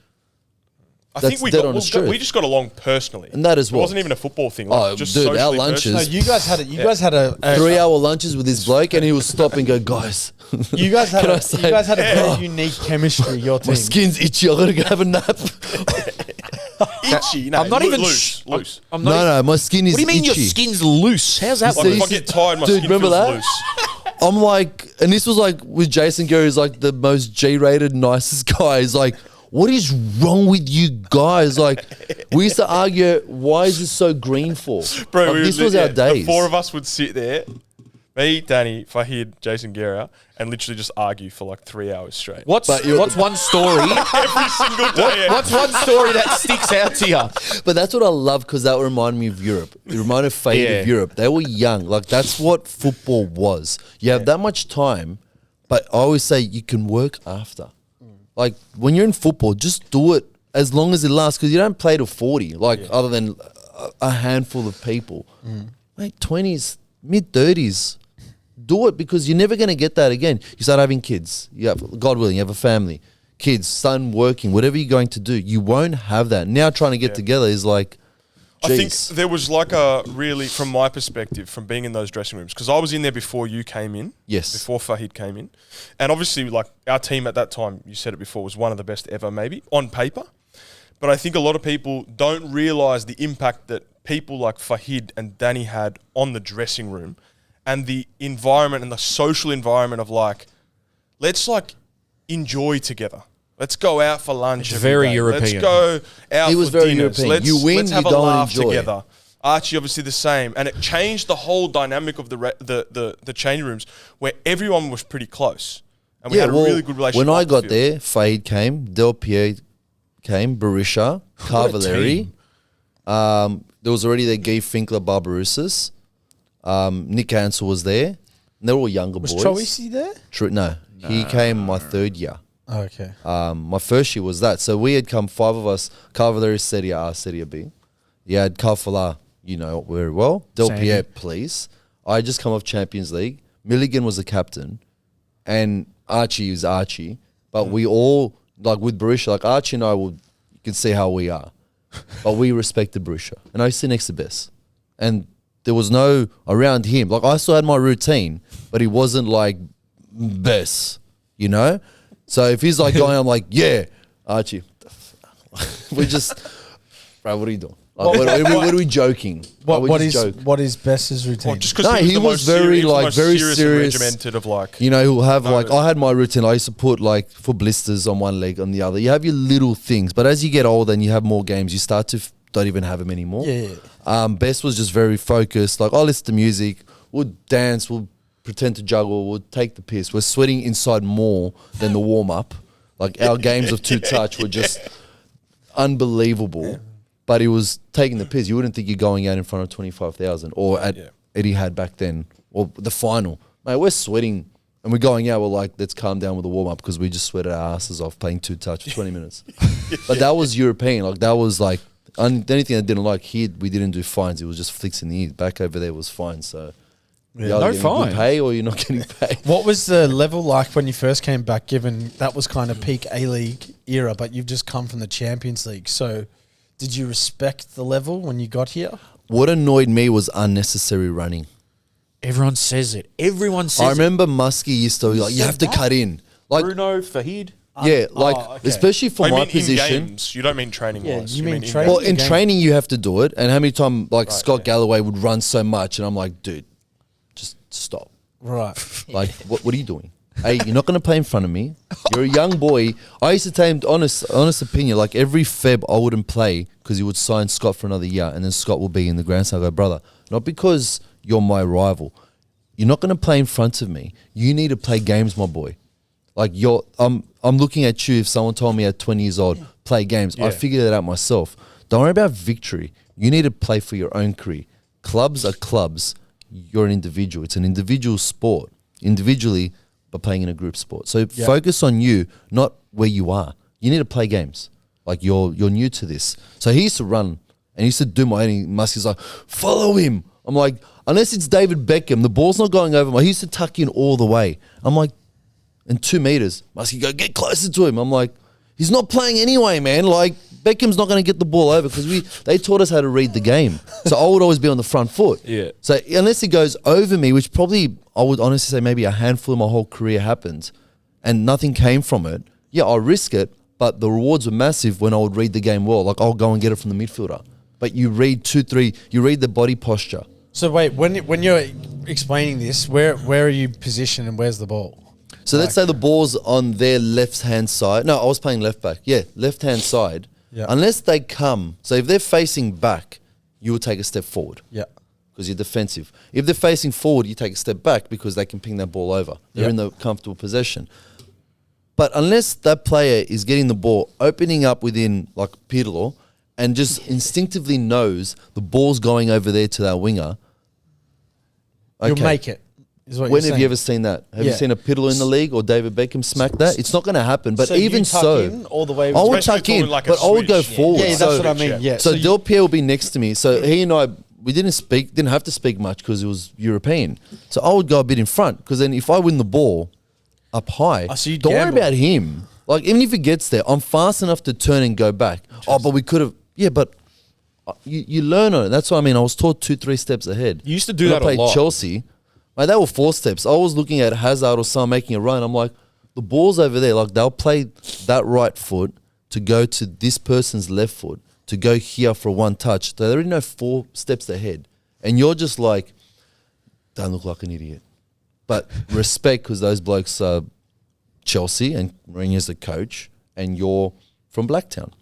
I That's think we dead got, honest we truth. just got along personally, And that as well. It wasn't even a football thing. Oh, Like, just dude, our socially, lunches- No, personally. you guys had You guys had a 3-hour lunches with this bloke, and he would stop and go, guys, You guys had Can I a say- you guys had a very unique chemistry. Your my team. skin's itchy. I gotta go have a nap. Itchy. No, I'm not even loose. Loose. I'm not. No, my skin is What do you mean itchy. your skin's loose? How's that You Like work? if I see- get tired, my Dude, skin remember feels that? loose. I'm like, and this was like with Jason Gary's like the most G-rated, nicest guy. He's like, what is wrong with you guys? Like, we used to argue, why is this so green for? Bro, Like, we this would- was yeah, our days. The four of us would sit there, me, Danny, Fahid, Jason Guerra, and literally just argue for like 3 hours straight. What's But you're- one story? Every single day. What's one story that sticks out to you? But that's what I love because that reminded me of Europe. It reminded Fade Yeah. of Europe. They were young. Like, that's what football was. You have that much time, but I always say you can work after. Like, when you're in football, just do it as long as it lasts because you don't play to 40, like, other than a handful of people. Mate, 20s, mid-30s, do it because you're never going to get that again. You start having kids. You have, God willing, you have a family, kids, son working, whatever you're going to do. You won't have that. Now trying to get together is like, I think jeez. there was like a really, from my perspective, from being in those dressing rooms, because I was in there before you came in. Yes. Before Fahid came in. And obviously, like, our team at that time, you said it before, was one of the best ever, maybe, on paper. But I think a lot of people don't realise the impact that people like Fahid and Danny had on the dressing room and the environment and the social environment of, like, let's, like, enjoy together. Let's go out for lunch. It's every very day. European. Let's go out It was for very dinners. European. Let's, You win, let's have you a go and laugh enjoy. together. Archie obviously the same, and it changed the whole dynamic of the change rooms where everyone was pretty close, and we had a really good relationship. When I off the got field. there, Fade came, Del Pierre came, Barisha, Cavalieri. There was already there Guy Finkler, Barbarousas. Nick Ansel was there. And they were all younger Was boys. Troisi there? No, he came my third year. Oh, okay. My first year was that. So we had come, 5 of us, Cavalieri, Serie A, Serie B. You had Kalfala, you know very well. Del Sandy. Pierre, please. I had just come off Champions League. Milligan was the captain. And Archie is Archie. But we all, like with Barisha, like Archie and I, you can see how we are. But we respected Barisha. And I used to sit next to Bess. And there was no around him. Like, I still had my routine, but he wasn't like Bess, you know? So if he's like going, I'm like, yeah, Archie. We just, bro, what are you doing? Like, what are we joking? Like, we What just is joke. what is Best's routine? Well, just because No, he was very, like, very serious. and regimented of like. You know, he'll have No, like, I had my routine. I used to put like for blisters on one leg, on the other. You have your little things, but as you get older and you have more games, you start to don't even have them anymore. Yeah. Best was just very focused. Like, I'll listen to music, we'll dance, we'll pretend to juggle, we'll take the piss. We're sweating inside more than the warm up. Like, our games of two touch were just unbelievable. But he was taking the piss. You wouldn't think you're going out in front of 25,000 or at Eddie had back then, or the final. Mate, we're sweating and we're going out. We're like, let's calm down with the warm up because we just sweated our asses off playing two touch for 20 minutes. But that was European. Like, that was like, the only thing I didn't like here, we didn't do fines. It was just flicks in the ears. Back over there was fine. So, you're No either getting good fines. pay or you're not getting paid. What was the level like when you first came back, given that was kind of peak A-League era, but you've just come from the Champions League? So did you respect the level when you got here? What annoyed me was unnecessary running. Everyone says it. Everyone says I remember Muskie used to be like, you have to cut in. Like, Bruno, Fahid. yeah, like, okay. especially for I my mean, position. in games, you don't mean training Yeah, wise. you mean in training. Well, games. in game. training you have to do it, and how many times like Scott Galloway would run so much, and I'm like, dude, just stop. Right. Like, what are you doing? Hey, you're not going to play in front of me. You're a young boy. I used to tell him, honest opinion, like every Feb I wouldn't play because he would sign Scott for another year, and then Scott will be in the grandstand. I go, brother, not because you're my rival. You're not going to play in front of me. You need to play games, my boy. Like I'm looking at you. If someone told me at 20 years old, play games, I figured it out myself. Don't worry about victory. You need to play for your own career. Clubs are clubs. You're an individual. It's an individual sport. Individually, but playing in a group sport. So focus on you, not where you are. You need to play games. Like you're new to this. So he used to run and he used to do my and Muskie's like, follow him. I'm like, unless it's David Beckham, the ball's not going over. He used to tuck in all the way. I'm like, in 2 meters, Muskie go, get closer to him. I'm like, he's not playing anyway, man. Like, Beckham's not going to get the ball over because they taught us how to read the game. So I would always be on the front foot. Yeah. So unless he goes over me, which probably I would honestly say maybe a handful of my whole career happened and nothing came from it, yeah, I'll risk it, but the rewards were massive when I would read the game well. Like I'll go and get it from the midfielder. But you read 2, 3, you read the body posture. So wait, when you're explaining this, where are you positioned and where's the ball? So let's say the ball's on their left-hand side. No, I was playing left back. Yeah, left-hand side. Yeah. Unless they come. So if they're facing back, you will take a step forward. Yeah. Because you're defensive. If they're facing forward, you take a step back because they can ping that ball over. They're in the comfortable possession. But unless that player is getting the ball, opening up within like Pirlo, and just instinctively knows the ball's going over there to that winger, You'll make it. Is what when you're have you ever seen that? Have you seen a Pirlo in the league or David Beckham smack that? It's not going to happen. But even so, all the way. I would Basically tuck in, talking like a but I would go switch. forward. Yeah, that's so, what I mean. Yeah. So Del Piero will be next to me. So he and I, we didn't have to speak much because it was European. So I would go a bit in front because then if I win the ball up high, so you don't gamble. worry about him. Like even if he gets there, I'm fast enough to turn and go back. Oh, but we could have. Yeah, but you learn on it. That's what I mean. I was taught 2-3 steps ahead. You used to do When that I played a lot. Chelsea. Like, they were 4 steps. I was looking at Hazard or someone making a run. I'm like, the ball's over there. Like, they'll play that right foot to go to this person's left foot to go here for one touch. They already know 4 steps ahead. And you're just like, don't look like an idiot. But respect because those blokes are Chelsea and Mourinho's the coach and you're from Blacktown.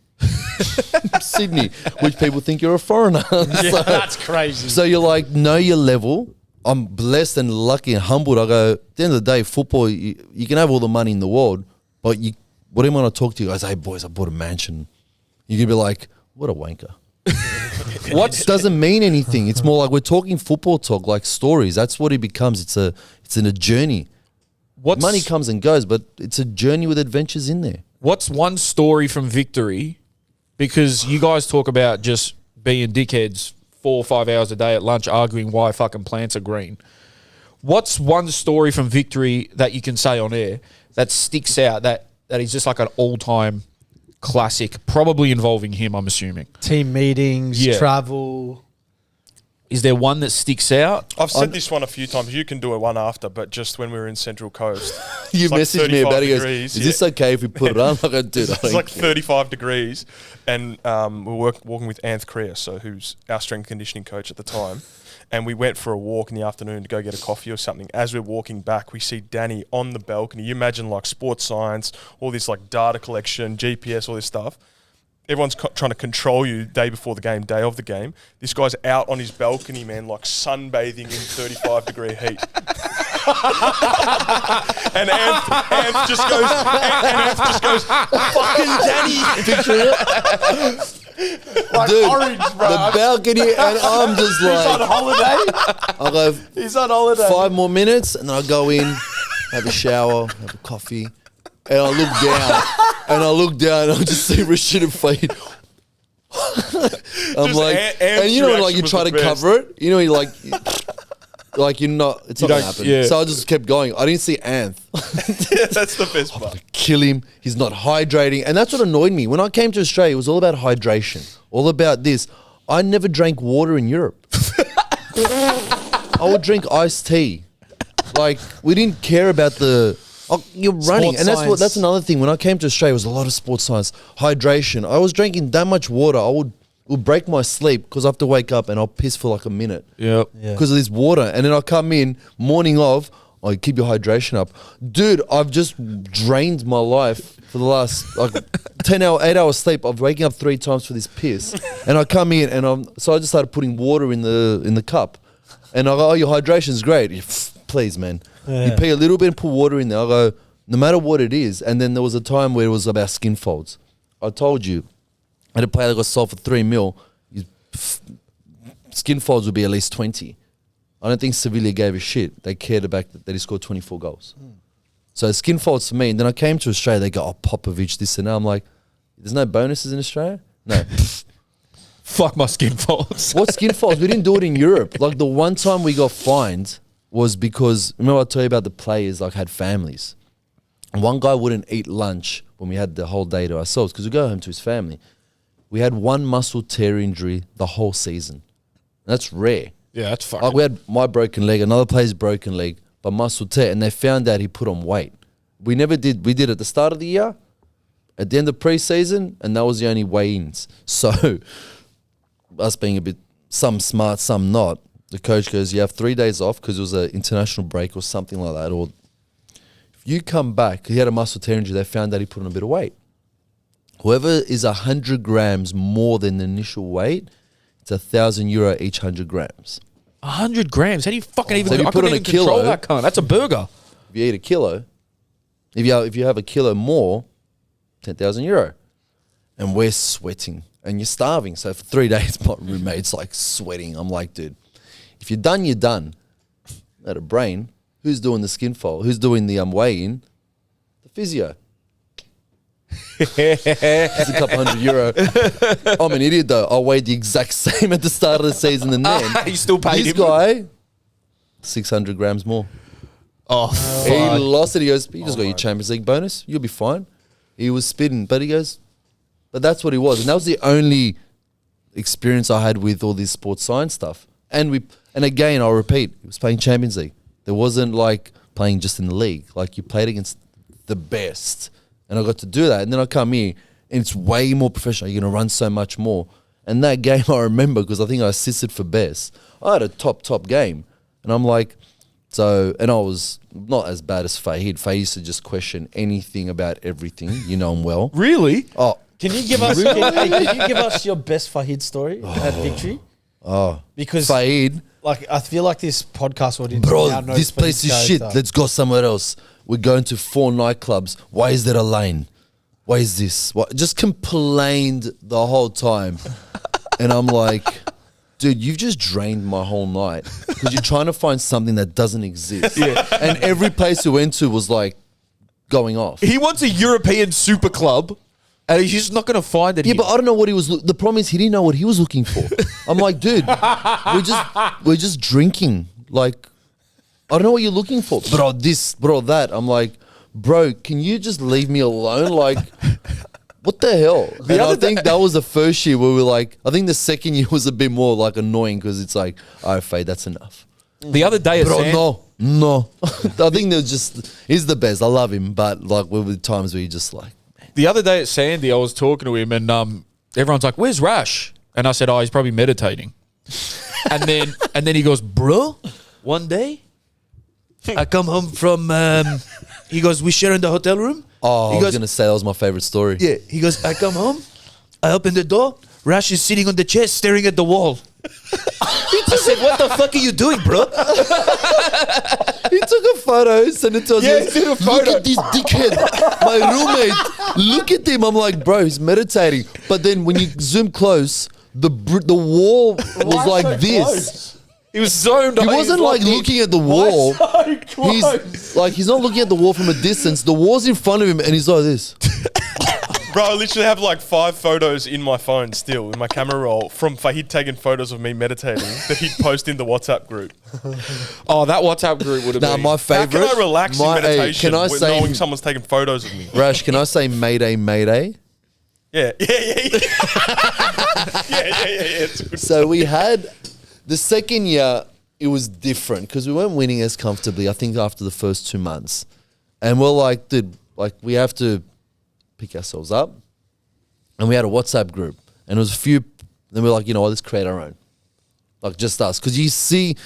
Sydney, which people think you're a foreigner. Yeah, that's crazy. So you're like, know your level. I'm blessed and lucky and humbled. I go, at the end of the day, football, you can have all the money in the world, but what am I going to talk to you guys? Hey, boys, I bought a mansion. You can be like, what a wanker. What doesn't mean anything. It's more like we're talking football talk, like stories. That's what it becomes. It's in a journey. Money comes and goes, but it's a journey with adventures in there. What's one story from victory? Because you guys talk about just being dickheads 4 or 5 hours a day at lunch arguing why fucking plants are green. What's one story from victory that you can say on air that sticks out that is just like an all-time classic, probably involving him, I'm assuming? Team meetings, travel. Is there one that sticks out? I've said this one a few times. You can do it one after, but just when we were in Central Coast. You like messaged me about it. He goes, degrees, is this okay if we put it on? Like, dude, it's like 35 degrees. And we were walking with Anth Krias, who's our strength conditioning coach at the time. And we went for a walk in the afternoon to go get a coffee or something. As we're walking back, we see Danny on the balcony. You imagine like sports science, all this like data collection, GPS, all this stuff. Everyone's trying to control you day before the game, day of the game. This guy's out on his balcony, man, like sunbathing in 35 degree heat. And Anth just goes, fucking Danny. Picture it. Like Dude, orange, bro. the balcony, and I'm just He's on like, holiday. I'll go He's on holiday. 5 more minutes, and then I'll go in, have a shower, have a coffee, and I look down, and I just see Rashida fade. I'm Just like, Anth's and you know, like reaction you was try the to best. cover it, you know, you're like you're not, it's not gonna don't- happen. yeah. So I just kept going. I didn't see Anth. Yeah, that's the best part. Kill him. He's not hydrating. And that's what annoyed me. When I came to Australia, it was all about hydration, all about this. I never drank water in Europe. I would drink iced tea. Like, we didn't care about you're running. Sports And science. that's another thing. When I came to Australia, it was a lot of sports science, hydration. I was drinking that much water. It would break my sleep because I have to wake up and I'll piss for like a minute. Yep. Because of this water. And then I come in, morning of, I keep your hydration up. Dude, I've just drained my life for the last 8 hours sleep. I'm waking up 3 times for this piss. And I come in and so I just started putting water in the cup. And I go, oh, your hydration's great. Please, man. You pee a little bit and put water in there. I go, no matter what it is. And then there was a time where it was about skin folds. I told you, I had a player that got sold for 3 mil. Skin folds would be at least 20. I don't think Sevilla gave a shit. They cared about that he scored 24 goals. So skin folds for me. And then I came to Australia. They go, oh, Popovic, this and that. I'm like, there's no bonuses in Australia? No. Fuck my skin folds. What skin folds? We didn't do it in Europe. Like the one time we got fined was because, remember I told you about the players like had families. And one guy wouldn't eat lunch when we had the whole day to ourselves because we go home to his family. We had one muscle tear injury the whole season. That's rare. Yeah, that's fucking. Like we had my broken leg, another player's broken leg, but muscle tear, and they found out he put on weight. We never did. We did at the start of the year, at the end of pre-season, and that was the only weigh-ins. So us being a bit, some smart, some not, the coach goes, you have 3 days off because it was an international break or something like that. Or if you come back, he had a muscle tear injury, they found out he put on a bit of weight. Whoever is 100 grams more than the initial weight, it's €1,000 each 100 grams. 100 grams. How do you fucking even? So if you I put couldn't on a even control kilo- that cunt. That's a burger. If you eat a kilo, if you have a kilo more, €10,000. And we're sweating and you're starving. So for 3 days, my roommate's like sweating. I'm like, dude, if you're done, you're done. At a brain, who's doing the skin fold? Who's doing the weigh-in? The physio. It's a couple €100. I'm an idiot though. I weighed the exact same at the start of the season and then You still paid this him? guy 600 grams more. Oh, He fuck. lost it. He goes, you just got your Champions League bonus. You'll be fine. He was spitting, but he goes, but that's what he was. And that was the only experience I had with all this sports science stuff. And again, I'll repeat, he was playing Champions League. There wasn't like playing just in the league. Like you played against the best. And I got to do that. And then I come here and it's way more professional. You're going to run so much more. And that game I remember because I think I assisted for best. I had a top game. And I'm like, and I was not as bad as Fahid. Fahid used to just question anything about everything. You know him well. Really? Oh, Can you give us? Can you give us your best Fahid story at victory? Because Fahid. like I feel like this podcast audience Bro, now knows this place is Fahid's shit. character. Let's go somewhere else. We're going to 4 nightclubs. Why is there a lane? Why is this? What? Just complained the whole time. And I'm like, dude, you've just drained my whole night because you're trying to find something that doesn't exist. Yeah. And every place we went to was like going off. He wants a European super club, and he's just not going to find it. Yeah, here. but I don't know what he was. The problem is he didn't know what he was looking for. I'm like, dude, we're just drinking. Like, I don't know what you're looking for, bro. This, bro, that. I'm like, bro, can you just leave me alone? Like, what the hell? And I think that was the first year where we were like. I think the second year was a bit more like annoying because it's like, all right, Faye, that's enough. the other day, at Bro, Sand- no. I think there's just he's the best. I love him, but like there were times where you just like. The other day at Sandy, I was talking to him, and everyone's like, "Where's Rash?" And I said, "Oh, he's probably meditating." and then he goes, "Bro, one day I come home from." He goes, "We share in the hotel room." Oh, he I goes, was gonna say that was my favorite story. "Yeah." He goes, "I come home, I open the door. Rash is sitting on the chair, staring at the wall." I said, "What the fuck are you doing, bro?" He took a photo, sent it to us. Yeah, He goes, he took a photo. Look at this dickhead, my roommate. Look at him. I'm like, bro, he's meditating. But then when you zoom close, the wall was like this. He was zoned. He wasn't like looking at the wall. He's not looking at the wall from a distance. The wall's in front of him, and he's like this. Bro, I literally have like 5 photos in my phone still, in my camera roll, from Fahid taking photos of me meditating that he'd post in the WhatsApp group. Oh, that WhatsApp group would have Now, been. my How favorite. can I relax in meditation can I with say, knowing someone's taking photos of me? Rash? Can I say Mayday, Mayday? Yeah. It's a good So we had the second year, it was different because we weren't winning as comfortably, I think, after the first 2 months. And we're like, dude, like we have to pick ourselves up. And we had a WhatsApp group. And it was a few, then we're like, you know what, let's create our own. Like just us. Because you see,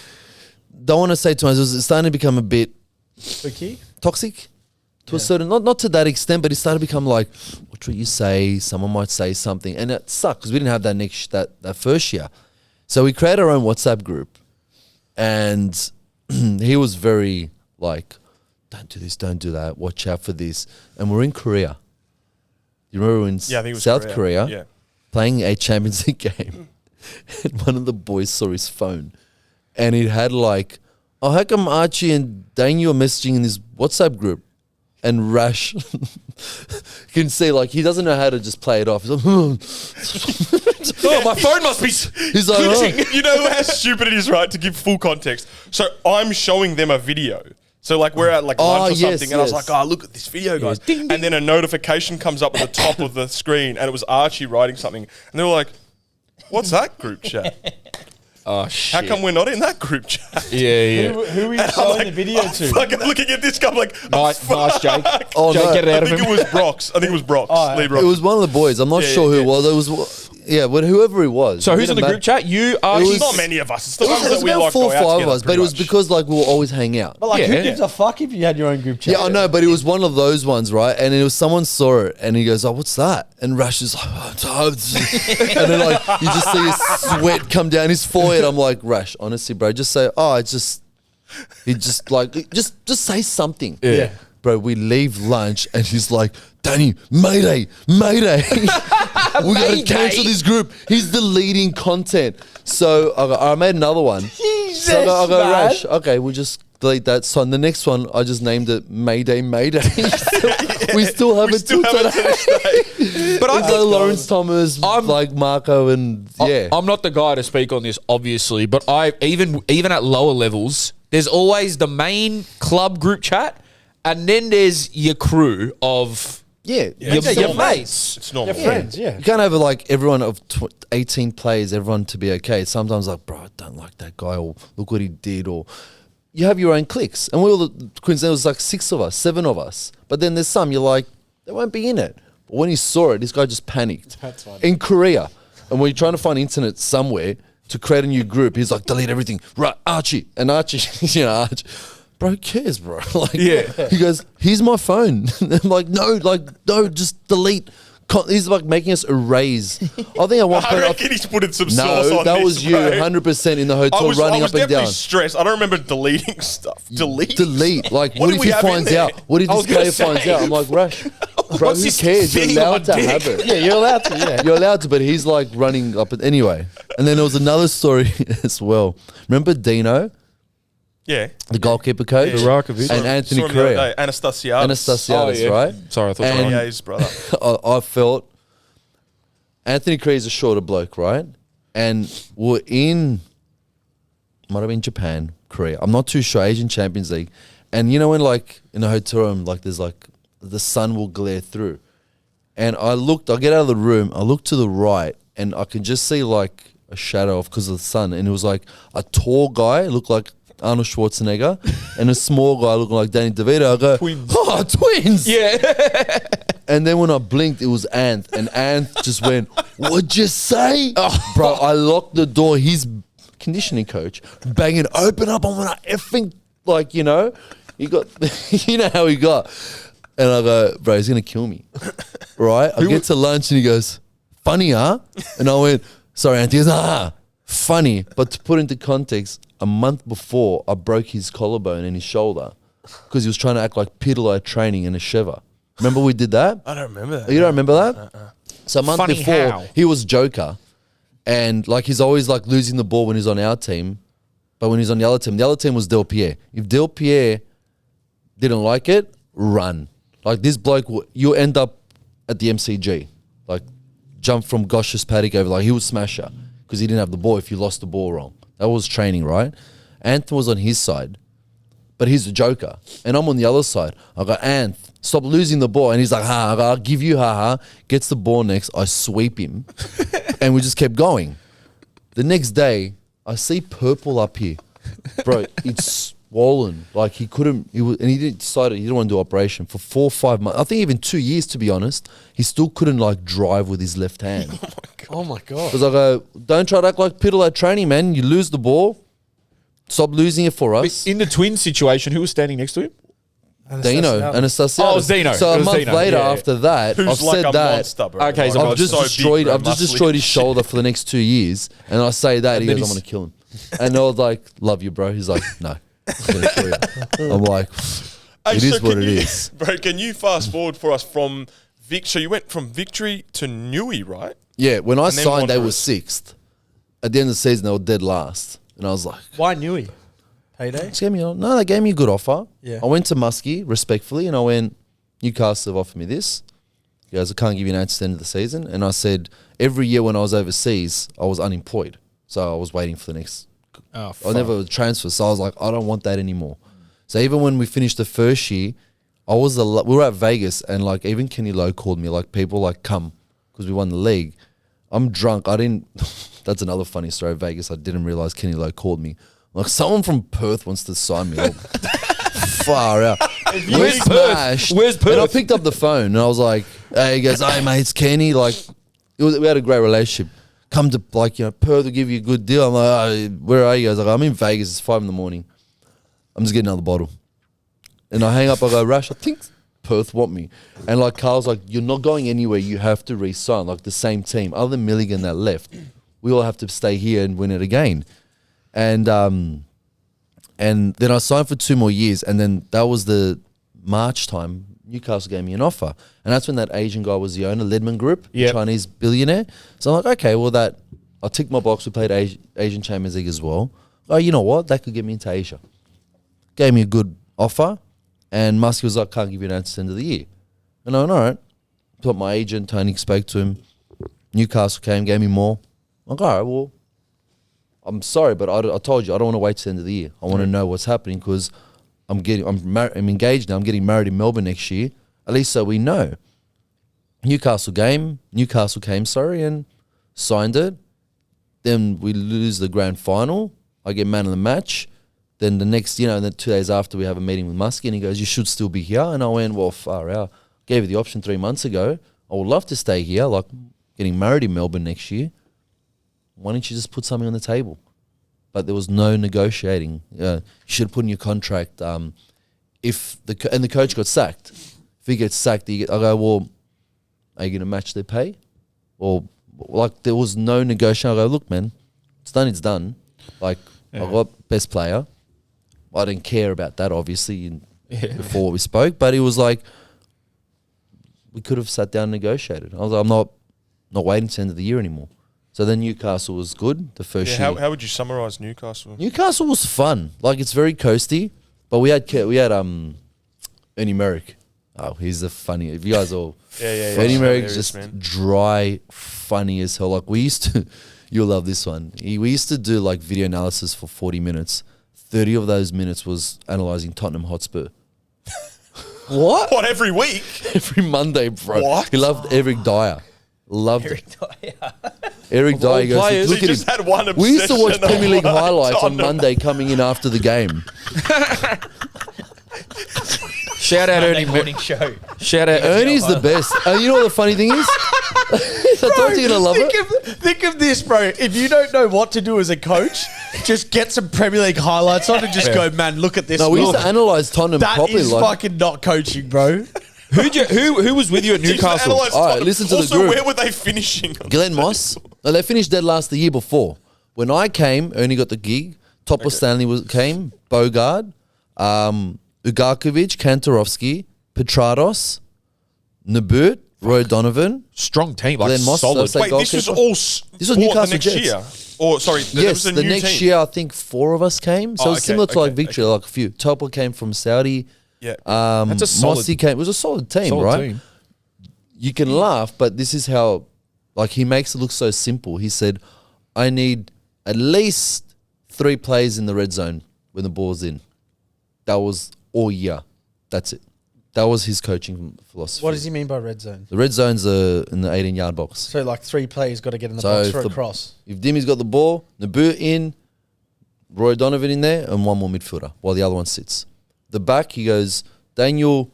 don't want to say too much, it's starting to become a bit toxic to a certain, not to that extent, but it started to become like, what should you say? Someone might say something. And it sucked because we didn't have that that first year. So we created our own WhatsApp group. And he was very like, don't do this, don't do that. Watch out for this. And we're in Korea. You remember in Yeah, I think it was South Korea Yeah. playing a Champions League game, and one of the boys saw his phone, and it had like, oh, how come Archie and Daniel are messaging in this WhatsApp group? And Rash can see, like, he doesn't know how to just play it off. He's like, Oh, my phone must be. he's like, oh. You know how stupid it is, right? To give full context. So I'm showing them a video. So like we're at like lunch or yes, something, and I was yes. like, "Oh, look at this video, guys!" And then a notification comes up at the top of the screen, and it was Archie writing something, and they were like, "What's that group chat? Oh shit! How come we're not in that group chat?" Yeah. Who are you showing the video to? Like I'm looking at this guy, I'm like, Nice, Jake. Oh, Jake, no. get it out I of think him. it was Brox. I think it was Brox. Lee Brox. It was one of the boys. I'm not Yeah, sure yeah, who it was. It was, yeah, but whoever it was. So It who's in didn't the group matter. chat? You, Archie. It's not many of us. It's the It ones was that we about like 4 or go out 5 of together, us, but pretty it was much. because like we will always hang out. But like, Yeah. who gives a fuck if you had your own group chat? Yeah, I know, but it was one of those ones, right? And it was someone saw it, and he goes, "Oh, what's that?" And Rash is like, and then like you just see his sweat come down his forehead. I'm like, Rash, honestly, bro, just say, "Oh, it's just," he just like just say something. Yeah. Bro, we leave lunch, and he's like, "Danny, Mayday, Mayday, we gotta cancel this group. He's deleting content." So I made another one. So I go, man. Rash, okay, we'll just delete that. So on the next one, I just named it Mayday, Mayday. We still have it till today. But I It's like think Lawrence Thomas, like Marco, and yeah. I'm not the guy to speak on this, obviously, but I even at lower levels, there's always the main club group chat, and then there's your crew of yeah, your mates. It's normal. Your friends, yeah. You can't have like everyone of 18 players, everyone to be okay. It's sometimes like, bro, I don't like that guy, or look what he did, or you have your own cliques. And we all, Queensland was like 6 of us, 7 of us. But then there's some you're like, they won't be in it. But when he saw it, this guy just panicked. That's fine. In Korea, and when you're trying to find internet somewhere to create a new group, he's like, delete everything. Right, Archie. And Archie, you know, Archie. Bro, who cares, bro? Like, Yeah. He goes, here's my phone. I'm like, no, just delete. He's like making us erase. I think at one I point, reckon he's putting some sauce no, on that this, was you, bro. 100% in the hotel, I was running up and definitely down. stressed. I don't remember deleting stuff. Delete? Like, What what do if we he have in finds there? out? What if I this was gonna player finds say. out? I'm like, Rash, bro, What's who this cares? You're thing on allowed to my have dick? it. Yeah, you're allowed to, yeah. You're allowed to, but he's like running up. Anyway, and then there was another story as well. Remember Dino, Yeah. the goalkeeper coach? Yeah. Rakovic. And Anthony Saw him the other Correa. day. Anastasiadis. Anastasiadis, Oh, yeah. right? Sorry, I thought And- Yeah, his brother. I felt Anthony Correa is a shorter bloke, right? And we're in, might have been Japan, Korea. I'm not too sure, Asian Champions League. And you know when like in a hotel room, like there's like the sun will glare through. And I get out of the room, I look to the right, and I can just see like a shadow because of the sun. And it was like a tall guy, looked like Arnold Schwarzenegger, and a small guy looking like Danny DeVito. I go, Twins. Oh, twins! Yeah. And then when I blinked, it was Anth. And Anth just went, what'd you say? Oh. Bro, I locked the door. He's conditioning coach, banging, open up. I'm gonna effing, like, you know, he got, you know how he got. And I go, bro, he's going to kill me. Right? I get to lunch and he goes, funny, huh? And I went, sorry, Anth. He goes, funny. But to put into context, a month before, I broke his collarbone and his shoulder because he was trying to act like Pidalite training in a Sheva. Remember we did that? I don't remember that. You don't remember that? So a month Funny before, how? he was Joker. And like he's always like losing the ball when he's on our team. But when he's on the other team was Del Pierre. If Del Pierre didn't like it, run. Like this bloke, you'll end up at the MCG. Like jump from Gosh's paddock over. Like he was smasher because he didn't have the ball if you lost the ball wrong. That was training, right? Anth was on his side. But he's the Joker. And I'm on the other side. I go, Anth, stop losing the ball. And he's like, I go, I'll give you Gets the ball next. I sweep him. And we just kept going. The next day, I see purple up here. Bro, it's swollen. Like he decided he didn't want to do operation for 4 or 5 months. I think even 2 years, to be honest. He still couldn't like drive with his left hand. Oh my God. Because I go, don't try to act like Piddle at training, man. You lose the ball. Stop losing it for us. In the twin situation, who was standing next to him? Dino, Anastasiadis. Oh, it was Dino. So It a was month Dino. later Yeah, yeah. after that, Who's I've like said a that. monster, bro. Okay, so Like, I've I've just so big, destroyed. bro, I've just muscly destroyed his and shit. shoulder for the next 2 years, and I say that he then goes, "I'm he's- gonna kill him," and I was like, "Love you, bro." He's like, "No, I'm gonna kill you." I'm like, Hey, It is so what can it you- is. Bro, can you fast forward for us from so you went from Victory to Newey, right? Yeah, when I And then signed, they were Wanderers. 6th. At the end of the season, they were dead last. And I was like, Why Newey? Payday? just they gave me a good offer. Yeah. I went to Muskie, respectfully, and I went, Newcastle have offered me this. He goes, I can't give you an answer at the end of the season. And I said, every year when I was overseas, I was unemployed. So I was waiting for the next. Oh, I never transferred. So I was like, I don't want that anymore. So even when we finished the first year, we were at Vegas, and like even Kenny Lowe called me, like people like come because we won the league. I'm drunk. I didn't. That's another funny story. Vegas. I didn't realize Kenny Lowe called me. Like someone from Perth wants to sign me. Like, far out. Where's Perth? Where's And I Perth? picked up the phone and I was like, "Hey," he goes, "Hey mate, it's Kenny." Like, we had a great relationship. Come to Perth will give you a good deal. I'm like, "Oh, where are you guys?" Like, I'm in Vegas. It's 5 a.m. I'm just getting another bottle. And I hang up, I go, Rash, I think Perth want me. And like Carl's like, you're not going anywhere, you have to re-sign. Like the same team. Other than Milligan that left, we all have to stay here and win it again. And then I signed for 2 more years, and then that was the March time, Newcastle gave me an offer. And that's when that Asian guy was the owner, Ledman Group, Yep. Chinese billionaire. So I'm like, okay, well I ticked my box, we played Asian Champions League as well. Oh, you know what? That could get me into Asia. Gave me a good offer. And Muskie was like, can't give you an answer at the end of the year. And I went, all right. Got my agent, Tony, spoke to him. Newcastle came, gave me more. I'm like, all right, well, I'm sorry, but I told you, I don't want to wait till the end of the year. I want to know what's happening because I'm engaged now. I'm getting married in Melbourne next year, at least so we know. Newcastle came, and signed it. Then we lose the grand final. I get man of the match. Then the next, and then 2 days after we have a meeting with Muskie and he goes, you should still be here. And I went, well, far out. Gave you the option 3 months ago. I would love to stay here, like getting married in Melbourne next year. Why don't you just put something on the table? But there was no negotiating. You should have put in your contract. If the coach got sacked. If he gets sacked, I go, well, are you going to match their pay? Or like there was no negotiation. I go, look, man, it's done. It's done. Like I got best player. I didn't care about that, obviously, before we spoke. But it was like we could have sat down and negotiated. I was like, I'm not waiting to the end of the year anymore. So then Newcastle was good the first year. How would you summarise Newcastle? Newcastle was fun. Like it's very coasty, but we had Ernie Merrick. Oh, he's the funny. If you guys all, Ernie Merrick's just dry, funny as hell. Like we used to, you'll love this one. We used to do like video analysis for 40 minutes. 30 of those minutes was analysing Tottenham Hotspur. What? What, every week? Every Monday, bro. What? He loved Eric Dyer. Loved Eric it. Dyer. Eric Dyer goes, players, look He at just him. had one We used to watch obsession Premier League on highlights on Tottenham. Monday coming in after the game. Shout out Monday Ernie. morning show. Shout out Ernie's the best. And you know what the funny thing is? I don't think you're going to love it. Think of this, bro. If you don't know what to do as a coach, just get some Premier League highlights on and just go, man, look at this. No, we used Look, to analyse Tottenham that properly. is Like, fucking not coaching, bro. Who was with you at Just Newcastle? analyse All right, Tottenham. listen to the Also, group. where were they finishing? Glenn Moss. No, they finished dead last the year before. When I came, Ernie got the gig. Topper Stanley came. Bogard. Ugarkovic, Kantorovsky, Petrados, Naburt, Roy Donovan. Strong team, like Glenn Moss, solid. so Wait, this was goalkeeper. all This was bought Newcastle the next Jets. year? Or, sorry, there Yes, was a the new next team. year I think 4 of us came. So Oh, it's okay, similar to like okay, Victory, like a few. Topper came from Saudi. Yeah. That's a solid- Mossy came. It was a solid team, Solid right? team. You can laugh, but this is how, like, he makes it look so simple. He said, I need at least 3 plays in the red zone when the ball's in. That was all year. That's it. That was his coaching philosophy. What does he mean by red zone? The red zone's in the 18-yard box. So like 3 players got to get in the So box if for a the- cross. If Dimmy's got the ball, Nabur in, Roy Donovan in there, and 1 more midfielder while the other one sits. The back, he goes, Daniel,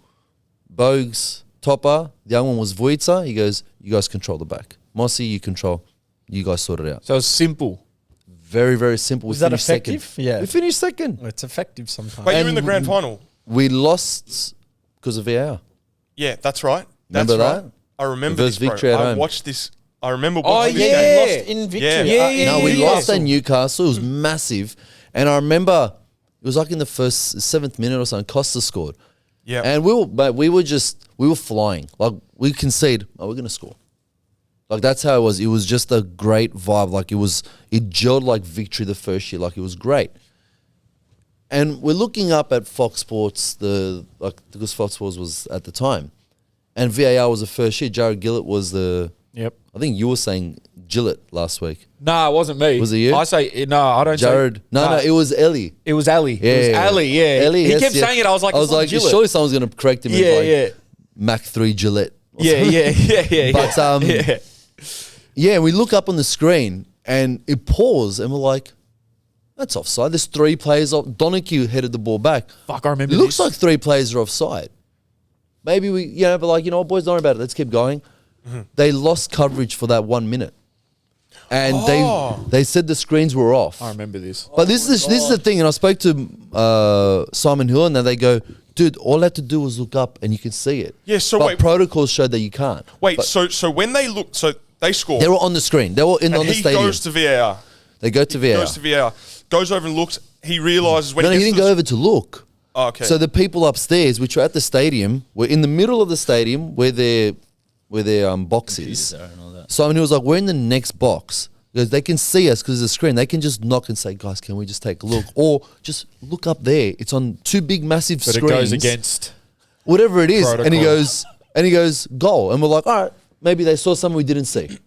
Bogues, Topper. The other one was Vujicic. He goes, you guys control the back. Mossy, you control. You guys sort it out. So it's simple. Very, very simple. Was We that finished effective? second. Yeah. We finished second. It's effective sometimes. Wait, you were in the And- grand final? We lost because of VAR. Yeah, that's right. That's Remember right. that? I remember Versus this, bro. Victory at I home. watched this. I remember Oh, watching this yeah. game. Lost in victory. Yeah. No, we yeah. lost at Newcastle. It was massive. And I remember it was like in the first 7th minute or something, Costa scored. Yeah. And we were flying. Like we concede, oh, we're gonna score. Like that's how it was. It was just a great vibe. Like it gelled like victory the first year. Like it was great. And we're looking up at Fox Sports, because Fox Sports was at the time, and VAR was the first year. Jared Gillett was the. Yep. I think you were saying Gillett last week. No, it wasn't me. Was it you? I say no. I don't. Jared. Say, No, it was Ellie. It was Ali. Yeah, It was Ali. Yeah. Ellie, he yes, kept yeah. saying it. I was like, Gillett. surely someone's gonna correct him. Yeah, and like, yeah. Mac 3 Gillette. or Yeah, something. yeah. But yeah, we look up on the screen and it paused, and we're like, that's offside. There's 3 players off. Donahue headed the ball back. Fuck, I remember It looks this. like 3 players are offside. Maybe but like, what, boys, don't worry about it. Let's keep going. They lost coverage for that 1 minute. And they said the screens were off. I remember this. But this is the thing, and I spoke to Simon Hill, and then they go, dude, all I had to do was look up, and you can see it. Yeah, so but wait. protocols showed that you can't. Wait, But so when they look, so they score. they were on the screen. They were on the he stadium. goes to VAR. They go to VAR. Goes to VAR. Goes over and looks. He realizes when No, he he gets didn't to go over to look. Oh, okay. So the people upstairs, which were at the stadium, were in the middle of the stadium where their box is. Computers are and all that. Simon Hill was like, we're in the next box. Because they can see us because of the screen. They can just knock and say, guys, can we just take a look? Or just look up there. It's on 2 big, massive But screens. it goes against. Whatever it is. And he Protocol. goes, goal. And we're like, all right, maybe they saw something we didn't see.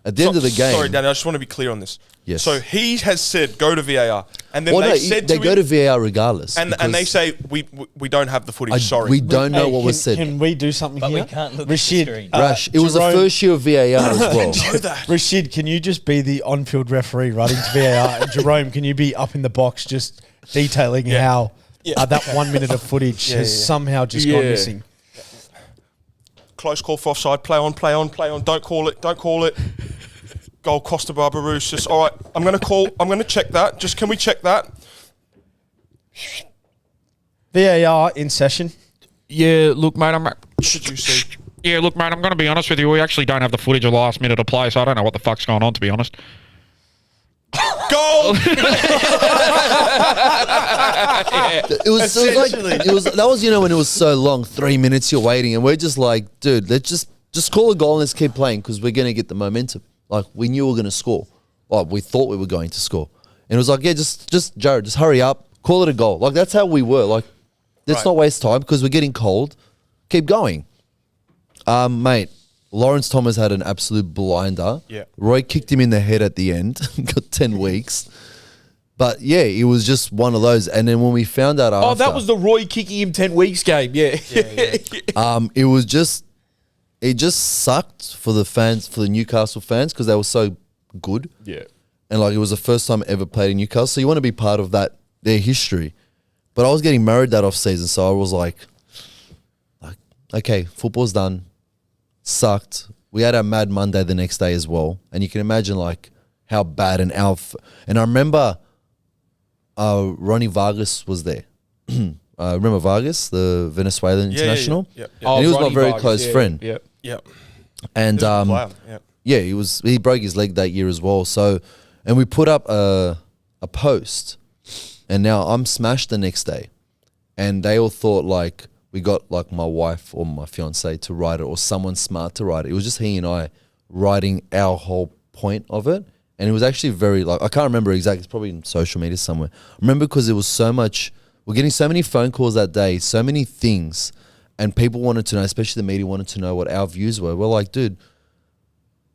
At the end of the game. Sorry, Daniel, I just want to be clear on this. Yes. So he has said go to VAR, and then Well, they no, said they to go him, to VAR regardless. and they because say we don't have the footage. Sorry. we don't know what was said. Can we do something But here? we can't look at Rashid, the screen. Rash, it was the Jerome- first year of VAR as well. know that. Rashid, can you just be the on-field referee running to VAR? And Jerome, can you be up in the box just detailing how that 1 minute of footage has somehow just gone Yeah. missing? Close call for offside. Play on. Don't call it. Goal Costa Barbarouses. All right, I'm going to check that. Just can we check that? VAR in session. Yeah, look, mate, Should you see? I'm going to be honest with you. We actually don't have the footage of the last minute of play, so I don't know what the fuck's going on, to be honest. Goal! That was when it was so long, 3 minutes you're waiting, and we're just like, dude, let's just call a goal and let's keep playing because we're gonna get the momentum. Like we knew we were gonna score. Well, we thought we were going to score, and it was like, yeah, just Jared, just hurry up, call it a goal. Like that's how we were. Like let's Right. not waste time because we're getting cold. Keep going, mate. Lawrence Thomas had an absolute blinder. Yeah. Roy kicked him in the head at the end, got 10 weeks. But yeah, it was just one of those. And then when we found out after, Oh, that was the Roy kicking him 10 weeks game. Yeah. it just sucked for the fans, for the Newcastle fans, because they were so good. Yeah. And like it was the first time I ever played in Newcastle. So you want to be part of that, their history. But I was getting married that off season, so I was like, okay, football's done. Sucked. We had our Mad Monday the next day as well, and you can imagine like how bad and I remember Ronnie Vargas was there. Remember Vargas, the Venezuelan international? Yeah. And he was my Ronnie very Vargas, close yeah, friend. Yeah. Yeah. And Wow. Yeah. yeah, he broke his leg that year as well. So, and we put up a post, and now I'm smashed the next day, and they all thought like we got like my wife or my fiance to write it or someone smart to write it. It was just he and I writing our whole point of it, and it was actually very like I can't remember exactly. It's probably in social media somewhere. I remember because it was so much. We're getting so many phone calls that day, so many things, and people wanted to know, especially the media wanted to know what our views were. We're like, dude,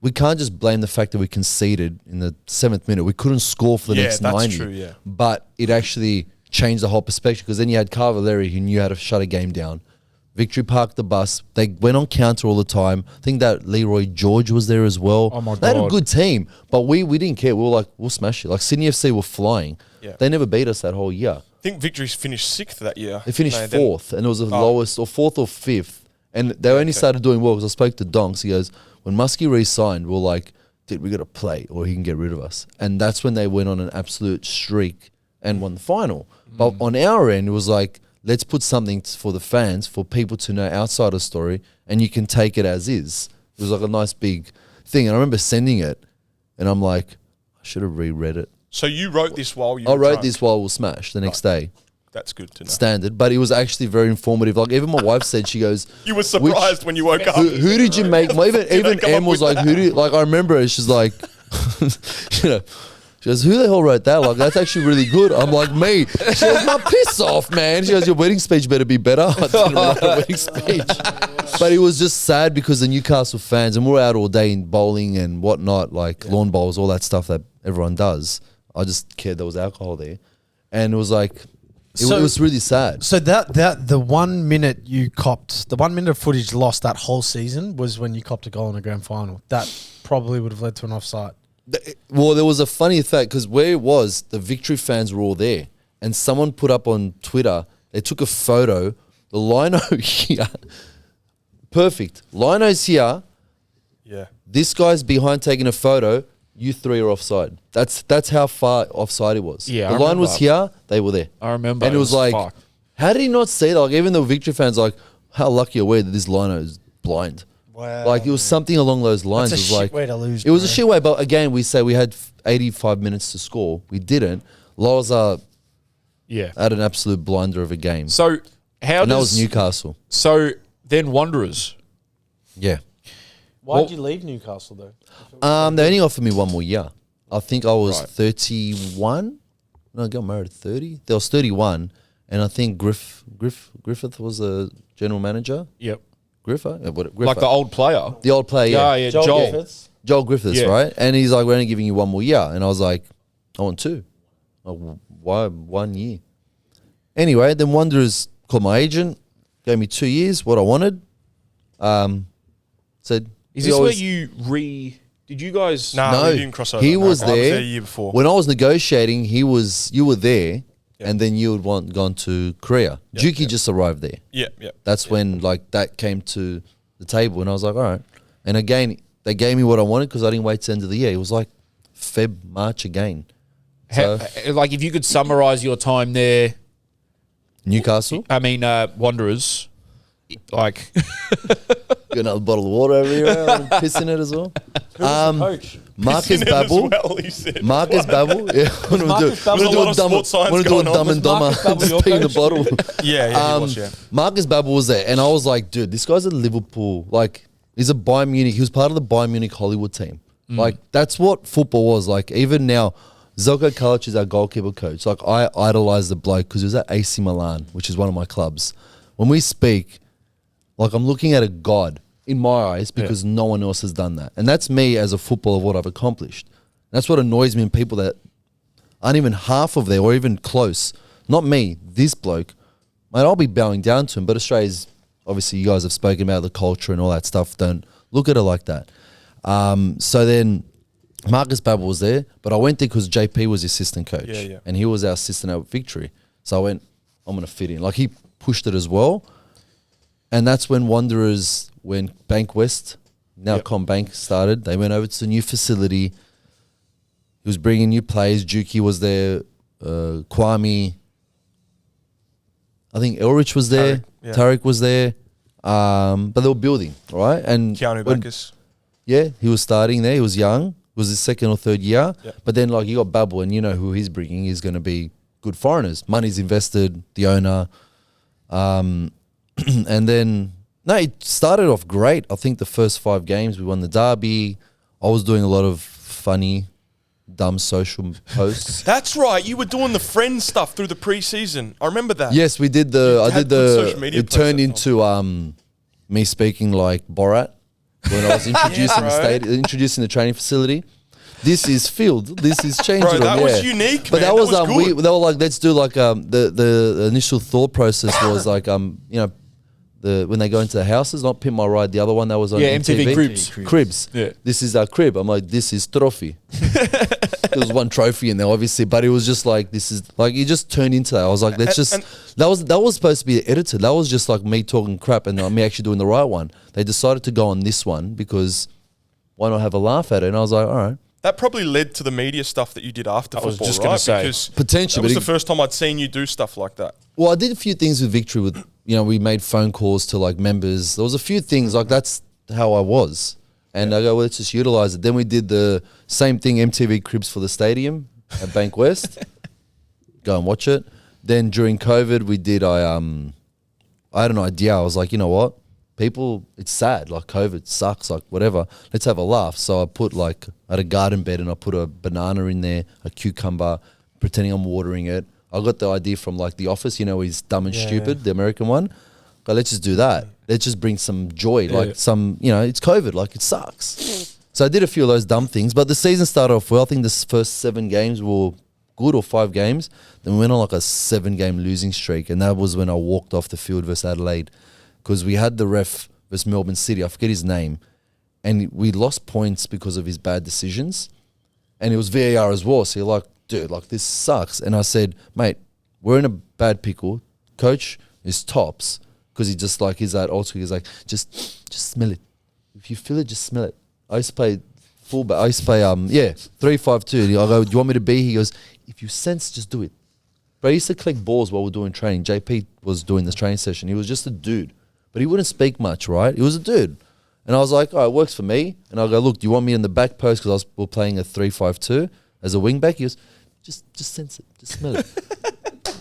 we can't just blame the fact that we conceded in the 7th minute. We couldn't score for the Yeah, next that's 90. true, yeah. But it actually changed the whole perspective because then you had Cavalieri who knew how to shut a game down. Victory parked the bus. They went on counter all the time. I think that Leroy George was there as well. Oh my They had a God. good team, but we didn't care. We were like, we'll smash it. Like Sydney FC were flying. Yeah. They never beat us that whole year. I think Victory's finished 6th that year. They finished No, then- 4th, and it was the lowest, or 4th or 5th. And they only started doing well because I spoke to Donks. He goes, when Muskie re-signed, we're like, dude, we got to play or he can get rid of us. And that's when they went on an absolute streak and won the final. But on our end, it was like, let's put something for the fans, for people to know outside of the story, and you can take it as is. It was like a nice big thing. And I remember sending it, and I'm like, I should have reread it. So you wrote this while you I were wrote drunk? this while we were smashed the next day. That's good to know. standard, but it was actually very informative. Like even my wife said, she goes, You were surprised when you woke up. Who did you make? Well, even come Em up was with like, that? who do you, like? I remember it. She's like, you know, she goes, who the hell wrote that? Like that's actually really good. I'm like, me. She goes, no, piss off, man. She goes, your wedding speech better be better. I didn't write a wedding speech, but it was just sad because the Newcastle fans, and we're out all day in bowling and whatnot, like lawn bowls, all that stuff that everyone does. I just cared there was alcohol there, and it was like. It was really sad. So that the 1 minute you copped, the 1 minute of footage lost that whole season was when you copped a goal in a grand final. That probably would have led to an offside. Well, there was a funny fact because where it was, the Victory fans were all there, and someone put up on Twitter. They took a photo. The lino here, perfect. Lino's here. Yeah. This guy's behind taking a photo. You three are offside. That's how far offside it was. Yeah, the I line was remember. here. They were there. I remember. And it was like, fucked. how did he not see that? Like even the Victory fans, like, how lucky are we that this lino is blind? Wow. Like it was something along those lines. That's a It was shit like way to lose, It was a bro. shit way, but again, we say we had 85 minutes to score. We didn't. Loza Yeah. had an absolute blinder of a game. So how And that does was Newcastle. So then Wanderers. Yeah. Why'd you leave Newcastle though? They only offered me one more year. I think I was Right. 31. No, I got married at 30. There was 31, and I think Griffith was a general manager. Yep. Griffith? Like the old player. The old player, Yeah, yeah. yeah. Joel. Griffiths. Joel Griffiths, Yeah. right? And he's like, we're only giving you one more year. And I was like, I want two. Like, why 1 year? Anyway, then Wanderers called my agent, gave me 2 years, what I wanted. Said, Is we this always- where you did you guys Nah, No, we didn't cross over. he No, was I there. was there a year before. When I was negotiating, you were there, Yeah. and then you had gone to Korea. Juki just arrived there. Yeah, yeah. That's when like that came to the table, and I was like, all right. And again, they gave me what I wanted because I didn't wait to the end of the year. It was like March again. like if you could summarize your time there, Newcastle, I mean Wanderers, like got another bottle of water over here. I'm pissing it as well. Coach. Marcus In it as Babel. well, he said. Marcus Babel. Yeah, I'm gonna do Marcus Babel- There's a lot of sports science I'm gonna do going a on. dumb Was and dumber. Marcus Babel Just your peeing the coach? bottle. Yeah, he was, yeah. Marcus Babel was there, and I was like, dude, this guy's a Liverpool. Like, he's a Bayern Munich. He was part of the Bayern Munich Hollywood team. Like, that's what football was. Like, even now, Zelko Kalic is our goalkeeper coach. Like, I idolize the bloke because he was at AC Milan, which is one of my clubs. When we speak, like, I'm looking at a god in my eyes because no one else has done that. And that's me as a footballer, what I've accomplished. That's what annoys me in people that aren't even half of there or even close. Not me, this bloke. Mate, I'll be bowing down to him, but Australia's, obviously you guys have spoken about the culture and all that stuff. Don't look at it like that. So then Marcus Babel was there, but I went there because JP was the assistant coach. Yeah, yeah. And he was our assistant at Victory. So I went, I'm going to fit in. Like he pushed it as well. And that's when Wanderers, when Bank West, now CommBank started, they went over to the new facility. He was bringing new players. Juki was there. Kwame. I think Elrich was there. Tariq, yeah. Tariq was there. But they were building, right? And Keanu when- Bacchus. yeah, he was starting there. He was young. It was his second or third year. Yep. But then, like, you got Babel, and you know who he's bringing is going to be good foreigners. Money's invested, the owner. And then, no, it started off great. I think the first 5 games, we won the derby. I was doing a lot of funny, dumb social posts. That's right. You were doing the Friends stuff through the preseason. I remember that. Yes, we did the. I had did good the. social media It turned posts into me speaking like Borat when I was introducing introducing the training facility. This is field. This is change. Bro, room, that was yeah. unique, But man. that was That was good. they were like, let's do like the initial thought process was like you know when they go into the houses, not Pimp My Ride, the other one that was on Yeah, MTV. MTV Cribs. Cribs. Yeah. This is our crib. I'm like, this is trophy. There was one trophy in there, obviously, but it was just like, this is like, it just turned into that. I was like, let's just, and- that was supposed to be edited. That was just like me talking crap and me actually doing the right one. They decided to go on this one because why not have a laugh at it? And I was like, all right. That probably led to the media stuff that you did after I was football, just right? gonna say. Because Potentially, that was but the first time I'd seen you do stuff like that. Well, I did a few things with Victory with, you know, we made phone calls to like members. There was a few things like that's how I was. And I go, well, let's just utilize it. Then we did the same thing, MTV Cribs for the stadium at Bank West. Go and watch it. Then during COVID, we did. I had an idea. I was like, you know what? People, it's sad. Like COVID sucks. Like whatever. Let's have a laugh. So I put I had a garden bed and I put a banana in there, a cucumber, pretending I'm watering it. I got the idea from The Office. You know, he's Dumb and Stupid, the American one. But let's just do that. Let's just bring some joy. It's COVID. Like it sucks. So I did a few of those dumb things. But the season started off well. I think the first 7 games were good, or 5 games. Then we went on a 7-game losing streak, and that was when I walked off the field versus Adelaide, because we had the ref versus Melbourne City. I forget his name, and we lost points because of his bad decisions, and it was VAR as well. So you're like, dude, this sucks. And I said, mate, we're in a bad pickle. Coach is tops, because he just he's that old school. He's like, just smell it. If you feel it, just smell it. I used to play fullback. I used to play 3-5-2. I go, do you want me to be? He goes, if you sense, just do it. But I used to collect balls while we're doing training. JP was doing this training session. He was just a dude, but he wouldn't speak much, right? He was a dude. And I was like, oh, it works for me. And I go, look, do you want me in the back post? Because we're playing a 3-5-2 as a wing back. He goes, just sense it, just smell it.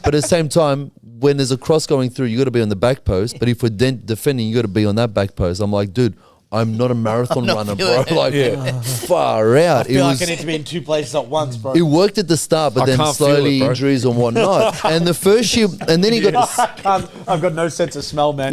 But at the same time, when there's a cross going through, you got to be on the back post. But if we're defending, you got to be on that back post. I'm like, dude, I'm not a marathon runner, bro. Far out. I feel like I need to be in 2 places at once, bro. It worked at the start, but I then can't feel slowly it, bro. injuries and whatnot. And the first year, and then he got, I've got no sense of smell, man.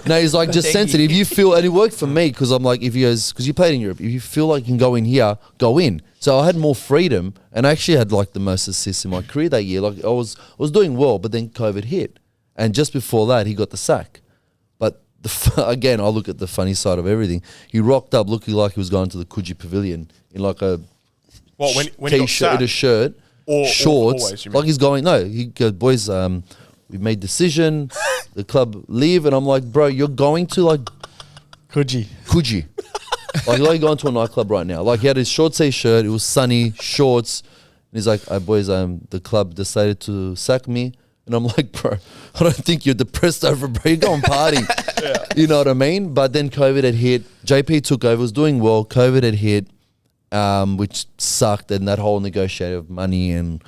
no, he's like, just sense it. If you feel, and it worked for me, because I'm like, because you played in Europe, if you feel like you can go in here, go in. So I had more freedom, and I actually had the most assists in my career that year. I was doing well, but then COVID hit, and just before that, he got the sack. But again, I look at the funny side of everything. He rocked up looking like he was going to the Coogee Pavilion in a when he got t-shirt, sacked? a shirt, Or shorts. always, you mean? He's going, no, he goes, boys, we've made decision, the club leave. And I'm like, bro, you're going to Coogee. Coogee. You're going to a nightclub right now. He had his short sleeve shirt, it was sunny, shorts. And he's like, boys, the club decided to sack me. And I'm like, bro, I don't think you're depressed over, bro. You're going party. You know what I mean? But then COVID had hit. JP took over, was doing well. COVID had hit, which sucked. And that whole negotiating of money and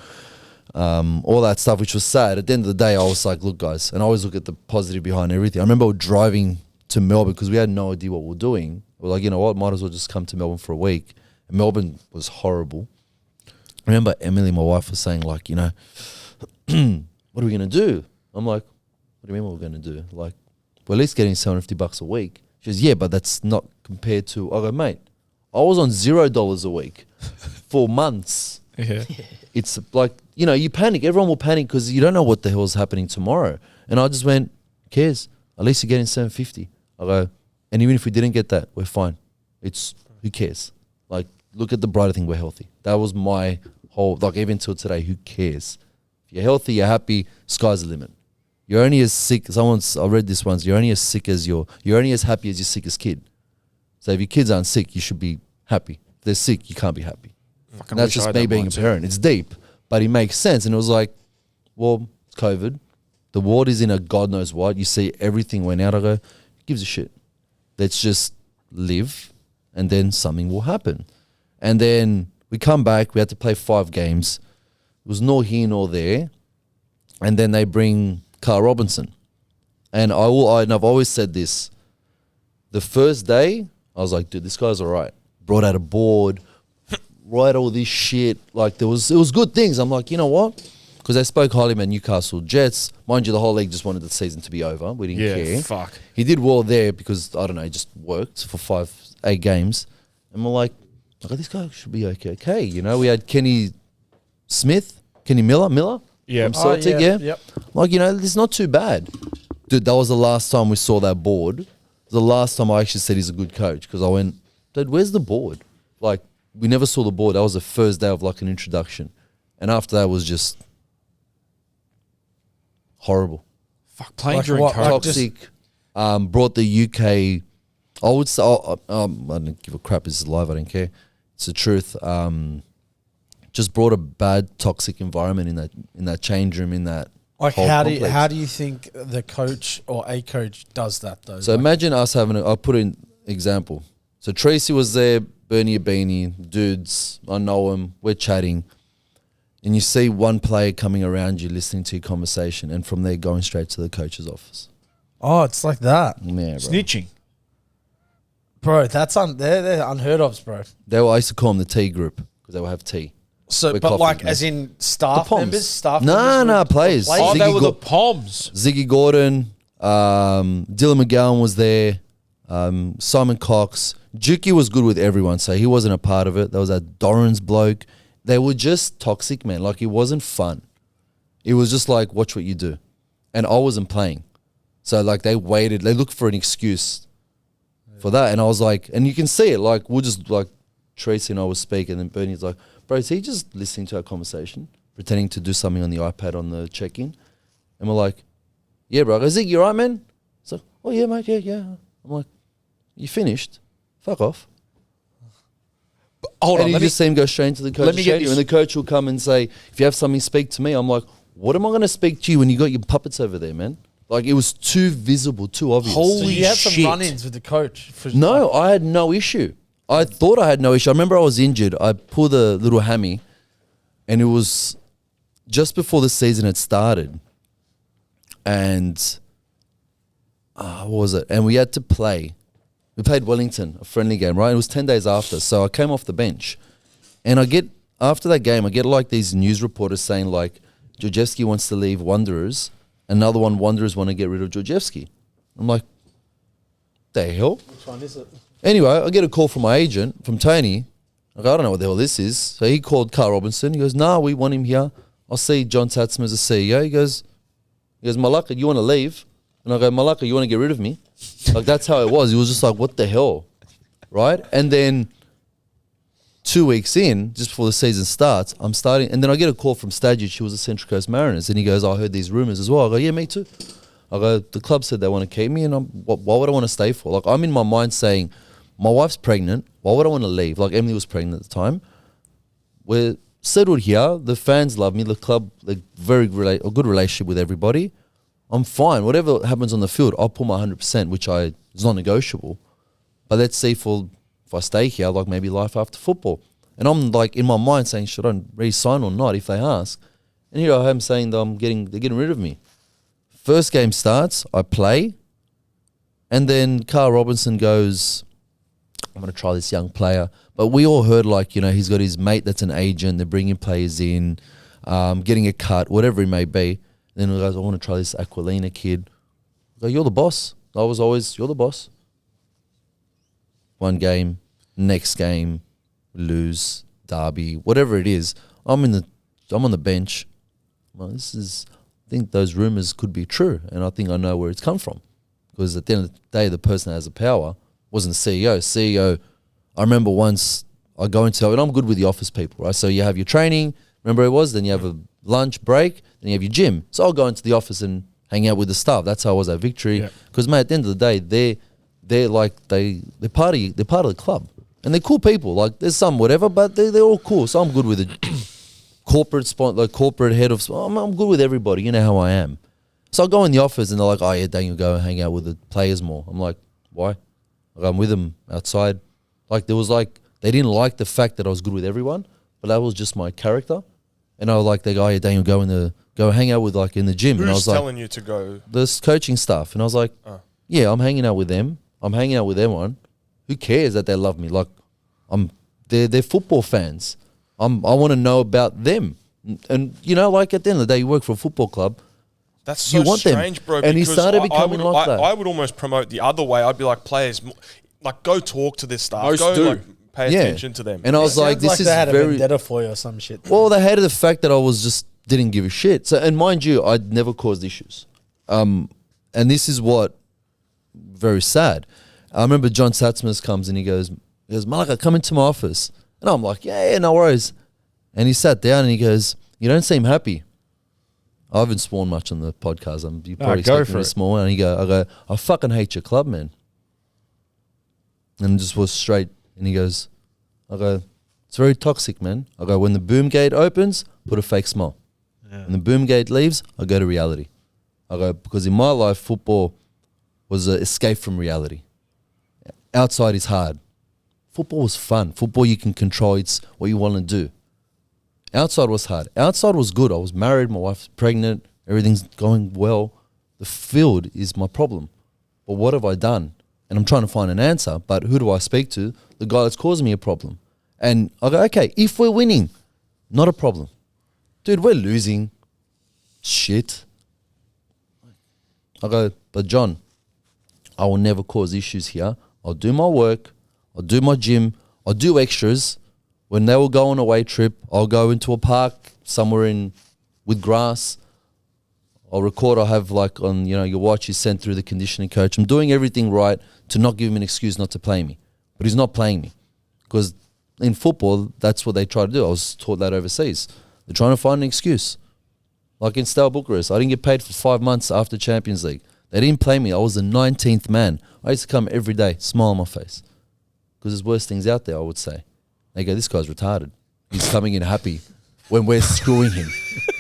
all that stuff, which was sad. At the end of the day, I was like, look, guys, and I always look at the positive behind everything. I remember driving to Melbourne because we had no idea what we were doing. We're like, you know what, might as well just come to Melbourne for a week. And Melbourne was horrible. I remember Emily, my wife, was saying what are we going to do? I'm like, what do you mean what we're going to do? We're at least getting $750 a week. She goes, yeah, but that's not compared to, I go, mate, I was on $0 a week for months. Yeah. It's you panic. Everyone will panic because you don't know what the hell is happening tomorrow. And I just went, who cares? At least you're getting $750. I go, and even if we didn't get that, we're fine. Who cares? Look at the brighter thing, we're healthy. That was my whole, even till today, who cares? If you're healthy, you're happy, sky's the limit. You're only as sick, I read this once, you're only as happy as your sickest kid. So if your kids aren't sick, you should be happy. If they're sick, you can't be happy. And that's just me being a parent. It's deep, but it makes sense. And it was well, it's COVID. The world is in a God knows what. You see everything went out. I go, who gives a shit? Let's just live, and then something will happen. And then we come back. We had to play 5 games. It was nor here nor there. And then they bring Carl Robinson. And I've always said this. The first day, I was like, dude, this guy's all right. Brought out a board, write all this shit. It was good things. I'm like, you know what? Because they spoke highly about Newcastle Jets. Mind you, the whole league just wanted the season to be over. We didn't care. Fuck. He did well there because, I don't know, he just worked for 5-8 games. And we're like, this guy should be okay. We had Kenny Miller? Yeah. From Celtic, yeah. Yep. It's not too bad. Dude, that was the last time we saw that board. It was the last time I actually said he's a good coach because I went, dude, where's the board? We never saw the board. That was the first day of an introduction. And after that was just horrible. Fuck, playing Like during what? COVID. Toxic. Brought the UK. I would say, I don't give a crap. This is live. I don't care. It's the truth. Just brought a bad, toxic environment in that change room, in that whole complex. How do you think the coach or a coach does that though? So imagine us I'll put in example. So Tracy was there, Bernie Abini, dudes, I know him, we're chatting. and you see one player coming around you listening to your conversation, and from there going straight to the coach's office. Oh, it's like that. Yeah, bro. Snitching. Bro, that's they're unheard of, bro. I used to call them the T group because they would have tea. So, With but coffee, like, man. as in staff Poms. members, staff No, members. no, would- players. Oh, they Ziggy were the Go- Poms. Ziggy Gordon, Dylan McGowan was there, Simon Cox. Juki was good with everyone, so he wasn't a part of it. There was that Doran's bloke. They were just toxic, man. Like, it wasn't fun. It was just like, watch what you do. And I wasn't playing. So, like, they waited. They looked for an excuse for that. And I was like, and you can see it. Like, we're just like, Tracy and I was speaking, and Bernie's like, bro, is he just listening to our conversation, pretending to do something on the iPad on the check-in? And we're like, yeah, bro. I go, Zig, you all right, man? He's like, oh, yeah, mate, yeah. I'm like, you finished? Fuck off. Hold And on. you Let me, just see him go straight into the coach's let me get stadium, this- and the coach will come and say, if you have something, speak to me. I'm like, what am I going to speak to you when you got your puppets over there, man? Like, it was too visible, too obvious. So Holy you had some shit. run-ins with the coach. For No, I had no issue. I thought I had no issue. I remember I was injured. I pulled a little hammy, and it was just before the season had started. And what was it? And we had to play. We played Wellington, a friendly game, right? It was 10 days after. So I came off the bench. And after that game, I get like these news reporters saying like, Georgievski wants to leave Wanderers. Another one, Wanderers want to get rid of Georgievski. I'm like, the hell? Which one is it? Anyway, I get a call from my agent, from Tony. Like, I don't know what the hell this is. So he called Carl Robinson. He goes, nah, we want him here. I'll see John Tatsman as the CEO. He goes, Malaka, you want to leave? And I go, Malaka, you want to get rid of me? Like, that's how it was. It was just like, what the hell? Right? And then 2 weeks in, just before the season starts, I'm starting. And then I get a call from Stajic, who was the Central Coast Mariners. And he goes, I heard these rumors as well. I go, yeah, me too. I go, the club said they want to keep me. And why would I want to stay for? Like, I'm in my mind saying, my wife's pregnant. Why would I want to leave? Like, Emily was pregnant at the time. We're settled here. The fans love me. The club, a good relationship with everybody. I'm fine. Whatever happens on the field, I'll put my 100%, which is non-negotiable. But let's see if I stay here, like maybe life after football. And I'm like in my mind saying, should I re-sign or not if they ask? And here I am saying that they're getting rid of me. First game starts, I play, and then Carl Robinson goes, I'm going to try this young player. But we all heard like, he's got his mate that's an agent, they're bringing players in, getting a cut, whatever it may be. Then he goes, I want to try this Aquilina kid. I go, you're the boss. I was always, you're the boss. One game, next game, lose, derby, whatever it is. I'm on the bench. Well, I think those rumors could be true, and I think I know where it's come from. Because at the end of the day, the person that has the power wasn't the CEO. CEO, I remember once I go into, and I'm good with the office people, right? So you have your training, remember it was, then you have a lunch break, then you have your gym. So I'll go into the office and hang out with the staff. That's how I was at Victory. Because mate, at the end of the day, they're part of the club, and they're cool people. Like there's some whatever, but they're all cool. So I'm good with it. Corporate head of. I'm good with everybody. You know how I am. So I go in the office and they're like, "Oh yeah, Daniel, go and hang out with the players more." I'm like, "Why?" Like, I'm with them outside. Like there was like they didn't like the fact that I was good with everyone, but that was just my character. And I was like, "They go, oh, yeah, Daniel, go hang out with like in the gym." Who's and I was telling like, you to go? "This coaching staff." And I was like, "Yeah, I'm hanging out with them. I'm hanging out with everyone. Who cares that they love me? Like, they're football fans. I want to know about them." And like at the end of the day, you work for a football club. That's so You want them. strange, bro. And he because started becoming like that. I would almost promote the other way. I'd be like, players, like go talk to this staff. Most Go do. like pay attention to them. And I was like, Sounds this like is they had a very. vendetta for you or some shit. Well, they hated the fact that I was just didn't give a shit. So, and mind you, I'd never caused issues. And this is what very sad. I remember John Satsmas comes and he goes, Malaka, come into my office. And I'm like, yeah, no worries. And he sat down and he goes, you don't seem happy. I haven't sworn much on the podcast. You probably go expect for me it. to small. And I go, I fucking hate your club, man. And just was straight. And he goes, it's very toxic, man. I go, when the boom gate opens, put a fake smile. When the boom gate leaves, I go to reality. I go, because in my life, football was an escape from reality. Outside is hard. Football was fun. Football you can control. It's what you want to do. Outside was hard. Outside was good. I was married. My wife's pregnant. Everything's going well. The field is my problem. But what have I done? And I'm trying to find an answer. But who do I speak to? The guy that's causing me a problem. And I go, okay, if we're winning, not a problem. Dude, we're losing. Shit. I go, but John, I will never cause issues here. I'll do my work. I'll do my gym. I'll do extras. When they will go on a away trip, I'll go into a park somewhere with grass. I'll record. I'll have like on, your watch is sent through the conditioning coach. I'm doing everything right to not give him an excuse not to play me. But he's not playing me. Because in football, that's what they try to do. I was taught that overseas. They're trying to find an excuse. Like in Steaua Bucharest, I didn't get paid for 5 months after Champions League. They didn't play me. I was the 19th man. I used to come every day, smile on my face. Because there's worse things out there, I would say. They go, this guy's retarded. He's coming in happy when we're screwing him.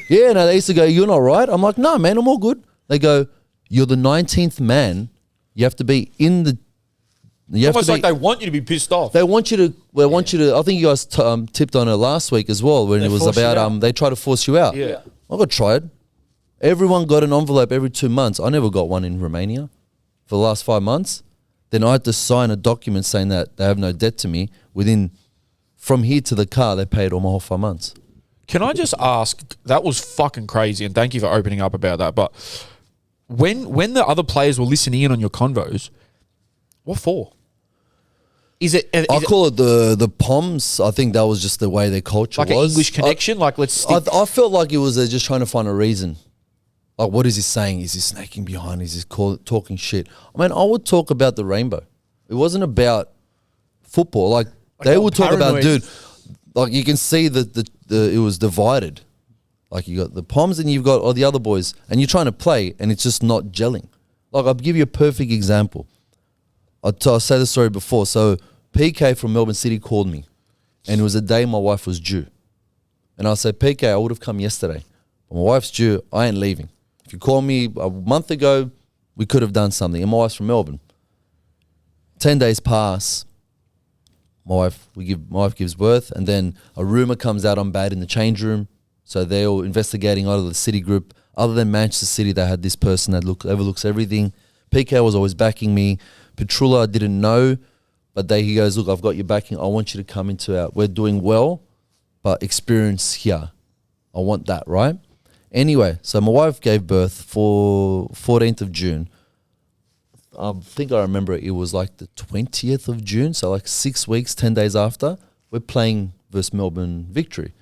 Yeah, no, they used to go, you're not right. I'm like, no, man, I'm all good. They go, you're the 19th man. You have to be in the... Almost like they want you to be pissed off. They want you to... I think you guys tipped on it last week as well when it was about... they try to force you out. Yeah. I got tried. Everyone got an envelope every 2 months. I never got one in Romania for the last 5 months. Then I had to sign a document saying that they have no debt to me. From here to the car, they paid all my whole 5 months. Can I just ask, that was fucking crazy, and thank you for opening up about that, but when the other players were listening in on your convos, what for? I call it the POMs. I think that was just the way their culture like was. Like an English connection? I felt like it was just trying to find a reason. Like, what is he saying? Is he snaking behind? Is he talking shit? I mean, I would talk about the rainbow. It wasn't about football. Like they would talk about, dude, like you can see that it was divided. Like you got the POMs and you've got all the other boys and you're trying to play and it's just not gelling. Like I'll give you a perfect example. I'll say the story before. So PK from Melbourne City called me and it was a day my wife was due. And I said, PK, I would have come yesterday. But my wife's due. I ain't leaving. If you called me a month ago, we could have done something. And my wife's from Melbourne. 10 days pass. My wife gives birth, and then a rumor comes out I'm bad in the change room. So they're all investigating out of the City group. Other than Manchester City, they had this person that overlooks everything. PK was always backing me. Petrula didn't know, but he goes, look, I've got your backing. I want you to come we're doing well, but experience here. I want that, right? Anyway, so my wife gave birth for 14th of June. I think I remember it was like the 20th of June, so like 6 weeks, 10 days after, we're playing versus Melbourne Victory.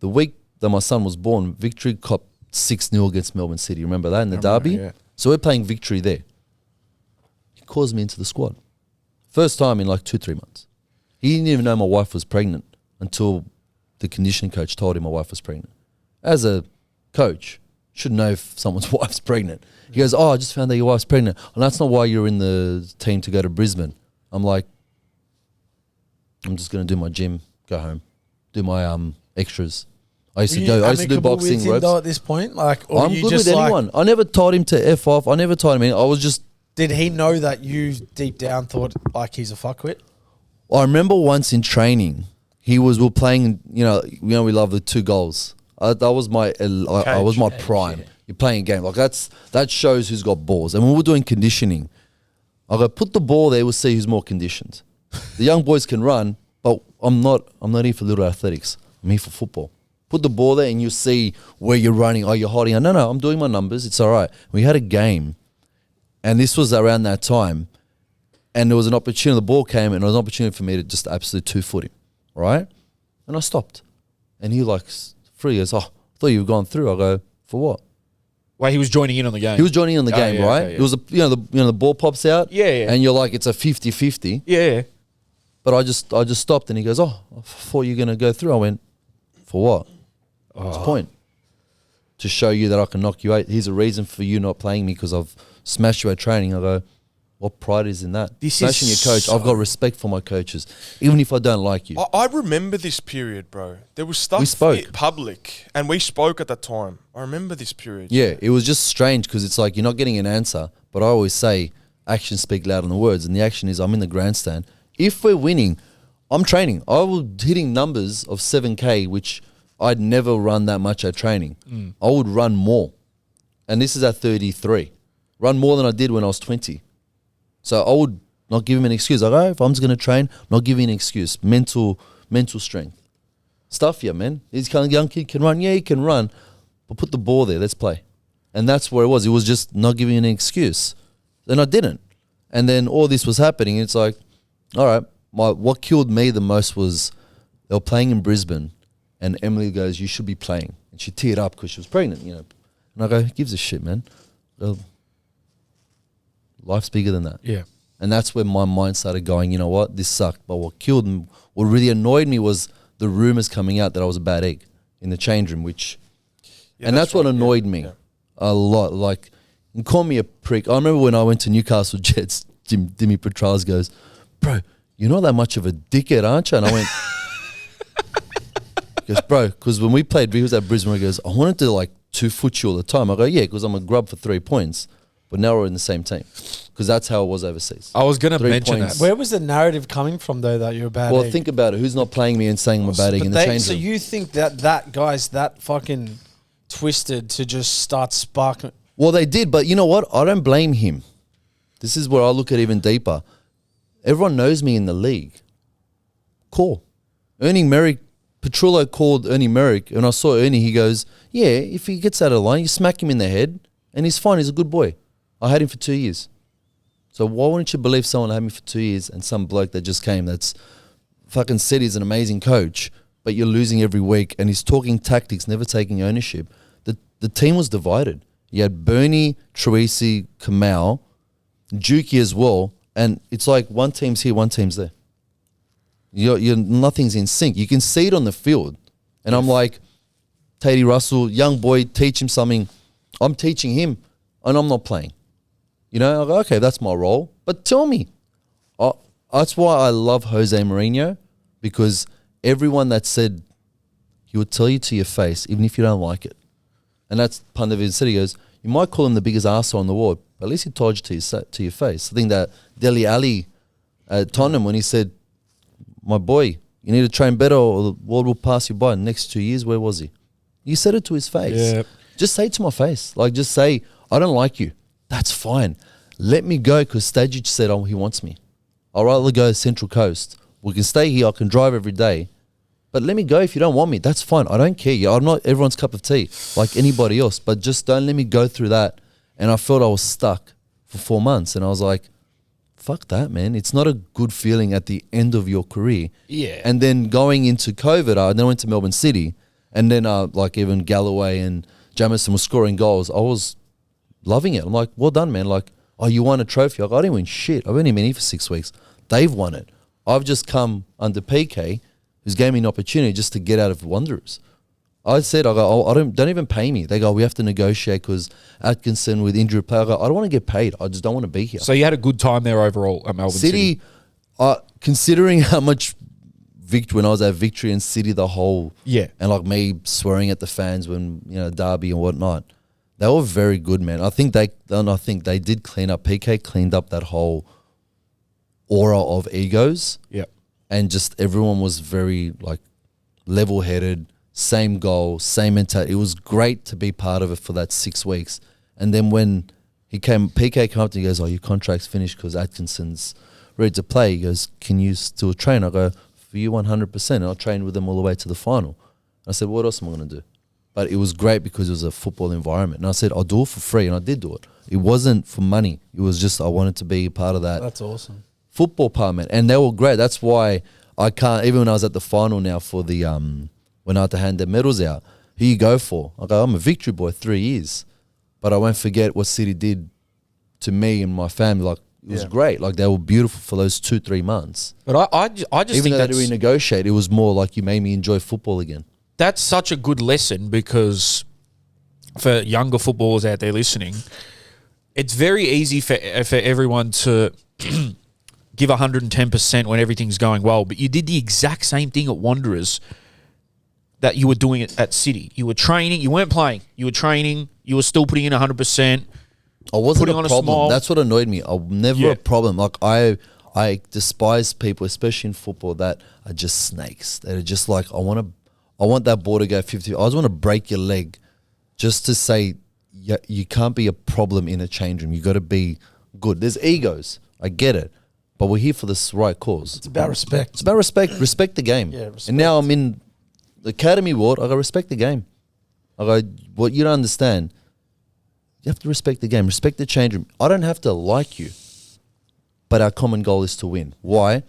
The week that my son was born, Victory copped 6-0 against Melbourne City. Remember that in the derby? Yeah. So we're playing Victory there. He calls me into the squad. First time in like 2-3 months. He didn't even know my wife was pregnant until the conditioning coach told him my wife was pregnant. As a coach, should know if someone's wife's pregnant. He goes, I just found out your wife's pregnant. And that's not why you're in the team to go to Brisbane. I'm like, I'm just going to do my gym, go home, do my extras. I used to do boxing with him ropes. though at this point? Like, I'm good with anyone. I never told him to F off. I never told him anything. I was just... Did he know that you deep down thought like he's a fuckwit? I remember once in training, we were playing, we love the 2 goals. That was my prime. Yeah. You're playing a game. Like that shows who's got balls. And when we're doing conditioning, I go, put the ball there, we'll see who's more conditioned. The young boys can run, but I'm not here for little athletics. I'm here for football. Put the ball there and you see where you're running. Oh, you're hiding. No, I'm doing my numbers. It's all right. We had a game, and this was around that time, and there was an opportunity. The ball came, and there was an opportunity for me to just absolutely 2-foot him, right? And I stopped. And he free. He goes, I thought you were gone through. I go, for what? Well, he was joining in on the game. He was joining in on the game, yeah, right? okay, yeah. It was the ball pops out. Yeah, yeah. And you're like, it's a 50-50. Yeah. But I just stopped, and he goes, I thought you were going to go through. I went, for what? What's the point? To show you that I can knock you out. Here's a reason for you not playing me because I've smashed you at training. I go, what pride is in that? Smashing your coach. I've got respect for my coaches, even if I don't like you. I remember this period, bro. There was stuff We spoke. in public, and we spoke at that time. I remember this period. Yeah, it was just strange because it's like you're not getting an answer, but I always say actions speak louder than the words, and the action is I'm in the grandstand. If we're winning, I'm training. I was hitting numbers of 7K, which I'd never run that much at training. I would run more. And this is at 33. Run more than I did when I was 20. So I would not give him an excuse. Like, oh, if I'm just going to train, not give him an excuse. Mental strength. Stuff, yeah, man. He's kind of young kid, can run. Yeah, he can run. But put the ball there, let's play. And that's where it was. It was just not giving an excuse. Then I didn't. And then all this was happening. It's like, all right, what killed me the most was they were playing in Brisbane and Emily goes, you should be playing. And she teared up because she was pregnant, you know. And I go, who gives a shit, man? Well, life's bigger than that. Yeah. And that's where my mind started going, you know what, this sucked. But what killed me, what really annoyed me was the rumours coming out that I was a bad egg in the change room, which, Yeah, and that's what right, annoyed me a lot. Like, you can call me a prick. I remember when I went to Newcastle Jets, Dimmy Petrals goes, bro, you're not that much of a dickhead, aren't you? And I went, he goes, bro, because when we played, he was at Brisbane, he goes, I wanted to like 2-foot you all the time. I go, yeah, because I'm a grub for 3 points. But now we're in the same team because that's how it was overseas. I was going to 3 mention points. that. Where was the narrative coming from though that you're a bad Well, egg? think about it. Who's not playing me and saying I'm a bad egg But in the change so room? you think that guy's that fucking twisted to just start sparking? Well, they did, but you know what? I don't blame him. This is where I look at even deeper. Everyone knows me in the league. Call. Ernie Merrick, Petrullo called Ernie Merrick, and I saw Ernie, he goes, yeah, if he gets out of line, you smack him in the head, and he's fine, he's a good boy. I had him for 2 years. So why wouldn't you believe someone had me for 2 years and some bloke that just came that's fucking said he's an amazing coach, but you're losing every week, and he's talking tactics, never taking ownership. The team was divided. You had Bernie, Troisi, Kamau, Juki as well, and it's like one team's here, one team's there. You're nothing's in sync. You can see it on the field. And I'm like, Tatey Russell, young boy, teach him something. I'm teaching him, and I'm not playing. You know, I go, okay, that's my role. But tell me. That's why I love Jose Mourinho, because everyone that said, he would tell you to your face, even if you don't like it. And that's Pandev and Eastern. He goes, you might call him the biggest arsehole in the world, but at least he told you to your face. I think that Dele Alli at Tottenham, when he said, my boy, you need to train better or the world will pass you by. In the next 2 years, where was he? You said it to his face. Yeah. Just say it to my face. Like, just say, I don't like you. That's fine. Let me go because Stajic said, oh, he wants me. I'll rather go Central Coast. We can stay here. I can drive every day. But let me go if you don't want me. That's fine. I don't care. I'm not everyone's cup of tea like anybody else. But just don't let me go through that. And I felt I was stuck for 4 months. And I was like, fuck that, man. It's not a good feeling at the end of your career. Yeah. And then going into COVID, I then went to Melbourne City. And then like even Galloway and Jamison was scoring goals. I was loving it. I'm like, well done, man. Like, oh, you won a trophy. I didn't win shit. I've only been here for 6 weeks. They've won it. I've just come under PK, who's gave me an opportunity just to get out of Wanderers. I said, I go, oh, don't even pay me. They go, we have to negotiate because Atkinson with injury play. I go, I don't want to get paid. I just don't want to be here. So you had a good time there overall at Melbourne City. Considering how much victory, when I was at Victory and City, the whole, Yeah. and like me swearing at the fans when, you know, Derby and whatnot, they were very good, man. I think they did clean up. PK cleaned up that whole aura of egos. Yeah. And just everyone was very like level-headed, same goal, same mentality. It was great to be part of it for that 6 weeks. And then when PK came up to me, he goes, oh, your contract's finished because Atkinson's ready to play. He goes, can you still train? I go, for you 100%. And I trained with them all the way to the final. I said, what else am I going to do? But it was great because it was a football environment. And I said, I'll do it for free. And I did do it. It wasn't for money. It was just I wanted to be a part of that. That's awesome. Football part, man. And they were great. That's why I can't, even when I was at the final now for the, when I had to hand their medals out, who you go for? I go, I'm a Victory boy, 3 years. But I won't forget what City did to me and my family. Like, it was great. Like, they were beautiful for those 2-3 months. But I just Even think though they that's, renegotiate, it was more like you made me enjoy football again. that's such a good lesson because for younger footballers out there listening, it's very easy for everyone to give 110% when everything's going well. But you did the exact same thing at Wanderers that you were doing it at City. You were training. You weren't playing. You were training. You were still putting in 100%. I wasn't Putting a on a problem. smile. That's what annoyed me. I'm never Yeah. a problem. Like, I despise people, especially in football, that are just snakes. That are just like, I want I want that ball to go 50. I just want to break your leg just to say you can't be a problem in a change room. You got to be good. There's egos. I get it. But we're here for this right cause. It's about respect. It's about respect. Respect the game. Yeah, respect. And now I'm in the academy ward. I got to respect the game. I go, what you don't understand, you have to respect the game. Respect the change room. I don't have to like you. But our common goal is to win. Why?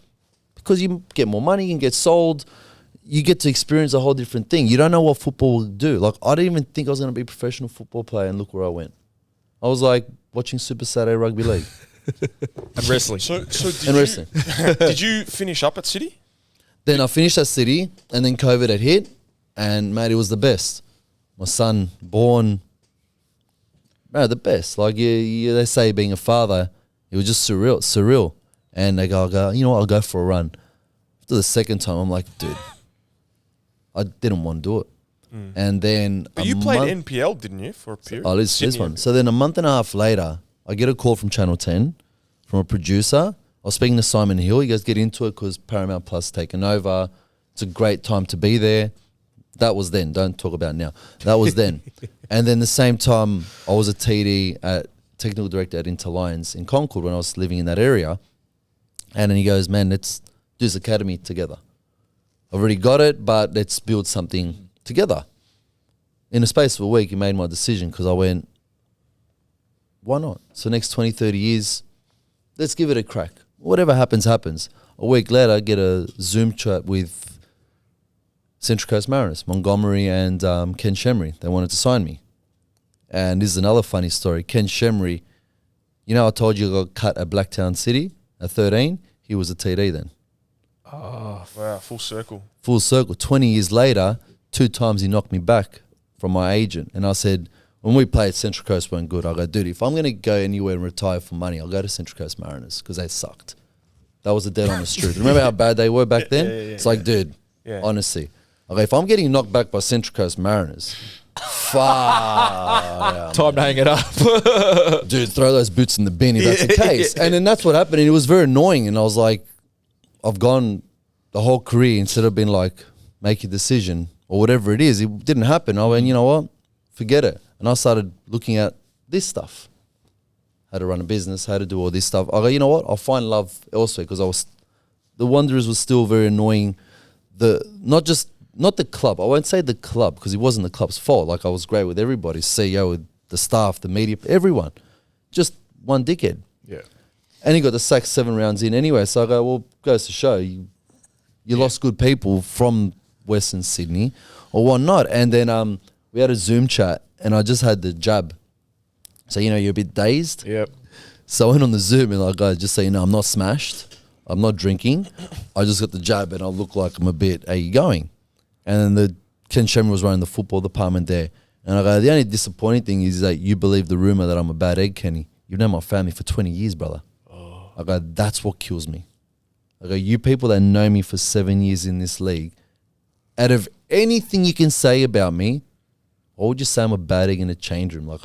Because you get more money, you can get sold, you get to experience a whole different thing. You don't know what football will do. Like, I didn't even think I was going to be a professional football player, and look where I went. I was like watching Super Saturday Rugby League. And wrestling. So And wrestling. did you finish up at City? Then I finished at City, and then COVID had hit, and mate, it was the best. My son born, mate, the best. Like they say, being a father, it was just surreal. And I go, you know what, I'll go for a run. After the second time, I'm like, dude, I didn't want to do it. And then But you played NPL, didn't you, for a period? Oh, this Sydney one. So then a month and a half later, I get a call from Channel 10 from a producer. I was speaking to Simon Hill. He goes, get into it because Paramount Plus taken over. It's a great time to be there. That was then. Don't talk about now. That was then. And then the same time, I was a TD at technical director at Interlions in Concord when I was living in that area. And then he goes, man, let's do this academy together. I've already got it, but let's build something together. In a space of a week, he made my decision because I went, why not? So next 20, 30 years, let's give it a crack. Whatever happens, happens. A week later, I get a Zoom chat with Central Coast Mariners, Montgomery and Ken Shemry. They wanted to sign me. And this is another funny story. Ken Shemry, you know I told you I got cut at Blacktown City at 13? He was a TD then. Wow, full circle. Full circle. 20 years later, 2 times he knocked me back from my agent. And I said, when we played, Central Coast weren't good. I go, dude, if I'm going to go anywhere and retire for money, I'll go to Central Coast Mariners because they sucked. That was the dead honest truth. Remember how bad they were back then? It's like, dude, honestly. Okay, if I'm getting knocked back by Central Coast Mariners, Time to hang it up. dude, throw those boots in the bin if that's the case. And then that's what happened. And it was very annoying. And I was like, I've gone the whole career instead of being like, make a decision or whatever it is. It didn't happen. I went, you know what? Forget it. And I started looking at this stuff. How to run a business, how to do all this stuff. I go, you know what? I'll find love elsewhere because the Wanderers was still very annoying. Not the club. I won't say the club because it wasn't the club's fault. Like I was great with everybody, CEO, with the staff, the media, everyone. Just one dickhead. Yeah. And he got the sack 7 rounds in anyway. So I go, well, goes to show you lost good people from Western Sydney or whatnot. And then we had a Zoom chat and I just had the jab. So, you know, you're a bit dazed. Yep. So I went on the Zoom and I go, just so you know, I'm not smashed. I'm not drinking. I just got the jab and I look like I'm a bit, how you going? And then Ken Shemry was running the football department there. And I go, the only disappointing thing is that you believe the rumor that I'm a bad egg, Kenny. You've known my family for 20 years, brother. I go, that's what kills me. I go, you people that know me for 7 years in this league, out of anything you can say about me, why would you say I'm a bad egg in a change room? Like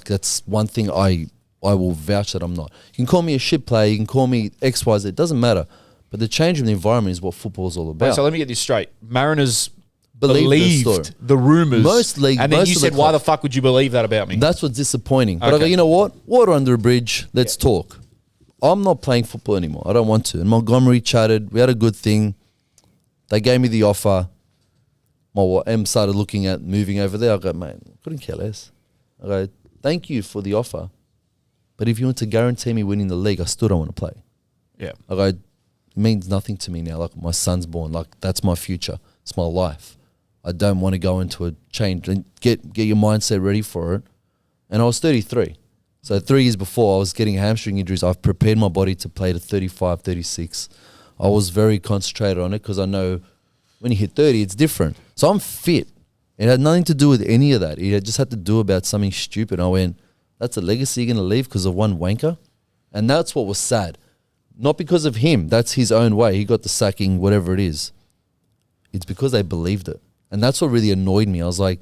that's one thing I will vouch that I'm not. You can call me a shit player, you can call me X, Y, Z, it doesn't matter. But the change in the environment is what football's all about. Right, so let me get this straight. Mariners Believed believed the rumours. Most league- and then most you of the said, why clubs- the fuck would you believe that about me? That's what's disappointing. But I go, Okay. you know what? Water under a bridge. Let's talk. I'm not playing football anymore. I don't want to. And Montgomery chatted. We had a good thing. They gave me the offer. My M started looking at moving over there. I go, mate, couldn't care less. I go, thank you for the offer. But if you want to guarantee me winning the league, I still don't want to play. Yeah. I go, it means nothing to me now. Like my son's born. Like that's my future. It's my life. I don't want to go into a change and get your mindset ready for it. And I was 33. So 3 years before, I was getting hamstring injuries. I've prepared my body to play to 35, 36. I was very concentrated on it because I know when you hit 30, it's different. So I'm fit. It had nothing to do with any of that. It just had to do about something stupid. I went, that's a legacy you're going to leave because of one wanker? And that's what was sad. Not because of him. That's his own way. He got the sacking, whatever it is. It's because they believed it. And that's what really annoyed me. I was like,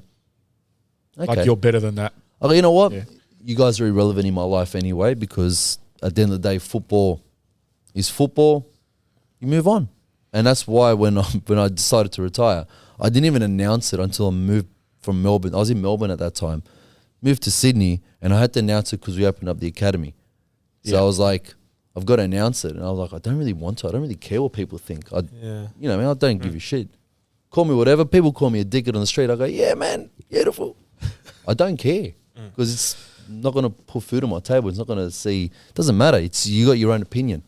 okay. Like you're better than that. Oh, you know what? Yeah. You guys are irrelevant in my life anyway because at the end of the day, football is football. You move on. And that's why when I decided to retire, I didn't even announce it until I moved from Melbourne. I was in Melbourne at that time. Moved to Sydney, and I had to announce it because we opened up the academy. So I was like, I've got to announce it. And I was like, I don't really want to. I don't really care what people think. I don't give a shit. Call me whatever. People call me a dickhead on the street. I go, yeah, man, beautiful. I don't care because it's not going to put food on my table. It's not going to see. It doesn't matter. You got your own opinion.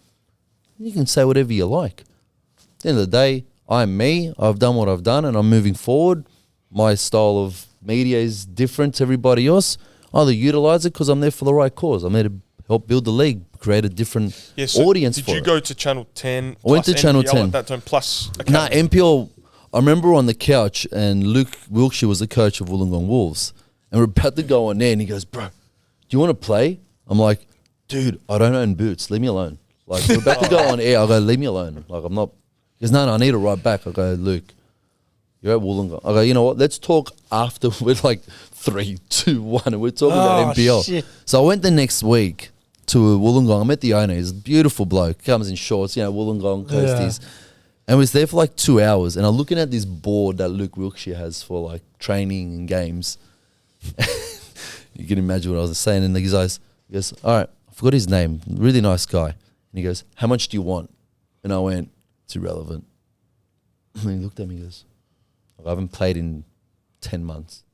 You can say whatever you like. At the end of the day, I'm me. I've done what I've done, and I'm moving forward. My style of media is different to everybody else. I either utilize it because I'm there for the right cause. I'm there to help build the league, create a different audience for it. Did you go to Channel 10? I went to Channel 10 at that time, plus Nah, NPL. I remember on the couch, and Luke Wilkshire was the coach of Wollongong Wolves, and we're about to go on there, and he goes, "Bro, do you want to play?" I'm like, "Dude, I don't own boots. Leave me alone." Like, we're about to go on air. I go, "Leave me alone." Like, I'm not. He goes, "No, I need to write back." I go, "Luke, you're at Wollongong." I go, "You know what? Let's talk after we're like 3, 2, 1, and we're talking about NPL." Shit. So I went the next week to Wollongong. I met the owner. He's a beautiful bloke. Comes in shorts, Wollongong coasties. And was there for like 2 hours. And I'm looking at this board that Luke Wilkshire has for like training and games. You can imagine what I was saying. And he goes, "All right, I forgot his name. Really nice guy." And he goes, "How much do you want?" And I went, "It's irrelevant." And he looked at me and goes, "I haven't played in 10 months.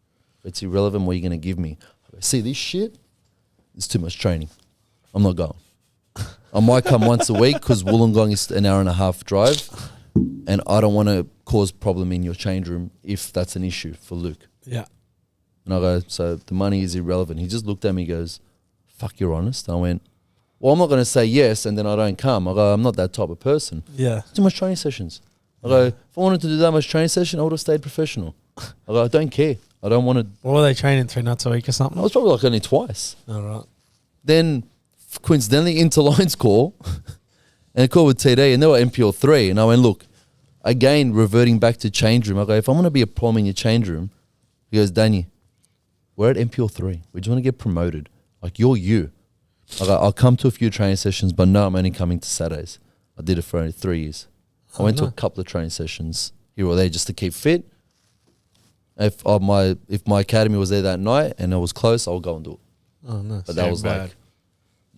It's irrelevant. What are you going to give me?" I go, "See this shit? It's too much training. I'm not going. I might come once a week because Wollongong is an hour and a half drive. And I don't want to cause problem in your change room if that's an issue for Luke." Yeah. And I go, "So the money is irrelevant." He just looked at me and goes, "Fuck, you're honest?" I went, "Well, I'm not going to say yes and then I don't come." I go, "I'm not that type of person. Yeah. Too much training sessions." I go, "If I wanted to do that much training session, I would have stayed professional." I go, "I don't care. I don't want to." What were they training 3 nights a week or something? I was probably like only twice. All right. Then coincidentally Interlines call and a call with TD, and they were MPL 3, and I went, "Look, again, reverting back to change room." I go, "If I'm going to be a problem in your change room," he goes, "Danny, we're at MPL 3. We just want to get promoted. Like, you're you." I go, "I'll come to a few training sessions, but no, I'm only coming to Saturdays." I did it for only 3 years. I went to a couple of training sessions here or there just to keep fit. If my academy was there that night and it was close, I'll go and do it. Oh, no. But that was like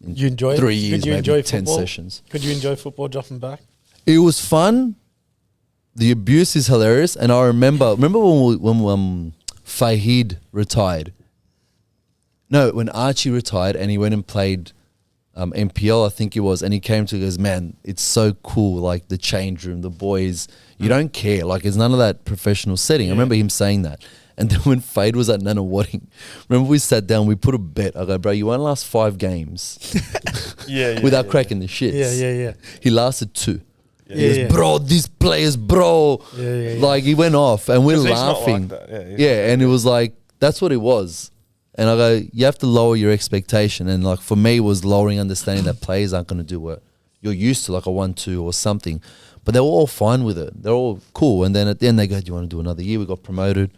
You enjoy 3 it? years, Could you maybe enjoy 10 football? sessions. Could you enjoy football dropping back? It was fun. The abuse is hilarious, and I remember when Fahid retired. No, when Archie retired and he went and played MPL, I think it was, and he came to us, "Man, it's so cool, like the change room, the boys, you don't care, like it's none of that professional setting." I remember him saying that. And then when Fade was at Nunawading, remember we sat down, we put a bet. I go, "Bro, you won't last 5 games without cracking the shits." Yeah. He lasted 2. Yeah, He goes, "Bro, these players, bro." Yeah. Like, he went off and we're 'Cause he's not laughing. like that. And it was like, that's what it was. And I go, you have to lower your expectation. And like, for me, it was lowering understanding that players aren't going to do what you're used to, like a 1-2 or something. But they were all fine with it. They're all cool. And then at the end, they go, "Do you want to do another year?" We got promoted.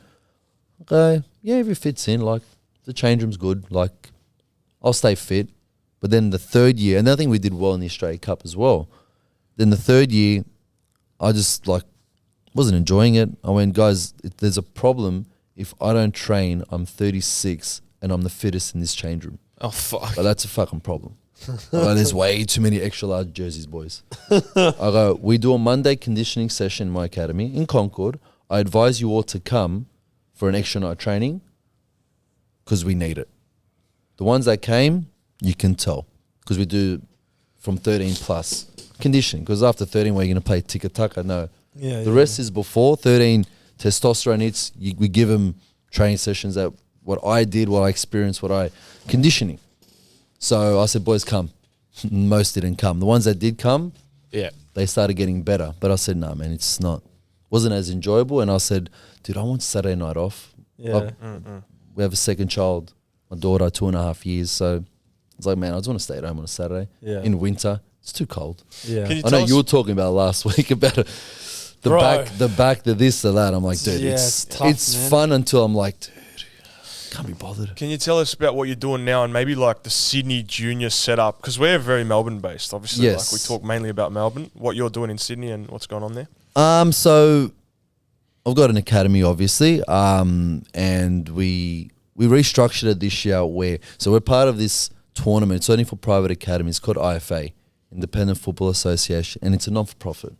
I go, "Yeah, if it fits in, like the change room's good. Like, I'll stay fit." But then the 3rd year, and I think we did well in the Australia Cup as well. Then the 3rd year, I just like wasn't enjoying it. I went, "Guys, there's a problem. If I don't train, I'm 36 and I'm the fittest in this change room." Oh, fuck. But that's a fucking problem. I go, "There's way too many extra large jerseys, boys." I go, "We do a Monday conditioning session in my academy in Concord. I advise you all to come for an extra night training because we need it." The ones that came, you can tell, because we do from 13 plus conditioning, because after 13, we're going to play tiki-taka. No. The rest is before 13, testosterone hits. We give them training sessions that what I did, what I experienced, conditioning. So I said, "Boys, come." Most didn't come. The ones that did come, they started getting better. But I said, "No, man, wasn't as enjoyable." And I said, "Dude, I want Saturday night off." Yeah. We have a second child, my daughter, 2.5 years. So it's like, man, I just want to stay at home on a Saturday. Yeah. In winter, it's too cold. Yeah. Can you I know tell you us- were talking about last week about the Bro. back, the this, the that. I'm like, dude, Yeah, it's it's tough, man. fun until I'm like, dude, can't be bothered. Can you tell us about what you're doing now and maybe like the Sydney junior setup? Because we're very Melbourne based, obviously. Yes. Like we talk mainly about Melbourne. What you're doing in Sydney and what's going on there? So I've got an academy, obviously, and we restructured it this year so we're part of this tournament. It's only for private academies called IFA, Independent Football Association, and it's a non-for-profit.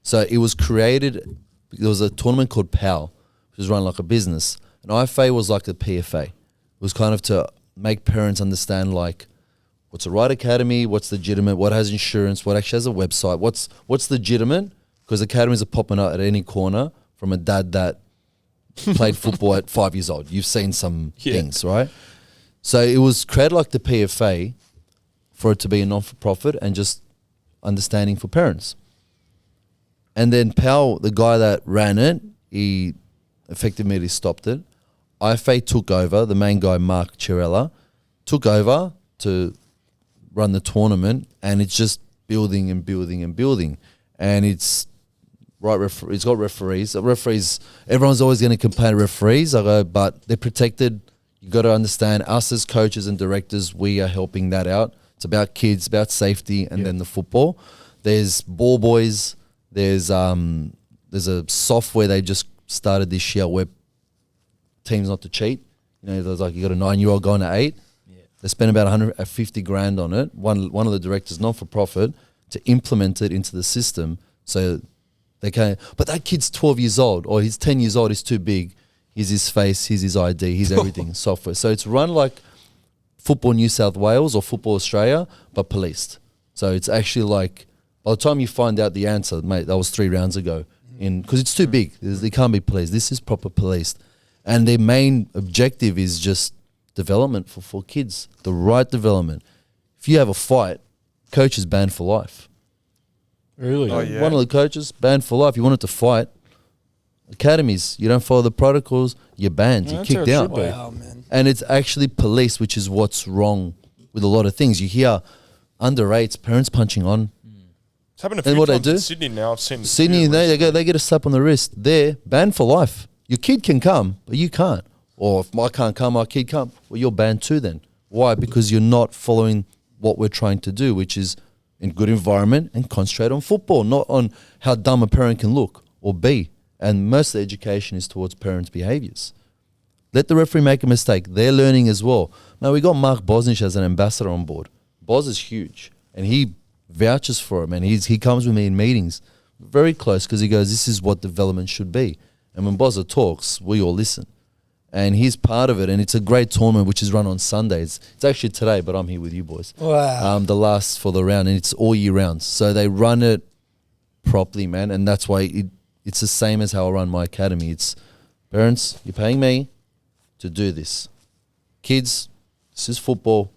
So it was created, there was a tournament called PAL, which was run like a business. And IFA was like the PFA. It was kind of to make parents understand like what's a right academy, what's legitimate, what has insurance, what actually has a website, what's legitimate, because academies are popping up at any corner from a dad that played football at 5 years old. You've seen some things, right? So it was created like the PFA for it to be a non-for-profit and just understanding for parents. And then Powell, the guy that ran it, he effectively stopped it. IFA took over, the main guy, Mark Cirella, took over to run the tournament, and it's just building and building and building. And it's it's got referees. Referees, everyone's always going to complain to referees, but they're protected. You got to understand, us as coaches and directors, we are helping that out. It's about kids, about safety, and then the football. There's ball boys. There's a software they just started this year where teams not to cheat. You know, there's like you got a 9-year-old going to 8. Yeah. They spent about 150 grand on it. One of the directors, not for profit, to implement it into the system so they can. But that kid's 12 years old, or he's 10 years old. He's too big. Here's his face. Here's his ID. Here's everything. Software. So it's run like Football New South Wales or Football Australia, but policed. So it's actually like, by the time you find out the answer, mate, that was 3 rounds ago. Because it's too big. They can't be policed. This is proper policed. And their main objective is just development for kids, the right development. If you have a fight, coach is banned for life. Really? Oh, yeah. One of the coaches, banned for life. You wanted to fight. Academies, you don't follow the protocols, you're banned, you're kicked out. Wow, man. And it's actually police, which is what's wrong with a lot of things. You hear under 8s, parents punching on. It's happened a And few what they times do? in Sydney now. I've seen Sydney, they get a slap on the wrist. They're banned for life. Your kid can come, but you can't. Or if I can't come, my kid can't. Well, you're banned too then. Why? Because you're not following what we're trying to do, which is in good environment and concentrate on football, not on how dumb a parent can look or be. And most of the education is towards parents' behaviours. Let the referee make a mistake. They're learning as well. Now, we got Mark Bosnich as an ambassador on board. Boz is huge, and he vouches for him, and he comes with me in meetings, very close, because he goes, this is what development should be. And when Bozza talks, we all listen. And he's part of it, and it's a great tournament which is run on Sundays. It's actually today, but I'm here with you boys. Wow. The last for the round, and it's all year round. So they run it properly, man, and that's why it's the same as how I run my academy. It's parents, you're paying me to do this. Kids, this is football.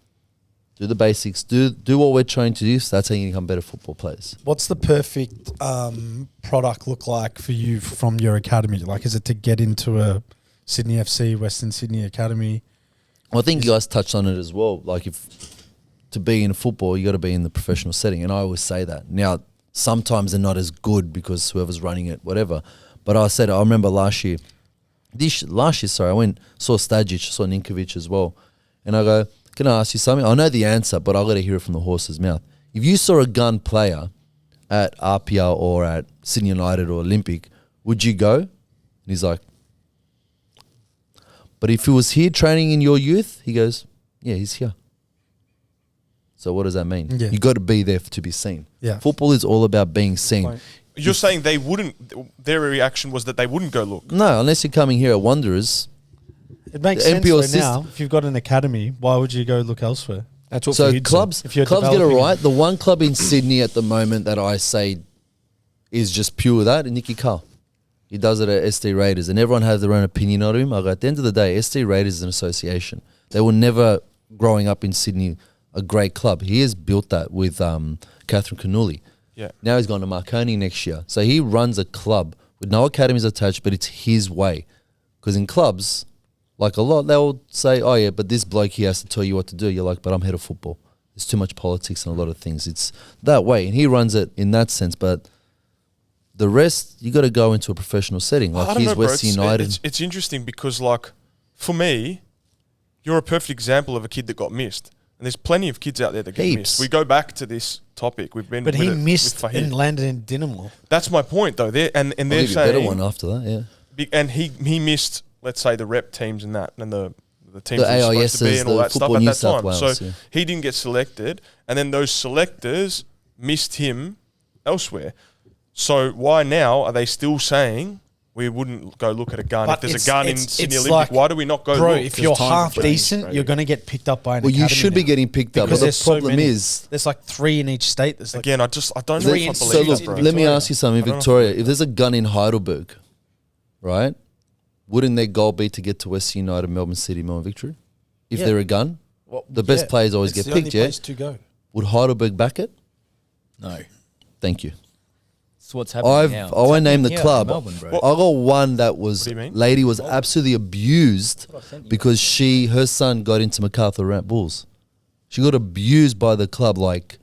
Do the basics. Do what we're trying to do. So that's how you become better football players. What's the perfect product look like for you from your academy? Like, is it to get into a Sydney FC, Western Sydney Academy? Well, I think you guys touched on it as well. Like, if to be in football, you got to be in the professional setting, and I always say that. Now, sometimes they're not as good because whoever's running it, whatever. But I remember last year, I went saw Stajic, saw Ninkovic as well, and I go, can I ask you something? I know the answer, but I got to hear it from the horse's mouth. If you saw a gun player at RPR or at Sydney United or Olympic, would you go? And he's like, but if he was here training in your youth, he goes, yeah, he's here. So what does that mean? Yeah. You got to be there to be seen. Yeah. Football is all about being seen. You're saying they wouldn't. Their reaction was that they wouldn't go look. No, unless you're coming here at Wanderers. It makes The sense NPL though now. If you've got an academy, why would you go look elsewhere? That's what So Fahid clubs If you're get it developing right. The one club in Sydney at the moment that I say is just pure that, is Nicky Carl. He does it at ST Raiders, and everyone has their own opinion on him. I go, at the end of the day, ST Raiders is an association. They were never, growing up in Sydney, a great club. He has built that with Catherine Cannulli. Yeah. Now he's going to Marconi next year. So he runs a club with no academies attached, but it's his way. Because in clubs, like a lot, they'll say, oh yeah, but this bloke here has to tell you what to do. You're like, but I'm head of football. There's too much politics and a lot of things. It's that way. And he runs it in that sense. But the rest, you got to go into a professional setting. I Like don't he's know, bro. West United. It's interesting because, like, for me, you're a perfect example of a kid that got missed. And there's plenty of kids out there that get Heaps. missed. We go back to this topic. We've been But with he it missed with Fahid. and landed in Dynamo. That's my point, though. And I'll they're give you a better saying one after that, yeah. And he missed, let's say, the rep teams and that, and the teams The that were supposed to be AISs, and all the that stuff Football at New that South time. Wales, So yeah. he didn't get selected, and then those selectors missed him elsewhere. So why now are they still saying we wouldn't go look at a gun But if there's a gun in it's Sydney Olympic? like, Why do we not go Bro, look? if you're time half to change, decent, bro. you're going to get picked up by an Well, you academy should be now. getting picked up. But Because the there's so problem many. is, There's like 3 in each state. There's like Again, I don't know Three if I in- believe so that, look, bro. let me Victoria. ask you something, I don't know if I Victoria. believe If there's a gun in Heidelberg, right? Wouldn't their goal be to get to West United, Melbourne City, Melbourne Victory? If Yeah. they're a gun, well, the best players always it's get the only picked, yeah? place to go. Would Heidelberg back it? No. Thank you. That's what's happening now. I won't name the It's happening here in club. Melbourne, bro. I got one that was What do you mean? lady was absolutely abused That's what I sent you. because her son got into MacArthur Ramp Bulls. She got abused by the club like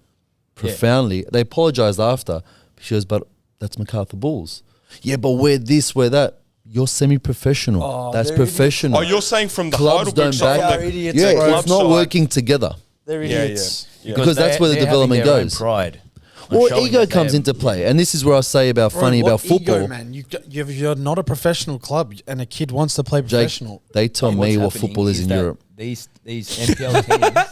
profoundly. They apologized after. She goes, but that's MacArthur Bulls. Yeah, but we're this, we're that. You're semi-professional. Oh, That's they're professional. Oh, you're saying from the Clubs Heidelberg don't side? back They are the- idiots. Yeah, Club it's not side. working together. They're Yeah, idiots. Because that's where the they're having development their own goes. Pride. on Or showing ego that comes they're- into play. And this is where I say about Bro, funny what about football. ego, man. You're not a professional club, and a kid wants to play Jake, professional. they tell What's me what happening football is in that Europe. These NPL teams,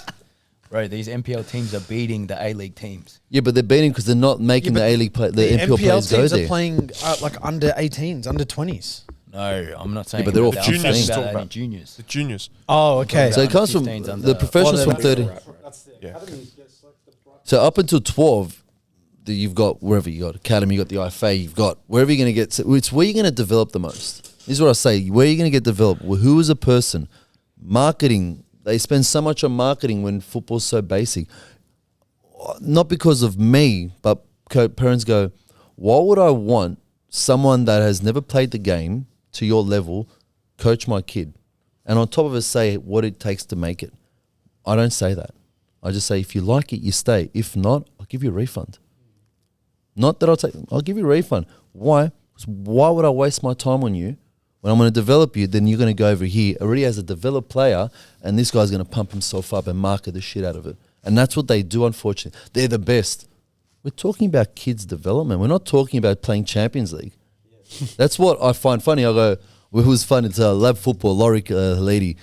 bro, these NPL teams are beating the A-League teams. Yeah, but they're beating because they're not making Yeah, the but A-League play, the NPL NPL players go teams there. are playing like under 18s, under 20s. No, I'm not saying but they're all about that. I'm 15. talking Talking about about- juniors. The juniors. Oh, okay. So it comes from 15s under- the professionals Well, from 30. Yeah. So up until 12, you've got wherever you got academy, you got the IFA, you've got wherever you're going to get. So it's where you're going to develop the most. This is what I say. Where you're going to get developed. Well, who is a person? Marketing. They spend so much on marketing when football's so basic. Not because of me, but parents go, why would I want someone that has never played the game to your level coach my kid? And on top of it, say what it takes to make it. I don't say that. I just say, if you like it, you stay. If not, I'll give you a refund. Not that I'll give you a refund. Why? 'Cause why would I waste my time on you when I'm going to develop you? Then you're going to go over here already as a developed player, and this guy's going to pump himself up and market the shit out of it. And that's what they do, unfortunately. They're the best. We're talking about kids' development. We're not talking about playing Champions League. That's what I find funny. I go, it was fun. It's a lab football. Laurie, lady,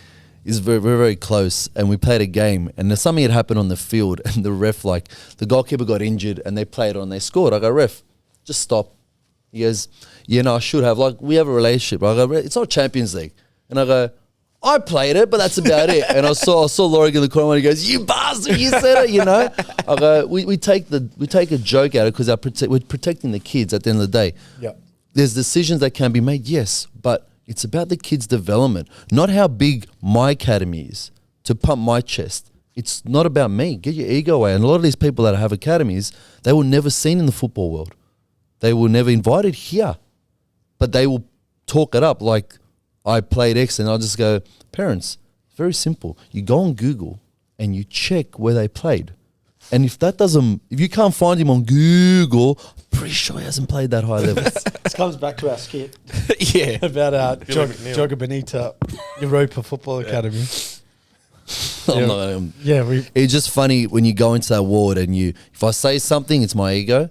is very, very, very close. And we played a game, and there's something had happened on the field, and the ref, like, the goalkeeper got injured, and they played on, they scored. I go, ref, just stop. He goes, yeah, no, I should have. Like, we have a relationship. I go, it's not Champions League. And I go, I played it, but that's about it. And I saw Laurie in the corner, and he goes, you bastard, you said it, you know. I go, we take a joke out of it because we're protecting the kids at the end of the day. Yeah. There's decisions that can be made, yes, but it's about the kids' development, not how big my academy is to pump my chest. It's not about me. Get your ego away. And a lot of these people that have academies, they were never seen in the football world. They were never invited here, but they will talk it up like I played X, and I'll just go, parents, it's very simple. You go on Google and you check where they played. And if you can't find him on Google, I'm pretty sure he hasn't played that high level. This comes back to our skit Yeah. about Billy McNeil. Joga Bonita Europa Football Academy. I'm not, Yeah, it's just funny when you go into that ward and if I say something, it's my ego,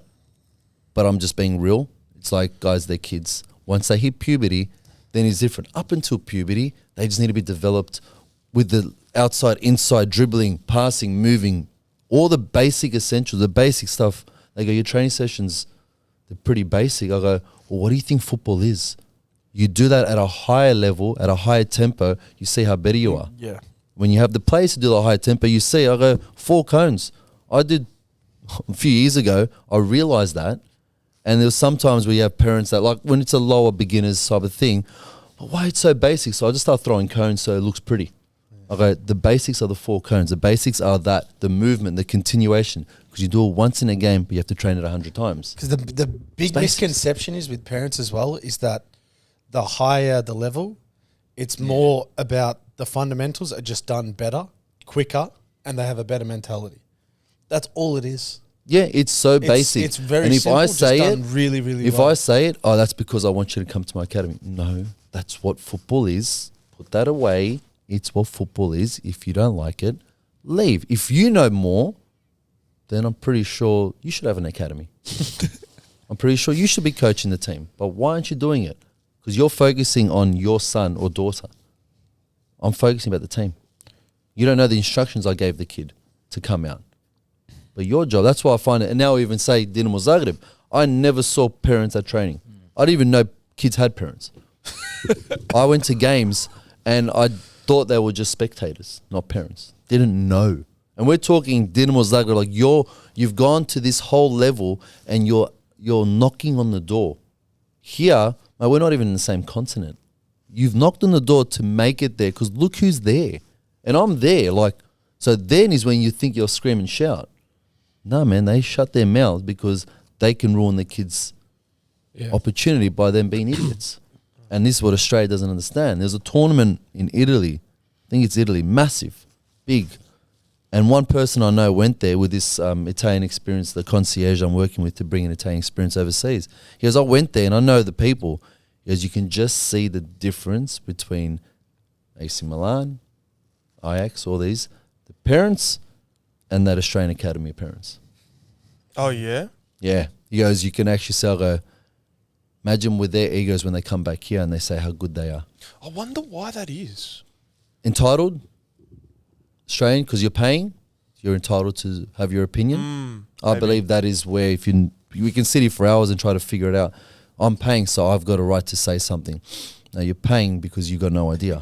but I'm just being real. It's like, guys, they're kids. Once they hit puberty, then it's different. Up until puberty, they just need to be developed with the outside, inside, dribbling, passing, moving, all the basic essentials, the basic stuff. They go, your training sessions, they're pretty basic. I go, well, what do you think football is? You do that at a higher level, at a higher tempo, you see how better you are. yeah. When you have the players to do the high tempo, you see, I go, 4 cones. I did a few years ago, I realized that. And there was sometimes where you have parents that, like, when it's a lower beginners type of thing, but why it's so basic? So I just start throwing cones so it looks pretty. I go, the basics are the 4 cones. The basics are the movement, the continuation. Because you do it once in a game, but you have to train it 100 times. Because the big basics. misconception is with parents as well is that the higher the level, it's more about the fundamentals are just done better, quicker, and they have a better mentality. That's all it is. Yeah, it's so basic. It's very and if simple, I just say done it, really, really if well. I say it, oh, that's because I want you to come to my academy. No, that's what football is. Put that away. It's what football is. If you don't like it, leave. If you know more, then I'm pretty sure you should have an academy. I'm pretty sure you should be coaching the team. But why aren't you doing it? because you're focusing on your son or daughter. I'm focusing about the team. You don't know the instructions I gave the kid to come out. But your job, that's why I find it. And now I even say Dinamo Zagreb. I never saw parents at training. I didn't even know kids had parents. I went to games and I thought they were just spectators, not parents. Didn't know. And we're talking Dinamo Zagreb, like you've gone to this whole level and you're knocking on the door. Here, we're not even in the same continent. You've knocked on the door to make it there because look who's there. And I'm there. Like, so then is when you think you'll scream and shout. No, man, they shut their mouths because they can ruin the kids' opportunity by them being idiots. And this is what Australia doesn't understand. There's a tournament in Italy. I think it's Italy. Massive. Big. And one person I know went there with this Italian experience, the concierge I'm working with to bring an Italian experience overseas. He goes, I went there and I know the people. He goes, you can just see the difference between AC Milan, Ajax, all these, the parents and that Australian Academy of Parents. Oh, yeah? Yeah. He goes, you can actually say, I'll go, imagine with their egos when they come back here and they say how good they are. I wonder why that is. Entitled, Australian, because you're paying, you're entitled to have your opinion. I believe that is where we can sit here for hours and try to figure it out. I'm paying, so I've got a right to say something. Now you're paying because you got no idea.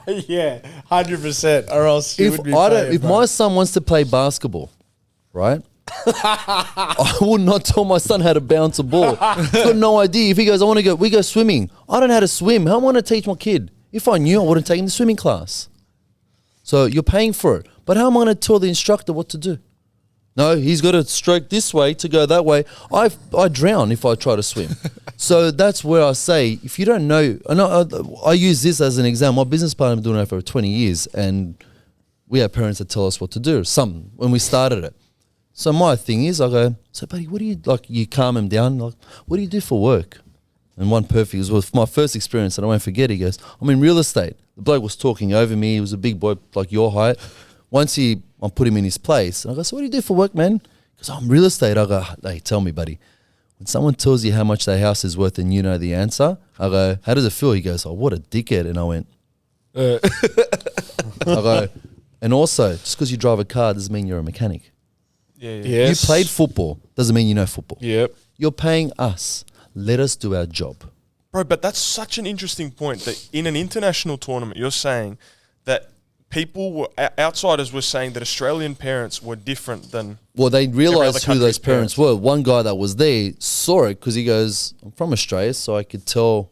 Yeah, 100%. Or else you would be If my son wants to play basketball, right? I would not tell my son how to bounce a ball. He's got no idea. If he goes, we go swimming. I don't know how to swim. How am I going to teach my kid? If I knew, I wouldn't take him to swimming class. So you're paying for it. But how am I going to tell the instructor what to do? No, he's got to stroke this way to go that way. I drown if I try to swim. So that's where I say, if you don't know, I use this as an example. My business partner, I've been doing it for 20 years, and we have parents that tell us what to do. Some, when we started it. So my thing is, I go, so buddy, what do you, like, you calm him down, like, what do you do for work? And one perfect was my first experience, and I won't forget, he goes, I'm in real estate. The bloke was talking over me. He was a big boy, like your height. Once I put him in his place. And I go, so what do you do for work, man? Because I'm real estate. I go, hey, tell me, buddy. When someone tells you how much their house is worth and you know the answer, I go, how does it feel? He goes, oh, what a dickhead. And I went, I go, and also, just because you drive a car doesn't mean you're a mechanic. Yeah. Yes. You played football doesn't mean you know football. Yep. You're paying us. Let us do our job. Bro, but that's such an interesting point that in an international tournament, you're saying that outsiders were saying that Australian parents were different than... Well, they realised who those country's parents were. One guy that was there saw it because he goes, I'm from Australia, so I could tell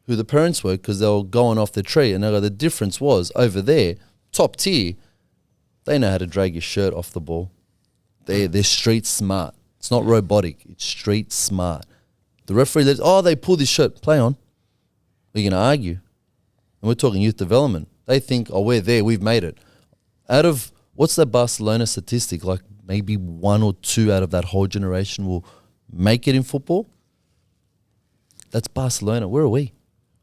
who the parents were because they were going off the tree. And the difference was, over there, top tier, they know how to drag your shirt off the ball. They're street smart. It's not robotic. It's street smart. The referee says, they pulled his shirt. Play on. We're going to argue. And we're talking youth development. They think, we're there. We've made it. Out of, what's that Barcelona statistic? Like maybe 1 or 2 out of that whole generation will make it in football. That's Barcelona. Where are we?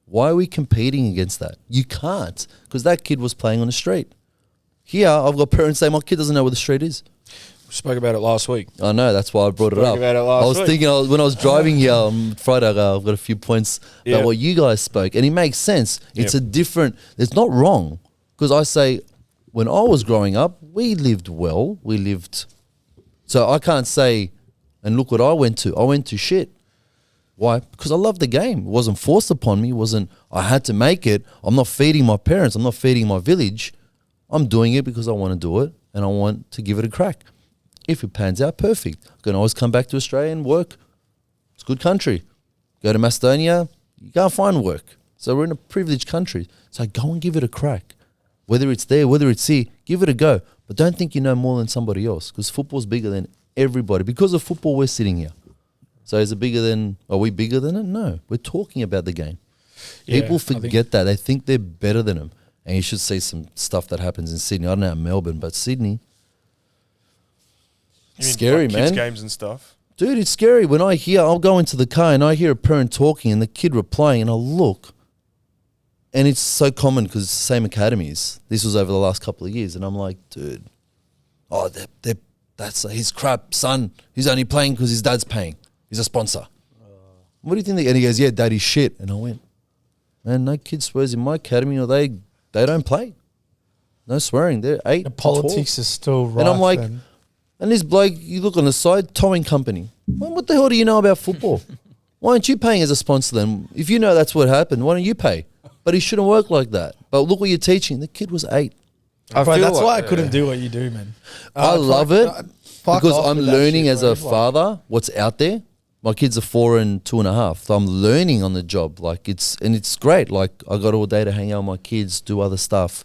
Why are we competing against that? You can't, because that kid was playing on the street. Here, I've got parents saying, my kid doesn't know where the street is. We spoke about it last week. I know, that's why I brought it up. About it I was last week. thinking, when I was driving here on Friday, I've got a few points about what you guys spoke, and it makes sense. It's a different, it's not wrong, because I say, when I was growing up, we lived well, so I can't say, and look what I went to shit. Why? Because I loved the game. It wasn't forced upon me, I had to make it. I'm not feeding my parents, I'm not feeding my village. I'm doing it because I want to do it, and I want to give it a crack. If it pans out, perfect. I can always come back to Australia and work. It's a good country. Go to Macedonia, you can't find work. So we're in a privileged country. So go and give it a crack. Whether it's there, whether it's here, give it a go. But don't think you know more than somebody else, because football's bigger than everybody. Because of football, we're sitting here. So are we bigger than it? No. We're talking about the game. Yeah, People forget that. They think they're better than them. And you should see some stuff that happens in Sydney. I don't know about Melbourne, but Sydney... Scary, like man. Kids games and stuff. Dude, it's scary. When I'll go into the car and I hear a parent talking and the kid replying and I'll look. And it's so common because it's the same academies. This was over the last couple of years. And I'm like, dude, that's his crap son. He's only playing because his dad's paying. He's a sponsor. I'm what do you think? And he goes, yeah, daddy's shit. And I went, man, no kid swears in my academy, or they don't play. No swearing. They're 8. The politics is still right. And I'm like, and this bloke, you look on the side, towing company. Well, what the hell do you know about football? Why aren't you paying as a sponsor then? If you know that's what happened, why don't you pay? But he shouldn't work like that. But look what you're teaching. The kid was 8. Bro, that's why I couldn't do what you do, man. I love it because off I'm with that learning shit, as bro. a father what's out there. My kids are 4 and 2.5. So I'm learning on the job. Like it's great. Like I got all day to hang out with my kids, do other stuff.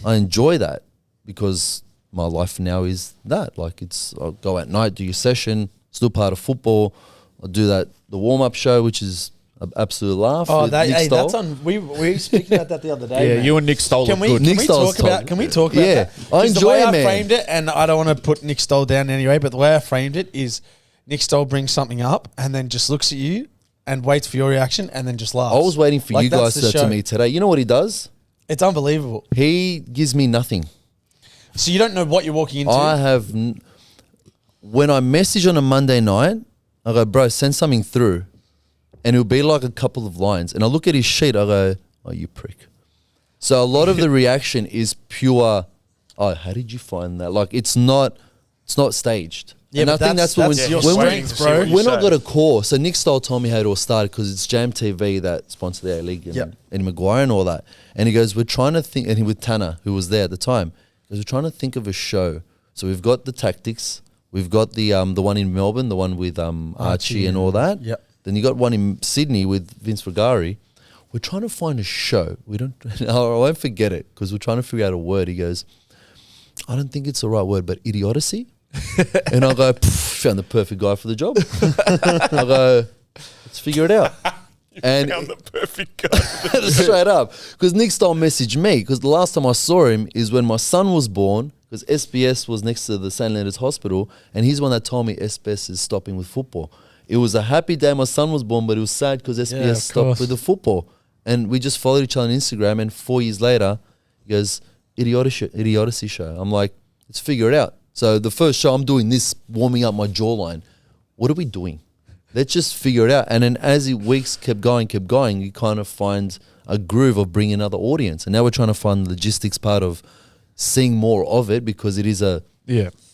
I enjoy that because my life now is that. Like I'll go at night, do your session, still part of football. I'll do the warm-up show, which is an absolute laugh. Oh, with Nick Stoll. that's on. We were speaking about that the other day. Yeah, man. you and Nick Stoll Can look we, good. can Nick we Stoll's talk about? top. Can we talk about Yeah, that? I 'Cause the enjoy way it, I man. framed it, and I don't want to put Nick Stoll down anyway, but the way I framed it is Nick Stoll brings something up and then just looks at you and waits for your reaction and then just laughs. I was waiting for Like, you guys that's the to show. me today. You know what he does? It's unbelievable. He gives me nothing. So you don't know what you're walking into. I have, when I message on a Monday night, I go, bro, send something through. And it'll be like a couple of lines. And I look at his sheet, I go, oh, you prick. So a lot of the reaction is pure, oh, how did you find that? Like it's not staged. Yeah, and I but think that's what your when we- strength, when bro. we- we're not got a core. So Nick Stoll told me how it all started because it's Jam TV that sponsored the A-League and Yep. Eddie Maguire and all that. And he goes, we're trying to think, and he with Tanner, who was there at the time, because we're trying to think of a show. So we've got the tactics, we've got the one in Melbourne, the one with Archie and all that. Yep. Then you got one in Sydney with Vince Regari. We're trying to find a show. We don't. I won't forget it because we're trying to figure out a word. He goes, I don't think it's the right word, but idiocy. And I go, found the perfect guy for the job. I go, let's figure it out. And Found the perfect guy. straight up, because Nick Stoll messaged me because the last time I saw him is when my son was born. Because SBS was next to the St. Leonard's Hospital, and he's the one that told me SBS is stopping with football. It was a happy day my son was born, but it was sad because SBS of stopped course. with the football. And we just followed each other on Instagram, and 4 years later, he goes, idiocy show. I'm like, let's figure it out. So the first show, I'm doing this, warming up my jawline. What are we doing? Let's just figure it out. And then as the weeks kept going, you kind of find a groove of bringing another audience. And now we're trying to find the logistics part of seeing more of it because it is a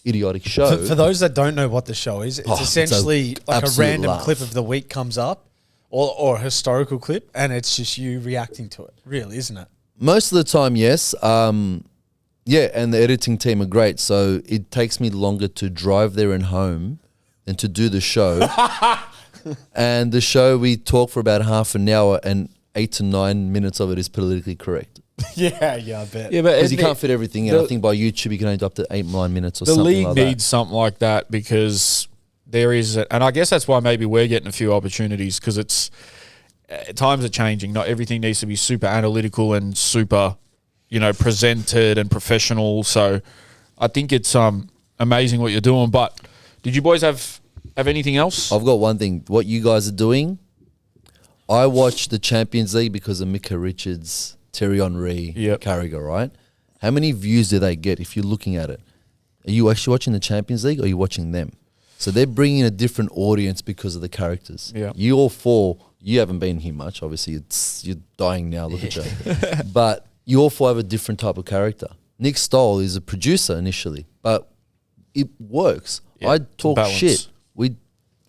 idiotic show. For those that don't know what the show is, it's it's essentially a like a absolute random laugh. clip of the week comes up, or a historical clip, and it's just you reacting to it. Really, isn't it? Most of the time, yes. Yeah, and the editing team are great. So it takes me longer to drive there and home than to do the show. And the show, we talk for about half an hour and 8 to 9 minutes of it is politically correct. Yeah, I bet. Yeah, but Because you can't fit everything in. the- I think by YouTube you can only do up to 8-9 minutes or the something league like needs something like that because there is, and I guess that's why maybe we're getting a few opportunities because it's times are changing. Not everything needs to be super analytical and super, presented and professional. So I think it's amazing what you're doing. But did you boys have anything else? that. I've got one thing. What you guys are doing, I watched the Champions League because of Mika Richards, Thierry Henry, Yep. Carragher, right? How many views do they get if you're looking at it? Are you actually watching the Champions League or are you watching them? So they're bringing a different audience because of the characters. Yeah. You all four, you haven't been here much. Obviously, you're dying now. Look at you. But you all four have a different type of character. Nick Stoll is a producer initially, but it works. Yeah, I it's a talk balance. shit. We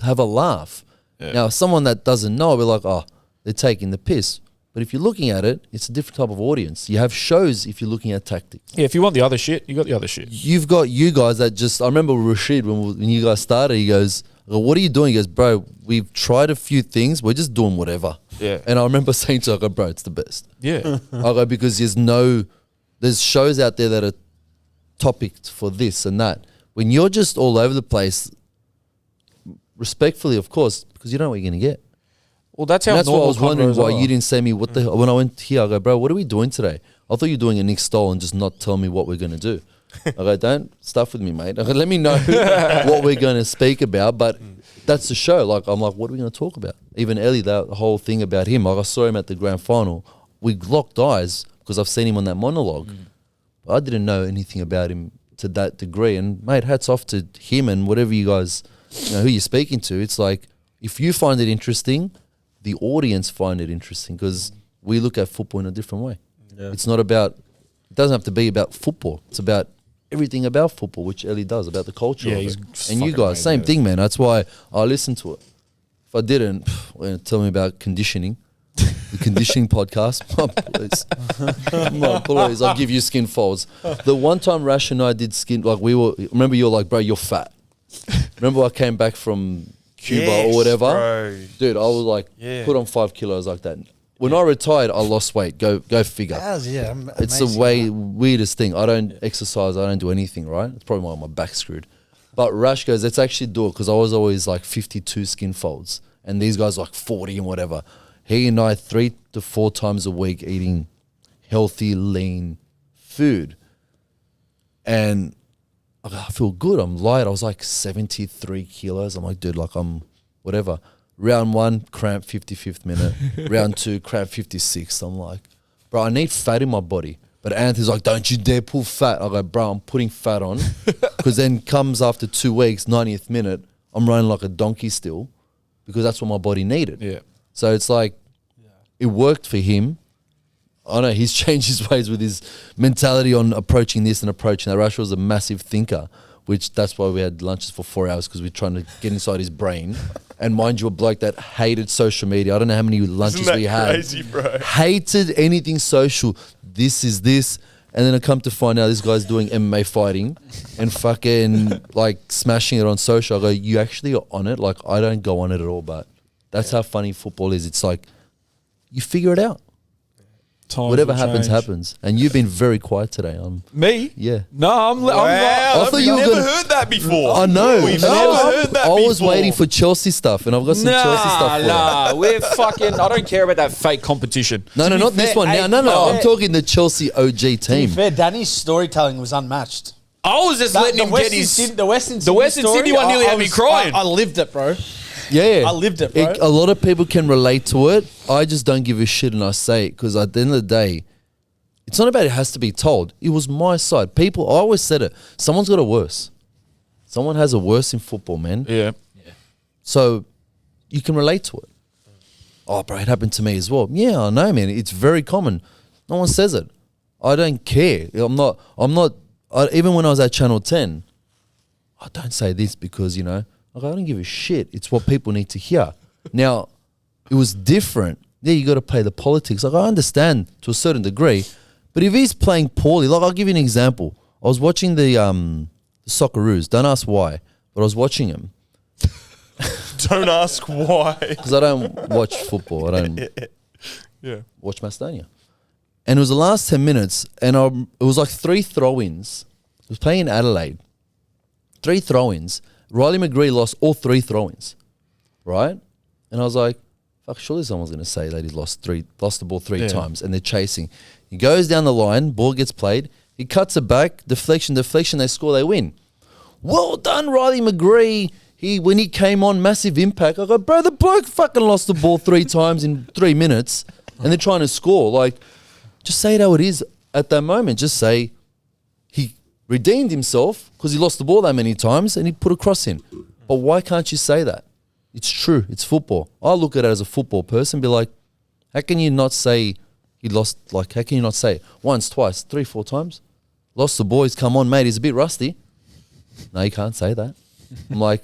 have a laugh. Yeah. Now, someone that doesn't know, we're like, oh, they're taking the piss. But if you're looking at it, it's a different type of audience. You have shows if you're looking at tactics. Yeah, if you want the other shit, you got the other shit. You've got you guys that just, I remember Rashid, when you guys started, he goes, I go, what are you doing? He goes, bro, we've tried a few things. We're just doing whatever. Yeah. And I remember saying to him, I go, bro, it's the best. Yeah. I go, because there's shows out there that are topicked for this and that. When you're just all over the place, respectfully, of course, because you don't know what you're going to get. Well, that's how And that's why I normal was wondering convos why are. you didn't say me what the hell. When I went here, I go, bro, what are we doing today? I thought you were doing a Nick Stoll and just not tell me what we're going to do. I go, don't stuff with me, mate. I go, let me know what we're going to speak about. But that's the show. Like, I'm like, what are we going to talk about? Even Ellie, that whole thing about him. Like, I saw him at the grand final. We locked eyes because I've seen him on that monologue. But I didn't know anything about him to that degree. And, mate, hats off to him and whatever you guys, who you're speaking to. It's like, if you find it interesting, the audience find it interesting because we look at football in a different way. It's not about, it doesn't have to be about football. It's about everything about football, which Ellie does, about the culture of it. And you guys, same thing, man. That's why I listen to it. If I didn't, tell me about conditioning. The conditioning podcast. Please, I'll give you skin folds. The one time Rash and I did skin, like remember you were like, bro, you're fat. Remember I came back from Cuba or whatever? Bro. Dude, I was like, put on 5 kilos like that. When I retired, I lost weight. Go figure. It's the weirdest thing. I don't exercise. I don't do anything, right? It's probably why my back's screwed. But Rash goes, let's actually do it because I was always like 52 skin folds. And these guys like 40 and whatever. He and I 3 to 4 times a week eating healthy, lean food. And I feel good. I'm light. I was like 73 kilos. I'm like, dude, like I'm whatever. Round 1, cramp 55th minute. Round 2, cramp 56th. I'm like, bro, I need fat in my body. But Anthony's like, don't you dare pull fat. I go, bro, I'm putting fat on. Because then comes after 2 weeks, 90th minute, I'm running like a donkey still because that's what my body needed. Yeah. So it's like, it worked for him. I know he's changed his ways with his mentality on approaching this and approaching that. Rash was a massive thinker, which that's why we had lunches for 4 hours because we're trying to get inside his brain. And mind you, a bloke that hated social media. I don't know how many lunches we had. Crazy, bro. Hated anything social. This is this. And then I come to find out this guy's doing MMA fighting and fucking like smashing it on social. I go, you actually are on it? Like, I don't go on it at all, but that's how funny football is. It's like, you figure it out. Times Whatever will happens, change. happens. And you've been very quiet today. Me? Yeah. No, I'm Wow, I thought you were never gonna- heard that before. I know. We've No, never heard that I was before. waiting for Chelsea stuff, and I've got some Chelsea stuff for you. Nah, we're fucking. I don't care about that fake competition. No, To be not this fair, one. hey, No. hey. I'm talking the Chelsea OG To be team. fair, Danny's storytelling was unmatched. I was just letting him get his. the Western Sydney Western story, Sydney one nearly had me crying. I lived it, bro. Yeah. I lived it, bro. A lot of people can relate to it. I just don't give a shit and I say it because at the end of the day, it's not about it has to be told. It was my side. I always said it. Someone's got a worse. Someone has a worse in football, man. Yeah. So you can relate to it. Oh, bro, it happened to me as well. Yeah, I know, man. It's very common. No one says it. I don't care. I'm not, even when I was at Channel 10, I don't say this because, I don't give a shit. It's what people need to hear. Now, it was different. Yeah, you got to play the politics. Like, I understand to a certain degree, but if he's playing poorly, like, I'll give you an example. I was watching the Socceroos. Don't ask why, but I was watching him. Don't ask why. Because I don't watch football. I don't watch Macedonia. And it was the last 10 minutes, and it was like 3 throw-ins. I was playing in Adelaide. 3 throw-ins. Riley McGree lost all 3 throw-ins, right? And I was like, fuck, surely someone's going to say that he lost the ball 3 times, and they're chasing. He goes down the line, ball gets played, he cuts it back, deflection, they score, they win. Well done, Riley McGree. When he came on, massive impact. I go, bro, the bloke fucking lost the ball 3 times in 3 minutes, and they're trying to score. Like, just say it how it is at that moment. Just say he redeemed himself because he lost the ball that many times and he put a cross in. But why can't you say that? It's true. It's football. I look at it as a football person and be like, how can you not say he lost? Like, how can you not say it? Once, twice, 3, 4 times? Lost the ball. He's come on, mate. He's a bit rusty. No, you can't say that. I'm like,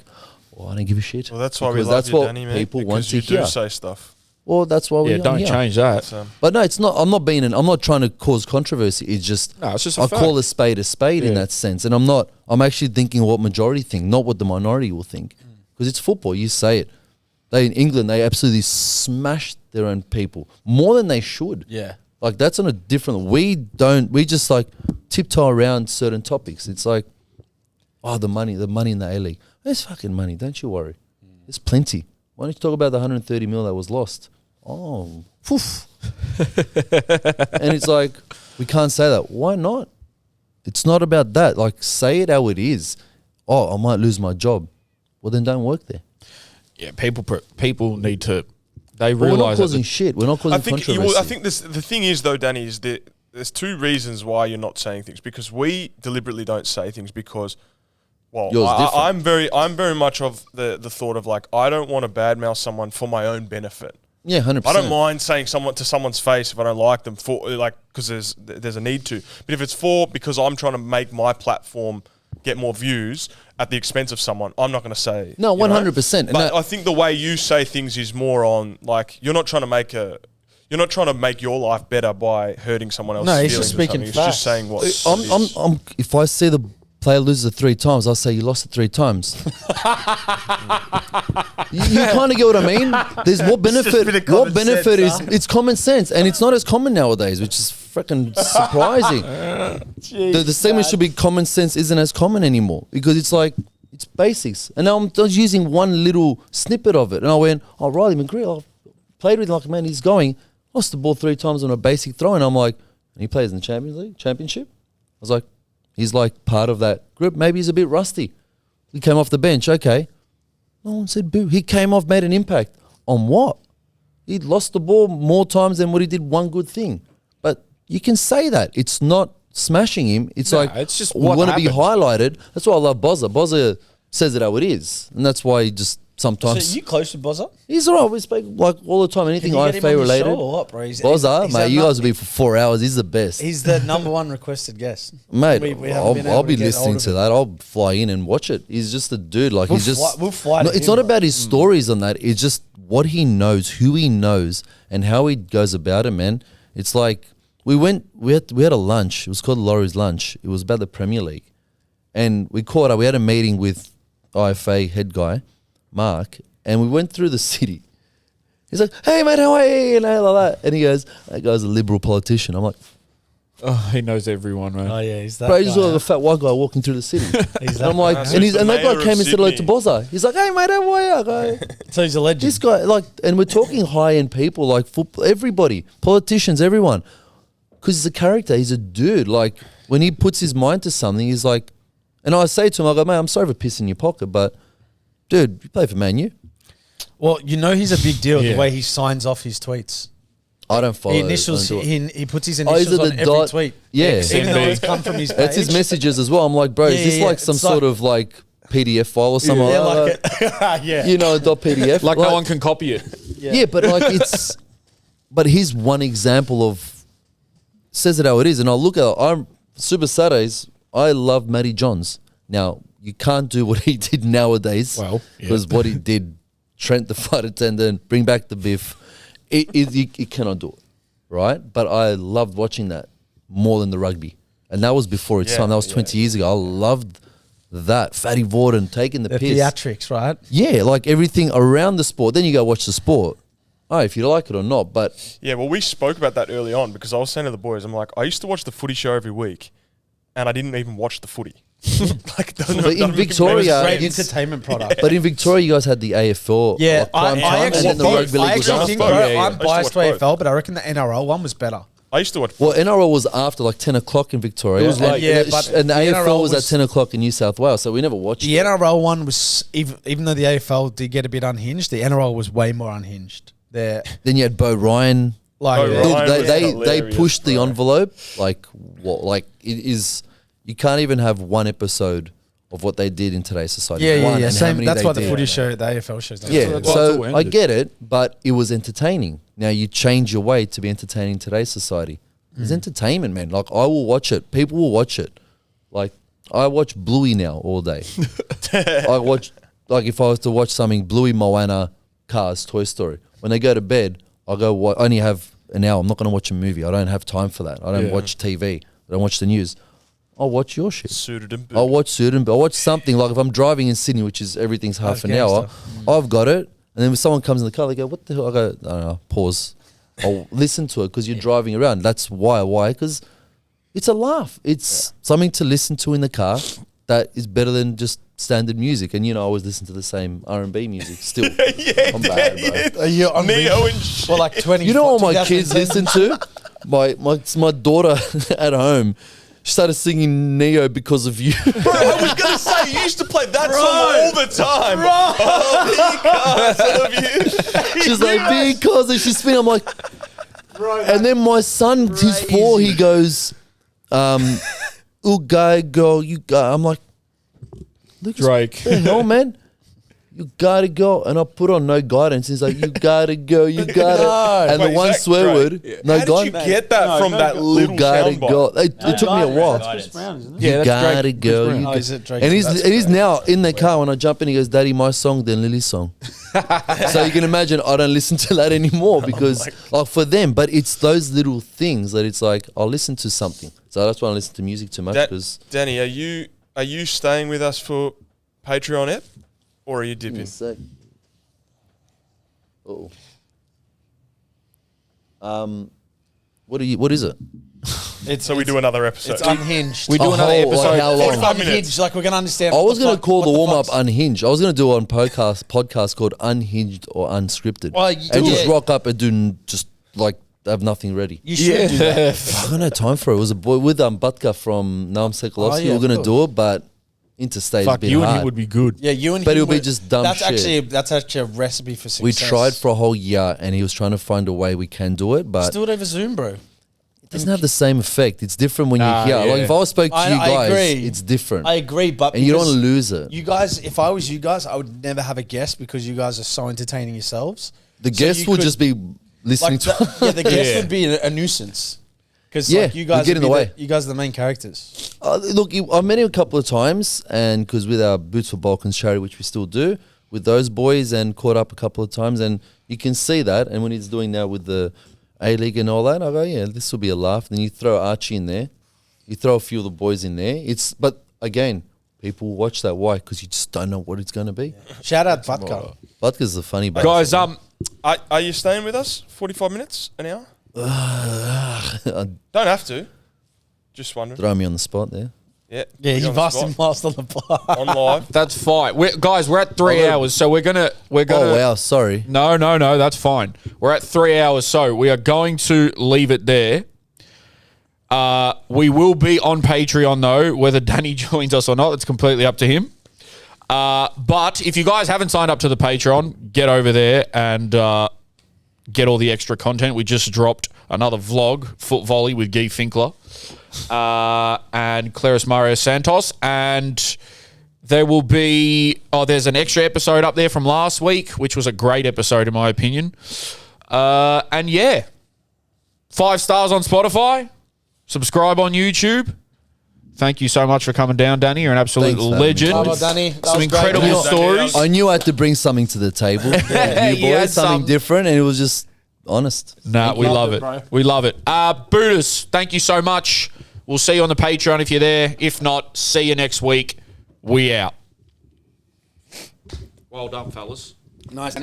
I don't give a shit. Well, that's why we Because love that's you, what Danny, man. people want because to you hear. do say stuff. Well, that's why Yeah, don't here. change that. So, But no, it's not. I'm not trying to cause controversy. It's just, No, it's just a I fact. call a spade in that sense. And I'm actually thinking what majority think, not what the minority will think. Because it's football. You say it. In England, they absolutely smash their own people more than they should. Yeah. Like, that's on a different, we just like tiptoe around certain topics. It's like, the money in the A-League. There's fucking money. Don't you worry. There's plenty. Why don't you talk about the 130 mil that was lost? Oh, poof. And it's like, we can't say that. Why not? It's not about that. Like, say it how it is. Oh, I might lose my job. Well, then don't work there. Yeah, people need to. They But we're not realize causing that. shit. We're not causing controversy. I think the thing is, though, Danny, is that there's 2 reasons why you're not saying things. Because we deliberately don't say things because Well, Yours different. I'm very much of the thought of like, I don't want to badmouth someone for my own benefit. Yeah, 100%. I don't mind saying to someone's face if I don't like them for like because there's a need to. But if it's because I'm trying to make my platform get more views at the expense of someone, I'm not going to say. No, 100%. But I think the way you say things is more on like you're not trying to make your life better by hurting someone else's No, he's feelings. just speaking He's just facts. saying what. If I see the player loses it 3 times, I'll say you lost it 3 times. you kind of get what I mean? There's what benefit? What benefit is? It's common sense, and it's not as common nowadays, which is freaking surprising. The statement should be common sense isn't as common anymore because it's like it's basics. And now I'm just using one little snippet of it, and I went, "Oh, Riley McGree, I played with him like man, he's going lost the ball 3 times on a basic throw," and I'm like, and he plays in the championship. I was like. He's like part of that group. Maybe he's a bit rusty. He came off the bench. Okay. No one said boo. He came off, made an impact. On what? He lost the ball more times than what he did one good thing. But you can say that. It's not smashing him. It's it's just we what want to be happened. highlighted. That's why I love Bozza. Bozza says it how it is. And that's why he just sometimes... So you close to Bozza? He's all right. We speak like all the time. Anything IFA related. Bozza, mate, you guys will be for 4 hours. He's the best. He's the number 1 requested guest. Mate, We haven't been I'll able be to get listening hold to of that. I'll fly in and watch it. He's just a dude. Like We'll he's just. we'll fly to It's him, not about bro. his stories on that. It's just what he knows, who he knows, and how he goes about it. Man, it's like we had a lunch. It was called Laurie's lunch. It was about the Premier League, and we caught up. We had a meeting with IFA head guy Mark, and we went through the city. He's like, "Hey mate, how are you?" And like that, and he goes, "That guy's a liberal politician." I'm like, Oh, he knows everyone, man. Oh yeah, he's that. "Bro, he's just guy, like a fat white guy walking through the city." He's And I'm that like, guy. So and he's the that guy mayor came of and said hello to Sydney. Bozza. He's like, "Hey mate, how are you?" I go, So he's a legend. this guy, like, and we're talking high end people, like football, everybody, politicians, everyone, because he's a character. He's a dude. Like when he puts his mind to something, he's like, and I say to him, I go, "Man, I'm sorry for pissing your pocket, but dude, you play for Man U." Well, you know he's a big deal Yeah. the way he signs off his tweets. I don't follow. He initials. I don't do it. He puts his is initials it on the every dot? tweet. Yeah. Even though it's come from his page. That's his messages as well. I'm like, bro, Yeah, is this yeah, like yeah. some It's sort like- of like PDF file or something Yeah, like that? like it. Yeah. You know, a .pdf. Like no one can copy it. Yeah, but like it's, but he's one example of, says it how it is. And I look at, I'm Super Saturdays, I love Matty Johns. Now, you can't do what he did nowadays. Well, yeah. Because what he did, Trent the flight attendant, bring back the biff, you cannot do it, right? But I loved watching that more than the rugby. And that was before its Yeah, time. That was 20 years ago. I loved that. Fatty Vorden taking the The piss. theatrics, right? Yeah, like everything around the sport. Then you go watch the sport. Oh, if you like it or not, but Yeah, well, we spoke about that early on because I was saying to the boys, I'm like, I used to watch the footy show every week, and I didn't even watch the footy. Like, it doesn't, But in doesn't make Victoria, any Great sense. entertainment product. but in Victoria, you guys had the AFL. Yeah, like, prime time, I actually and then the think, rugby league I was actually after. think both. bro, Yeah, yeah. I'm I used to biased to watch both. AFL, but I reckon the NRL one was better. I used to watch. Well, NRL was after like 10 o'clock in Victoria. It was like- Yeah, and, but and the the AFL NRL was at was- 10 o'clock in New South Wales, so we never watched The it. NRL one was, even though the AFL did get a bit unhinged, the NRL was way more unhinged. They're Then you had Bo Ryan. like, Oh, yeah. right. Look, Ryan was they hilarious, pushed the bro. envelope. Like what? Like it is. You can't even have one episode of what they did in today's society. Yeah, One, yeah. and how Same. many That's they why the did. footy show, the AFL shows. Don't Yeah, do that. Well, it's so all I ended. get it, but it was entertaining. Now you change your way to be entertaining in today's society. It's entertainment, man. Like I will watch it. People will watch it. Like I watch Bluey now all day. I watch, like if I was to watch something, Bluey, Moana, Cars, Toy Story. When they go to bed, I go. I only have an hour. I'm not going to watch a movie. I don't have time for that. I don't Yeah. watch TV. I don't watch the news. I'll watch your shit. Suited and booted. I'll watch Suited. I'll watch something like if I'm driving in Sydney, which is everything's half an hour. I've got it, and then when someone comes in the car, they go, "What the hell?" I go, "I don't know." Pause. I'll listen to it because you're driving around. That's why. Why? Because it's a laugh. It's something to listen to in the car that is better than just standard music. And you know, I always listen to the same R&B music. Still, Yeah, I'm bad, bro. yeah. Are you on Neo and shit. Well, like 20. You know what my 2010? kids listen to? My daughter at home, she started singing Neo because of you. Bro, I was gonna say you used to play that song all the time. Oh, because of you. She's like, because, and she's spinning. I'm like, and then my son, he's 4, he goes, oh, guy, girl, you guy. I'm like, Lucas, Drake. what the hell, man? You gotta go. And I put on no guidance. He's like, you gotta go, you gotta. And Wait, the is one that swear Drake? word, no How did you guidance. get that from that You little gotta soundbite? go. It took me a while. Chris Brown, isn't it? Yeah, You that's gotta Drake. go. Chris You Brown. Oh, go. is it Drake? And he's That's and he's great. now in the car when I jump in. He goes, "Daddy, my song, then Lily's song." So you can imagine I don't listen to that anymore because like for them. But it's those little things that it's like I'll listen to something. So that's why I listen to music too much because. Danny, are you staying with us for Patreon ep, or are you dipping? Oh. What is it? So we do another episode. It's unhinged. We do A another whole, like, episode. how long? 45 minutes. Unhinged, like we're gonna understand. I what was the going to fuck- call what the warm up fuck's- unhinged. I was going to do it on podcast called Unhinged or Unscripted. Well, you and do just it. rock up and do just like have nothing ready. You should do that. I don't have time for it. It was a boy with Butka from Naum Sekulovsky. Oh, yeah, We're of going to course. do it, but interstate is a Fuck, bit you hard. and him would be good. Yeah, you and But him it'll be would- just dumb that's shit. That's actually a recipe for success. We tried for a whole year, and he was trying to find a way we can do it, but Just do it over Zoom, bro. it doesn't have the same effect. It's different when Nah, you're here. Like yeah. if I spoke to you I guys, agree. it's different. I agree, but and you don't want because to lose it. You guys, if I was you guys, I would never have a guest because you guys are so entertaining yourselves. The So guest you will could- just be listening Like to. yeah, the guest Yeah. would be a nuisance. Because Yeah, like you guys you get in would the be way. you guys are the main characters. Look, I met him a couple of times, and because with our Boots for Balkans charity, which we still do, with those boys, and caught up a couple of times, and you can see that. And when he's doing now with the A-League and all that, I go, yeah, this will be a laugh. Then you throw Archie in there, you throw a few of the boys in there. But again, people watch that. Why? Because you just don't know what it's going to be. Shout out Butka. Butka's a funny bastard. Guys, Are you staying with us? 45 minutes, an hour? Don't have to. Just wondering. Throw me on the spot there. Yeah. Yeah, put you you on the asked him spot. last on the bar. On live. that's fine. Guys, we're at 3 hours, so we're gonna. Oh wow, sorry. No, that's fine. We're at 3 hours, so we are going to leave it there. We will be on Patreon though, whether Danny joins us or not. It's completely up to him. But if you guys haven't signed up to the Patreon, get over there and get all the extra content. We just dropped another vlog, foot volley with Guy Finkler and Claris Mario Santos, and there will be there's an extra episode up there from last week, which was a great episode in my opinion. And yeah, 5 stars on Spotify, subscribe on YouTube. Thank you so much for coming down, Danny. You're an absolute Thanks for having me, legend. boys. Bravo, Danny. That Some was great. incredible Well done, stories. Danny. I knew I had to bring something to the table. You You had boys, something some. different, and it was just honest. Nah, we love it. bro. We love it. Buddhas, thank you so much. We'll see you on the Patreon if you're there. If not, see you next week. We out. Well done, fellas. Nice.